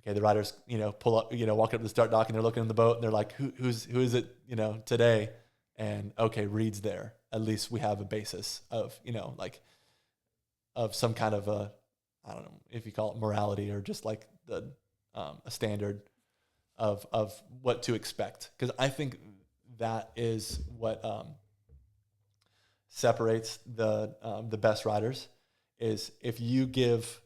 okay, the riders, pull up, walk up to the start dock and they're looking in the boat and they're like, who is it, today? And okay, Reed's there. At least we have a basis of, like of some kind of a, I don't know if you call it morality or just like a standard of what to expect. Because I think that is what separates the best riders, is if you give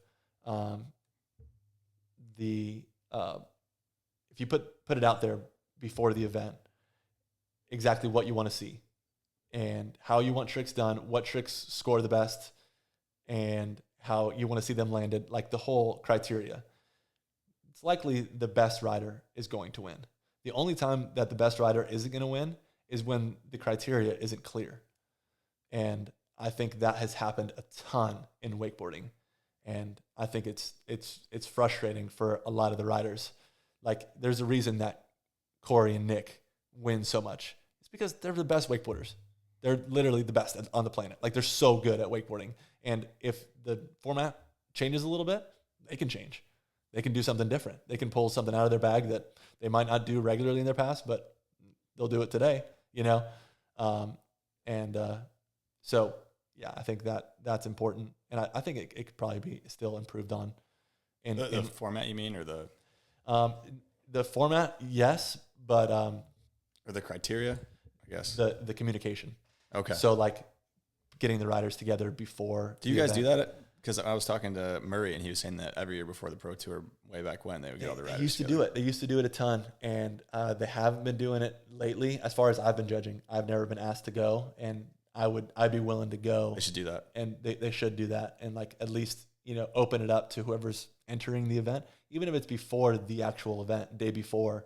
if you put it out there before the event, exactly what you want to see and how you want tricks done, what tricks score the best, and how you want to see them landed, like the whole criteria, it's likely the best rider is going to win. The only time that the best rider isn't going to win is when the criteria isn't clear. And I think that has happened a ton in wakeboarding. And I think it's frustrating for a lot of the riders. Like, there's a reason that Corey and Nick win so much. It's because they're the best wakeboarders. They're literally the best on the planet. Like, they're so good at wakeboarding. And if the format changes a little bit, they can change. They can do something different. They can pull something out of their bag that they might not do regularly in their past, but they'll do it today, So, yeah, I think that's important. And I think it could probably be still improved on. The format, you mean, or the format, yes, but or the criteria, I guess. The communication. Okay. So, like, getting the riders together before. Do you guys do that? Because I was talking to Murray, and he was saying that every year before the Pro Tour, way back when, they would get all the riders They used to together. do it. They used to do it a ton, and they haven't been doing it lately. As far as I've been judging, I've never been asked to go, and I'd be willing to go. They should do that. And they should do that, and like at least open it up to whoever's entering the event, even if it's before the actual event, day before.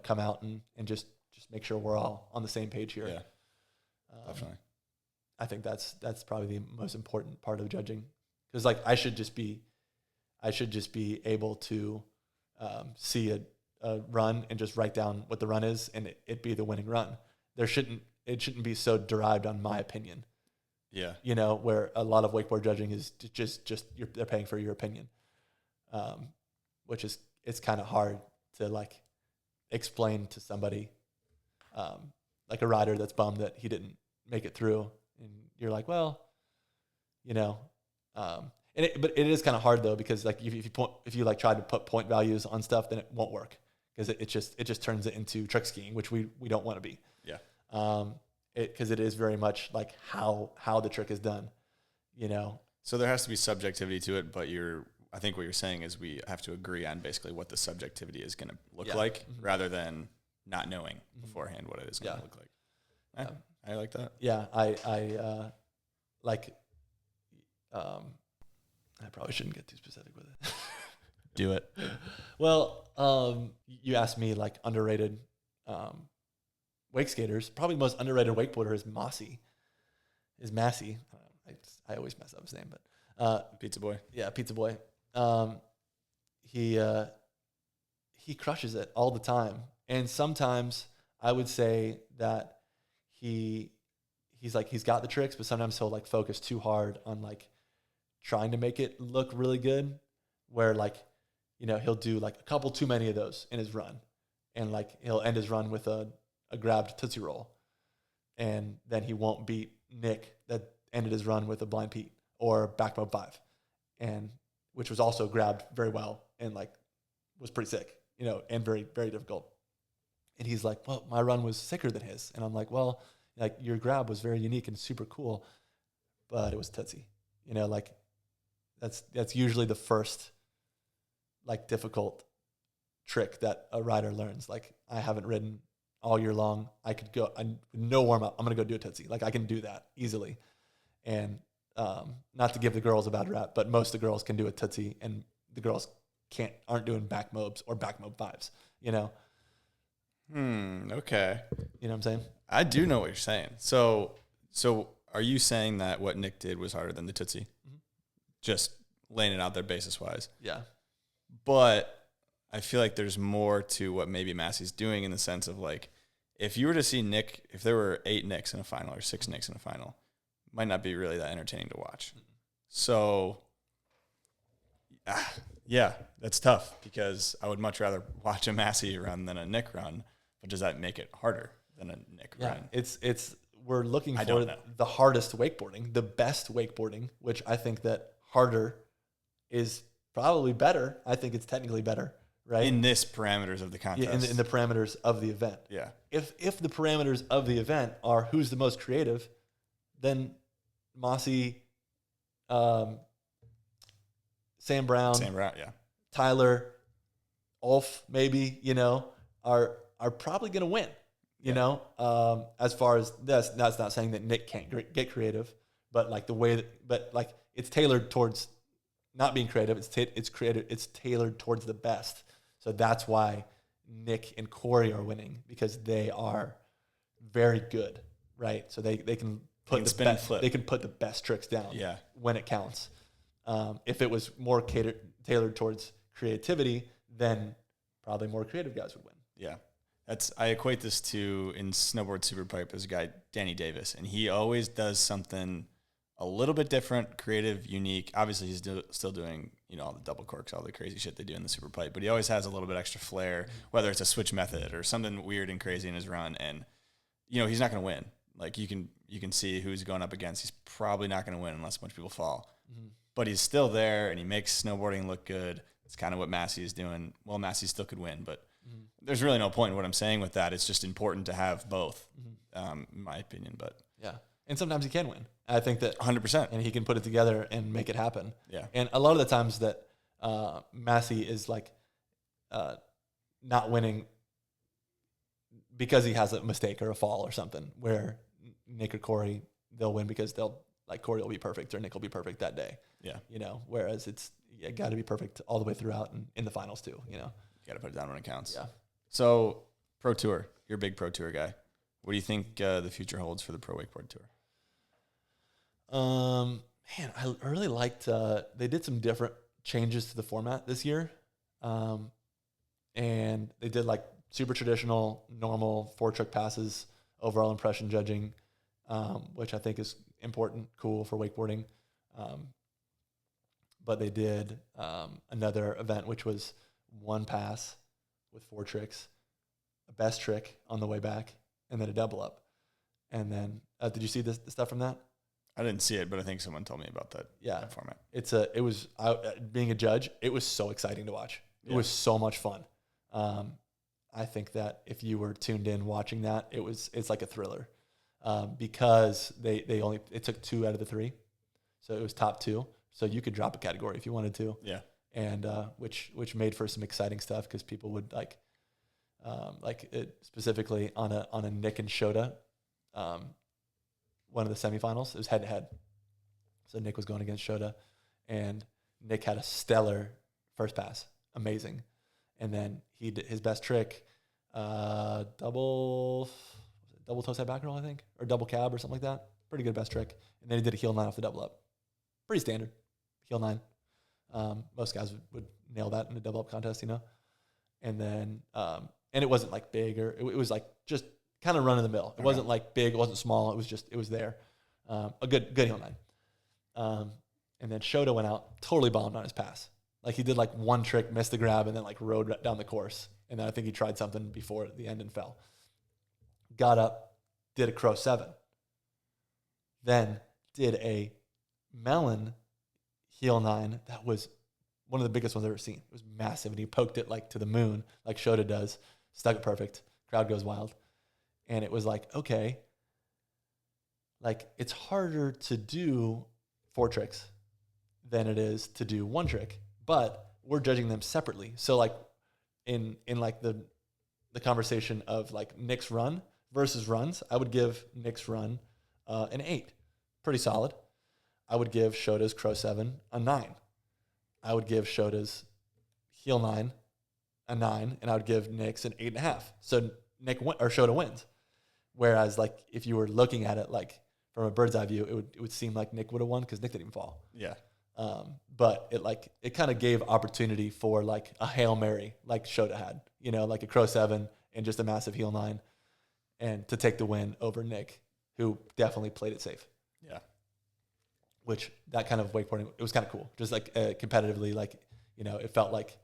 Come out and just make sure we're all on the same page here. Yeah, definitely. I think that's probably the most important part of judging, because like I should just be able to see a run and just write down what the run is, and it be the winning run. It shouldn't be so derived on my opinion. Yeah. Where a lot of wakeboard judging is just they're paying for your opinion, which is, it's kind of hard to like explain to somebody, like a rider that's bummed that he didn't make it through, and you're like, well, but it is kind of hard though, because like if you like try to put point values on stuff, then it won't work, because it just turns it into trick skiing, which we don't want to be. Yeah. Because it is very much like how the trick is done, So there has to be subjectivity to it, but I think what you're saying is we have to agree on basically what the subjectivity is going to look like, rather than not knowing beforehand what it is going to look like. I like that. Yeah, I probably shouldn't get too specific with it. Do it. Well, you asked me like underrated wake skaters. Probably the most underrated wakeboarder is Massie. I always mess up his name, but Pizza Boy. Yeah, Pizza Boy. He crushes it all the time, and sometimes I would say that he he's got the tricks, but sometimes he'll like focus too hard on like trying to make it look really good, where like, you know, he'll do like a couple too many of those in his run, and like he'll end his run with a grabbed Tootsie Roll, and then he won't beat Nick that ended his run with a blind Pete or back mob 5, and which was also grabbed very well and like was pretty sick, you know, and very, very difficult. And he's like, well, my run was sicker than his. And I'm like, well, like your grab was very unique and super cool, but it was Tootsie, you know, like that's usually the first like difficult trick that a rider learns. Like I haven't ridden all year long. I could go, no warm up. I'm going to go do a Tootsie. Like I can do that easily. And not to give the girls a bad rap, but most of the girls can do a Tootsie, and the girls aren't doing back mobs or back mob 5s, you know? Okay. You know what I'm saying? I do know what you're saying. So are you saying that what Nick did was harder than the Tootsie? Mm-hmm. Just laying it out there basis wise. Yeah. But I feel like there's more to what maybe Massie's doing, in the sense of like, if you were to see Nick, if there were 8 Nicks in a final or 6 Nicks in a final, it might not be really that entertaining to watch. Mm-hmm. So yeah, that's tough, because I would much rather watch a Massie run than a Nick run. But does that make it harder than a Nick run? It's we're looking for the hardest wakeboarding, the best wakeboarding, which I think that harder is probably better. I think it's technically better, right? In this parameters of the contest. Yeah, in the parameters of the event. Yeah. If the parameters of the event are who's the most creative, then Mossy, Sam Brown, yeah, Tyler, Ulf, maybe, you know, are probably going to win, you know, as far as that's not saying that Nick can't get creative, but like the way but like it's tailored towards not being creative. It's tailored towards the best. So that's why Nick and Corey are winning, because they are very good, right? So they can put the best tricks down when it counts. If it was more tailored towards creativity, then probably more creative guys would win. Yeah. I equate this to, in snowboard superpipe, there's a guy, Danny Davis, and he always does something a little bit different, creative, unique. Obviously, he's still doing, you know, all the double corks, all the crazy shit they do in the superpipe, but he always has a little bit extra flair, whether it's a switch method or something weird and crazy in his run. And, you know, he's not going to win. Like you can see who he's going up against. He's probably not going to win unless a bunch of people fall. Mm-hmm. But he's still there, and he makes snowboarding look good. It's kind of what Massie is doing. Well, Massie still could win, but there's really no point in what I'm saying with that. It's just important to have both, in my opinion. But yeah, and sometimes he can win. I think that 100%, and he can put it together and make it happen. Yeah, and a lot of the times that Massie is like not winning because he has a mistake or a fall or something, where Nick or Corey, they'll win because Corey will be perfect or Nick will be perfect that day. Yeah, you know. Whereas it's got to be perfect all the way throughout and in the finals too. You know, you got to put it down when it counts. Yeah. So Pro Tour, you're a big Pro Tour guy. What do you think the future holds for the Pro Wakeboard Tour? Man, I really liked. They did some different changes to the format this year, and they did like super traditional, normal 4-trick passes, overall impression judging, which I think is important, cool for wakeboarding. But they did another event, which was 1 pass with 4 tricks, a best trick on the way back, and then a double up. And then, did you see the stuff from that? I didn't see it, but I think someone told me about that. Yeah, that format. It was being a judge. It was so exciting to watch. It was so much fun. I think that if you were tuned in watching that, it's like a thriller, because it took 2 out of the 3, so it was top 2. So you could drop a category if you wanted to. Yeah. And which made for some exciting stuff, because people would like it specifically on a Nick and Shota, one of the semifinals. It was head to head. So Nick was going against Shota, and Nick had a stellar first pass, amazing, and then he did his best trick, double toe side back roll, I think, or double cab or something like that. Pretty good best trick, and then he did a heel 9 off the double up. Pretty standard, heel 9. Most guys would nail that in a double up contest, you know. And then and it wasn't like big, or it was like just kind of run of the mill. It wasn't like big, it wasn't small. It was there. A good heel 9. And then Shota went out, totally bombed on his pass. Like he did like one trick, missed the grab, and then like rode down the course. And then I think he tried something before the end and fell. Got up, did a crow 7. Then did a melon heel 9 that was one of the biggest ones I've ever seen. It was massive, and he poked it like to the moon, like Shota does. Stuck it perfect. Crowd goes wild. And it was like, okay, like it's harder to do 4 tricks than it is to do 1 trick, but we're judging them separately. So like in like the conversation of like Nick's run versus runs, I would give Nick's run an 8, pretty solid. I would give Shota's crow 7 a 9. I would give Shota's heel 9 a 9, and I would give Nick's an 8.5. So Shota wins. Whereas like if you were looking at it like from a bird's eye view, it would seem like Nick would have won because Nick didn't even fall. Yeah. But it kind of gave opportunity for like a Hail Mary like Shota had, you know, like a crow 7 and just a massive heel 9, and to take the win over Nick, who definitely played it safe. Yeah. Which that kind of wakeboarding, it was kind of cool. Just like competitively, like, you know, it felt like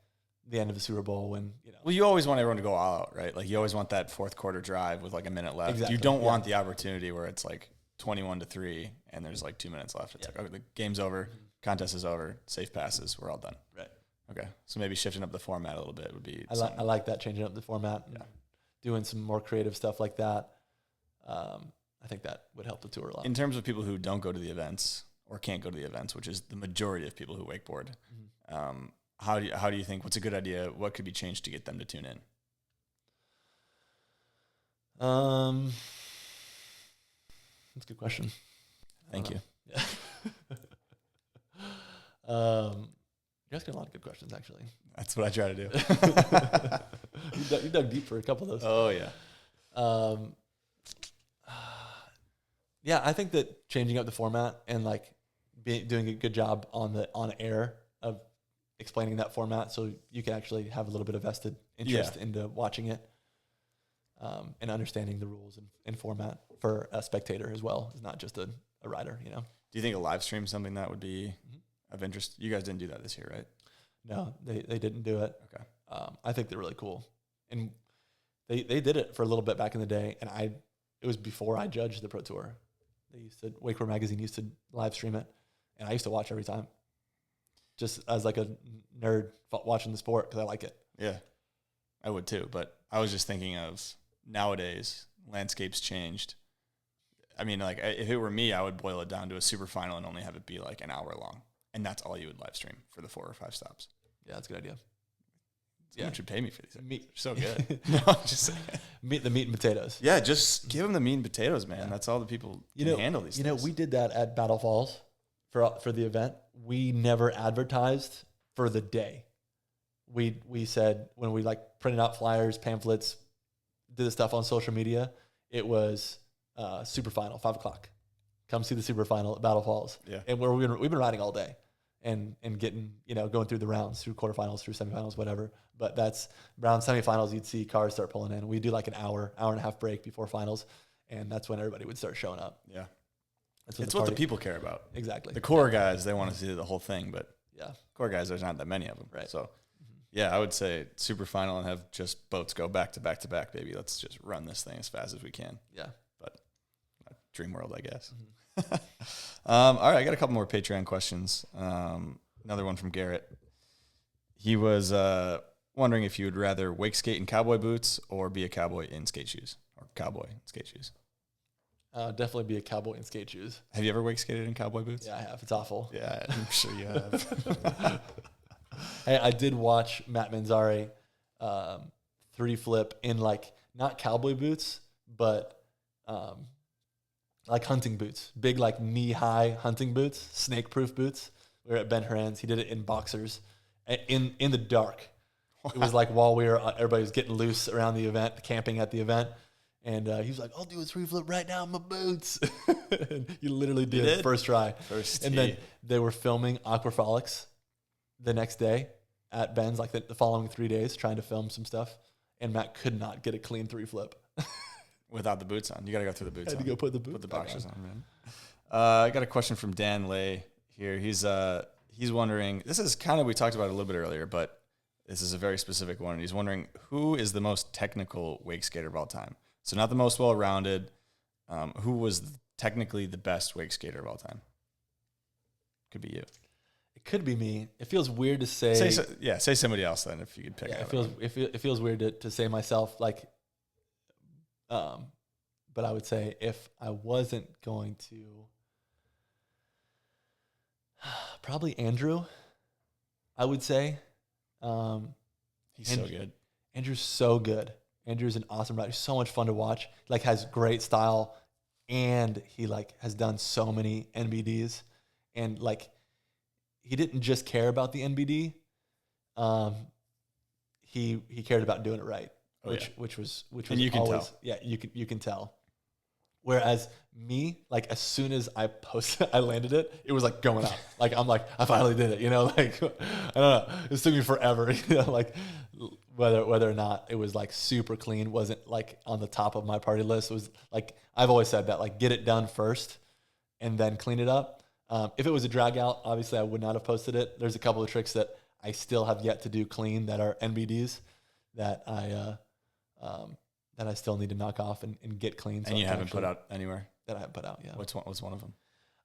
the end of the Super Bowl when, you know. Well, you always want everyone to go all out, right? Like you always want that fourth quarter drive with like a minute left. Exactly. You don't want the opportunity where it's like 21-3 and there's like 2 minutes left. It's like, okay, the game's over, contest is over, safe passes, we're all done. Right. Okay. So maybe shifting up the format a little bit would be. I like that, changing up the format. Yeah. Doing some more creative stuff like that. I think that would help the tour a lot. In terms of people who don't go to the events or can't go to the events, which is the majority of people who wakeboard, how do you think, what's a good idea? What could be changed to get them to tune in? That's a good question. Thank you. Yeah. You're asking a lot of good questions, actually. That's what I try to do. You dug deep for a couple of those. Oh, yeah. Yeah, I think that changing up the format and like doing a good job on air of explaining that format, so you can actually have a little bit of vested interest into watching it, and understanding the rules and format for a spectator as well. It's not just a rider, you know. Do you think a live stream is something that would be of interest? You guys didn't do that this year, right? No, they didn't do it. Okay. I think they're really cool, and they did it for a little bit back in the day, and it was before I judged the Pro Tour. Wakeboard Magazine used to live stream it, and I used to watch every time, just as like a nerd watching the sport because I like it. Yeah, I would too. But I was just thinking of nowadays, landscapes changed. I mean, like if it were me, I would boil it down to a super final and only have it be like an hour long, and that's all you would live stream for the 4 or 5 stops. Yeah, that's a good idea. Someone should pay me for these. Meat. So good. No, I'm just saying. The meat and potatoes. Yeah, just give them the meat and potatoes, man. Yeah. That's all the people can handle these things. You know, we did that at Battle Falls for the event. We never advertised for the day. We said when we like printed out flyers, pamphlets, did the stuff on social media, it was super final, 5:00. Come see the super final at Battle Falls. Yeah. And we've been riding all day and getting, you know, going through the rounds, through quarterfinals, through semifinals, whatever. But that's around semifinals, you'd see cars start pulling in. We do like an hour and a half break before finals, and that's when everybody would start showing up. Yeah. It's what the people care about. Exactly. The core guys, they want to see the whole thing, but yeah, core guys, there's not that many of them. Right. So, yeah, I would say super final and have just boats go back to back to back, baby. Let's just run this thing as fast as we can. Yeah. But dream world, I guess. All right, I got a couple more Patreon questions. Another one from Garrett. He was wondering if you would rather wake skate in cowboy boots or be a cowboy in skate shoes, or cowboy in skate shoes. Definitely be a cowboy in skate shoes. Have you ever wake skated in cowboy boots? Yeah, I have. It's awful. Yeah, I'm sure you have. Hey, I did watch Matt Manzari 3D flip in like not cowboy boots, but like hunting boots, big like knee-high hunting boots, snake-proof boots. We were at Ben Horan's. He did it in boxers, in the dark. Wow. It was like while everybody was getting loose around the event, camping at the event, and he was like, "I'll do a 3D flip right now in my boots." He literally did it first try. And then they were filming Aquafrolics the next day at Ben's, like the following 3 days, trying to film some stuff, and Matt could not get a clean 3 flip. Without the boots on. You got to go through the boots I had on. to go put the boxers on, man. I got a question from Dan Lay here. He's wondering, this is kind of, we talked about it a little bit earlier, but this is a very specific one. He's wondering, who is the most technical wake skater of all time? So not the most well-rounded. Who was technically the best wake skater of all time? Could be you. It could be me. It feels weird to say. Say somebody else then if you could pick. Yeah, it feels weird to say myself, like, but I would say if I wasn't going to, probably Andrew, I would say. He's so good. Andrew's so good. Andrew's an awesome rider. He's so much fun to watch. Like, has great style, and he like has done so many NBDs, and like he didn't just care about the NBD. He cared about doing it right, which was and you can always, tell. yeah, you can tell. Whereas me, like as soon as I posted, I landed it, it was like going out. Like I'm like, I finally did it, you know, like I don't know. It took me forever, you know, like whether or not it was like super clean, wasn't like on the top of my party list. It was like, I've always said that, like, get it done first and then clean it up. If it was a drag out, obviously I would not have posted it. There's a couple of tricks that I still have yet to do clean that are NBDs that I still need to knock off and get clean. So And you haven't put out anywhere? That I haven't put out, yeah. What's one of them?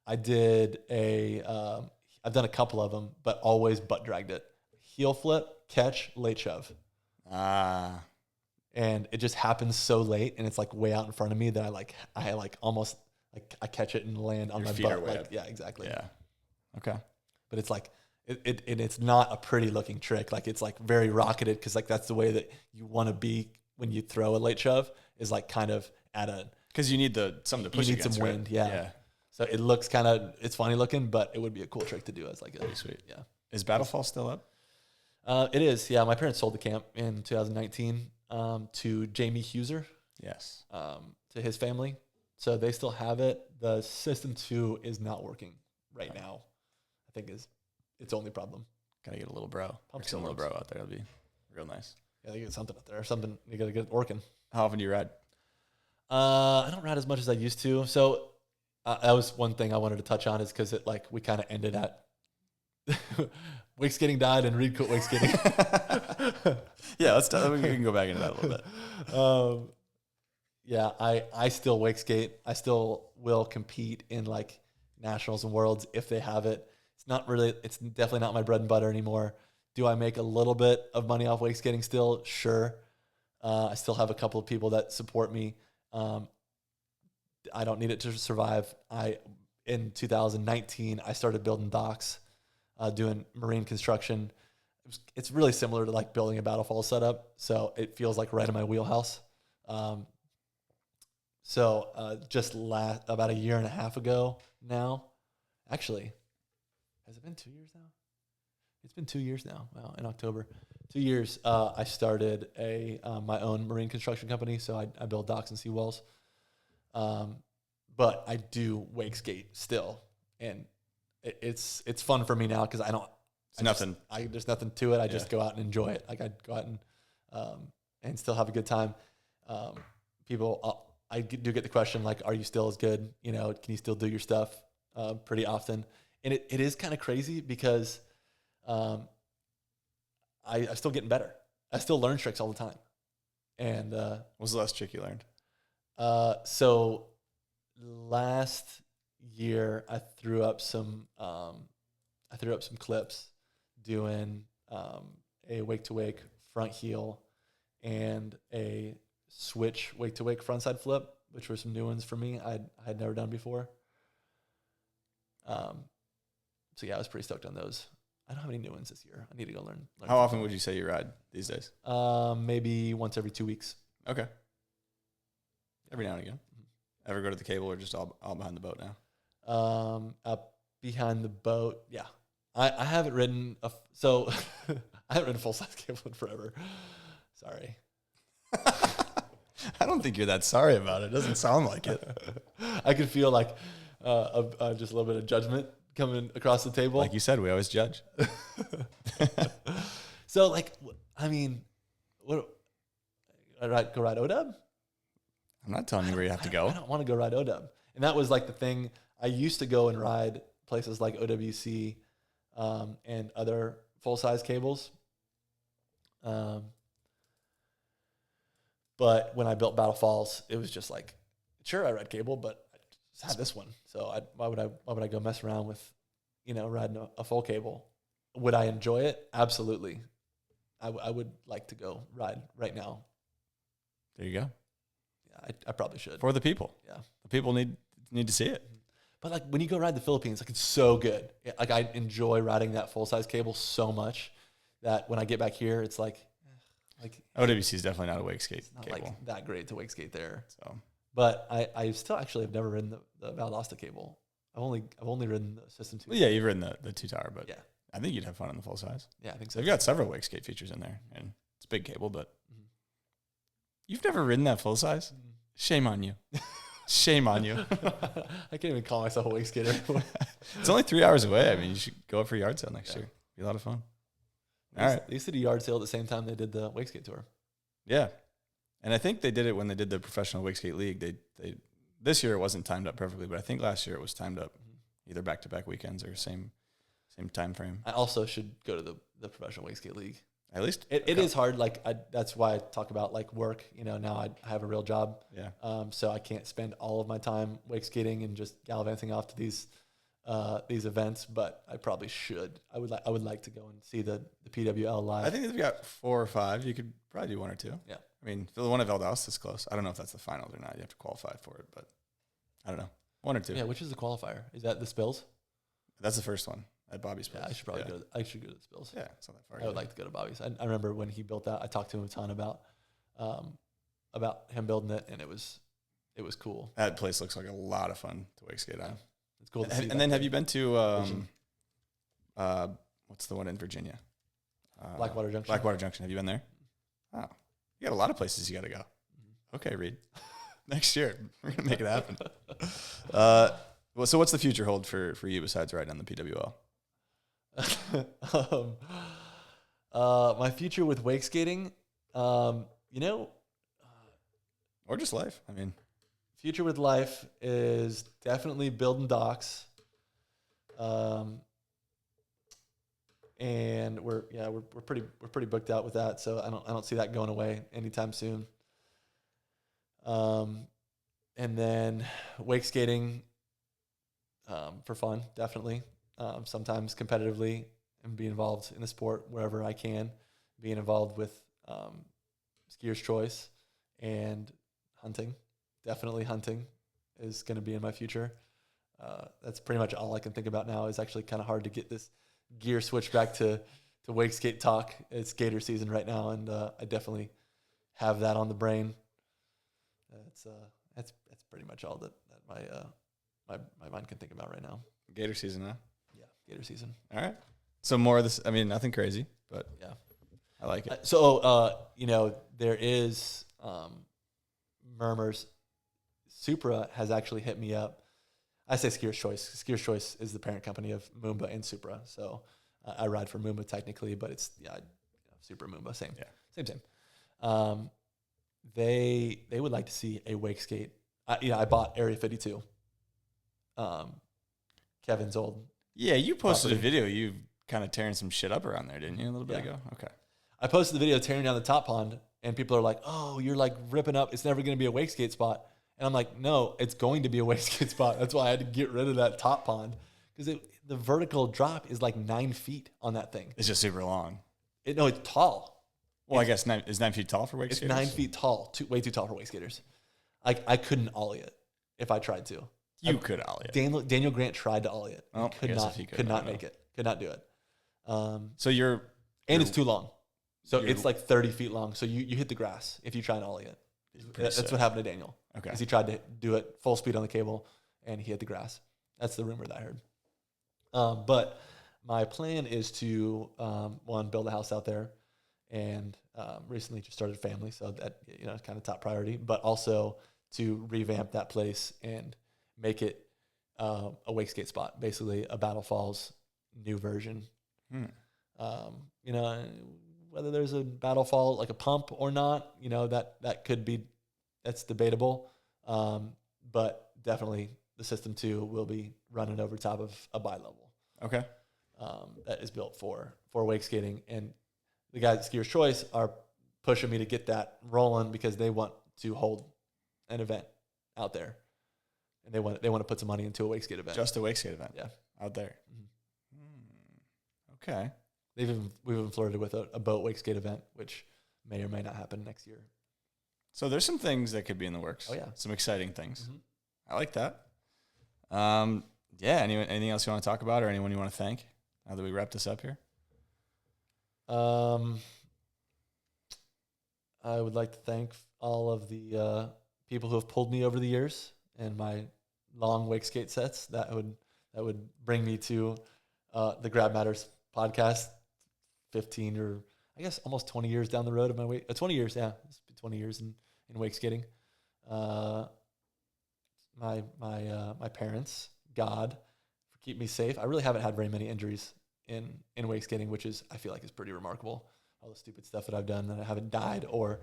I did I've done a couple of them, but always butt dragged it. Heel flip, catch, late shove. And it just happens so late, and it's like way out in front of me that I almost like I catch it and land on Your my feet butt. are way Like, up. yeah, exactly. Yeah. Okay. But it's like it's not a pretty looking trick. Like it's like very rocketed because like that's the way that you want to be when you throw a late shove, is like kind of at a, because you need something to push. You need against, some right? wind, yeah. So it looks it's funny looking, but it would be a cool trick to do as like a, Pretty sweet. Yeah. Is Battlefall still up? It is. Yeah. My parents sold the camp in 2019 to Jamie Huser, Yes. to his family. So they still have it. The system 2 is not working right now, I think is its only problem. Gotta get a little bro. Pump Some little storms. bro out there. That'd be real nice. Yeah, they get something up there or something. You got to get it working. How often do you ride? I don't ride as much as I used to. So that was one thing I wanted to touch on, is because it like we kind of ended at wake skating died and Reed quit wake skating. Yeah, we can go back into that a little bit. Yeah, I still wake skate. I still will compete in like nationals and worlds if they have it. It's definitely not my bread and butter anymore. Do I make a little bit of money off wake skating still? Sure. I still have a couple of people that support me. I don't need it to survive. In 2019, I started building docks, doing marine construction. It's really similar to like building a Battlefall setup, so it feels like right in my wheelhouse. Just about a year and a half ago now, actually, has it been 2 years now? It's been 2 years now. Wow, in October, 2 years. I started my own marine construction company, so I build docks and seawalls. But I do wake skate still, and it's fun for me now because I don't. There's nothing to it. I just go out and enjoy it. Like I go out and still have a good time. I do get the question like, "Are you still as good? You know, can you still do your stuff?" Pretty often, and it is kind of crazy because I'm still getting better. I still learn tricks all the time. And What was the last trick you learned? So last year I threw up some clips doing a wake to wake front heel and a switch wake to wake frontside flip, which were some new ones for me. I had never done before. So yeah, I was pretty stoked on those. I don't have any new ones this year. I need to go learn How often would you say you ride these days? Maybe once every 2 weeks. Okay. Every now and again. Ever go to the cable or just all behind the boat now? Up behind the boat. Yeah. I haven't ridden I haven't ridden a full size cable in forever. Sorry. I don't think you're that sorry about it. It doesn't sound like it. I could feel like just a little bit of judgment coming across the table. Like you said, we always judge. So like, I mean, go ride ODub? I I'm not telling you where you have to I go. don't want to go ride OW. And that was like the thing. I used to go and ride places like OWC and other full-size cables. But when I built Battle Falls, it was just like, sure, I ride cable, but I just had this one. So why would I go mess around with, riding a full cable? Would I enjoy it? Absolutely. I would like to go ride right now. There you go. Yeah, I probably should. For the people. Yeah. The people need to see it. But like when you go ride the Philippines, like it's so good. Like I enjoy riding that full-size cable so much that when I get back here, it's like OWC is definitely not a Wakeskate it's not cable. like that great to wakeskate there. So, But I still actually have never ridden the Valdosta cable. I've only ridden the System 2. well, yeah, you've ridden the 2-tower, but Yeah. I think you'd have fun in the full size. Yeah, I think so. They've got several Wakeskate features in there, and it's a big cable, but you've never ridden that full size? Shame on you. Shame on you. I can't even call myself a wake skater. It's only 3 hours away. I mean, you should go up for yard sale next year. Be a lot of fun. All right. They used to do yard sale at the same time they did the Wakeskate Tour. Yeah. And I think they did it when they did the Professional Wakeskate League. They this year it wasn't timed up perfectly, but I think last year it was timed up either back-to-back weekends or same time frame. I also should go to the Professional Wakeskate League. At least It is hard. Like that's why I talk about like work. Now I have a real job. Yeah. So I can't spend all of my time wake skating and just gallivanting off to these events. But I probably should. I would like to go and see the PWL live. I think they've got 4 or 5. You could probably do 1 or 2. Yeah. I mean, the one at Valdosta is close. I don't know if that's the finals or not. You have to qualify for it, but I don't know. 1 or 2. Yeah. Which is the qualifier? Is that the Spills? That's the first one at Bobby's Spills. Yeah, I should probably go. I should go to the Spills. Yeah, it's not that far. I would like to go to Bobby's. I remember when he built that. I talked to him a ton about him building it, and it was cool. That place looks like a lot of fun to wake skate on. It's cool to see. And then have you been to what's the one in Virginia? Blackwater Junction. Blackwater Junction. Have you been there? Oh, you got a lot of places you got to go. Okay, Reed. Next year we're gonna make it happen. Well, so what's the future hold for you besides riding on the PWL? My future with wake skating, Or just life. I mean, future with life is definitely building docks. And we're pretty booked out with that, so I don't see that going away anytime soon. And then wake skating for fun, definitely. Sometimes competitively, and be involved in the sport wherever I can. Being involved with skier's choice and hunting. Definitely hunting is going to be in my future. That's pretty much all I can think about now. It's actually kind of hard to get this gear switch back to wake skate talk. It's Gator season right now, and I definitely have that on the brain. That's pretty much all that my mind can think about right now. Gator season, huh? Yeah, Gator season. All right. So more of this. I mean, nothing crazy, but Yeah. I like it. So there is murmurs. Supra has actually hit me up. I say Skier's Choice. Skier's Choice is the parent company of Moomba and Supra. So I ride for Moomba technically, but it's Supra Moomba, same. Yeah. Same. They would like to see a wake skate. I bought Area 52. Kevin's old. Yeah, you posted property. a video. You kind of tearing some shit up around there, didn't you? A little bit Yeah. ago. Okay. I posted the video tearing down the top pond, and people are like, "Oh, you're like ripping up. It's never going to be a wake skate spot." And I'm like, "No, it's going to be a wake skate spot." That's why I had to get rid of that top pond because the vertical drop is like 9 feet on that thing. It's just super long. It's tall. Well, I guess is 9 feet tall for wake It's skaters? 9 feet tall. Way too tall for wake skaters. I couldn't ollie it if I tried to. You could ollie it. Daniel Grant tried to ollie it. Oh, I Could guess not. if he could, Could I not don't know. make it. Could not do it. So you're And it's too long. So you're- it's like 30 feet long. So you hit the grass if you try and ollie it. pretty That's sick. what happened to Daniel. Okay. Because he tried to do it full speed on the cable and he hit the grass. That's the rumor that I heard. But my plan is to build a house out there, and recently just started a family, so that is kind of top priority. But also to revamp that place and make it a wake skate spot, basically a Battle Falls new version. Whether there's a Battle Fall like a pump or not, that's debatable. But definitely the System 2 will be running over top of a bi-level. Okay. That is built for wake skating. And the guys at Skier's Choice are pushing me to get that rolling because they want to hold an event out there. And they want to put some money into a wake skate event. Just a wake skate event. Yeah. Out there. Okay. We've even flirted with a boat wake skate event, which may or may not happen next year. So there's some things that could be in the works. Oh, yeah. Some exciting things. Mm-hmm. I like that. Anything else you want to talk about or anyone you want to thank now that we wrap this up here? I would like to thank all of the people who have pulled me over the years and my long wake skate sets. That would bring me to the Grab Matters podcast 15 or I guess almost 20 years down the road of my wake. 20 years, yeah. It's been 20 years in wake skating. My parents, God, keep me safe. I really haven't had very many injuries in wake skating, which I feel like is pretty remarkable. All the stupid stuff that I've done that I haven't died or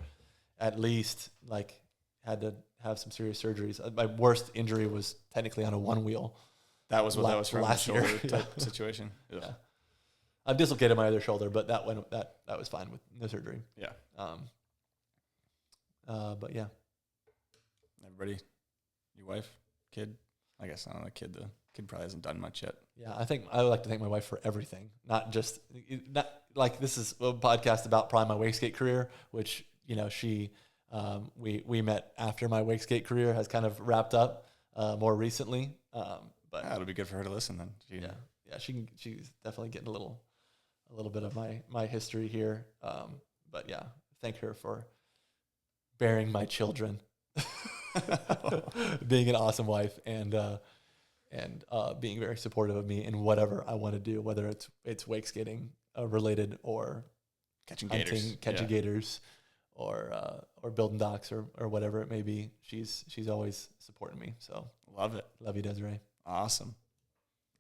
at least like had to have some serious surgeries. My worst injury was technically on a one wheel. That was what that was from, last the shoulder year. type situation. Ugh. Yeah. I've dislocated my other shoulder, but that was fine with no surgery. Yeah. But yeah. Everybody, your wife, kid. I guess not a kid. The kid probably hasn't done much yet. Yeah, I think I would like to thank my wife for everything, not like this is a podcast about probably my wake skate career, which she we met after my wake skate career has kind of wrapped up more recently. But it'll be good for her to listen then. She's definitely getting a little bit of my history here. But yeah, thank her for bearing my children, being an awesome wife, and being very supportive of me in whatever I want to do, whether it's wake skating related or catching hunting, gators, gators, or building docks or whatever it may be. She's always supporting me. So love it. Love you, Desiree. Awesome.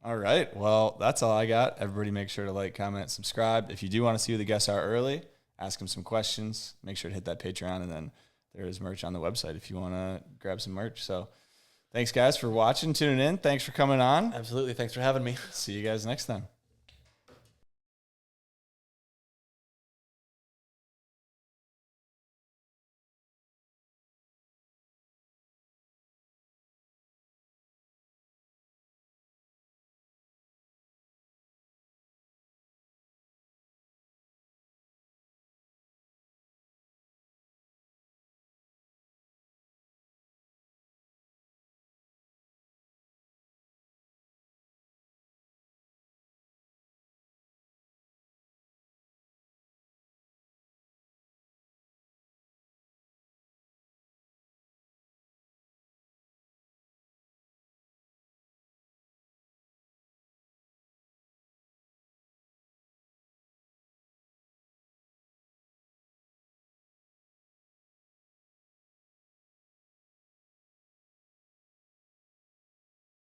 All right. Well, that's all I got. Everybody make sure to like, comment, subscribe. If you do want to see who the guests are early, ask them some questions. Make sure to hit that Patreon, and then there is merch on the website if you want to grab some merch. So thanks, guys, for watching, tuning in. Thanks for coming on. Absolutely. Thanks for having me. See you guys next time.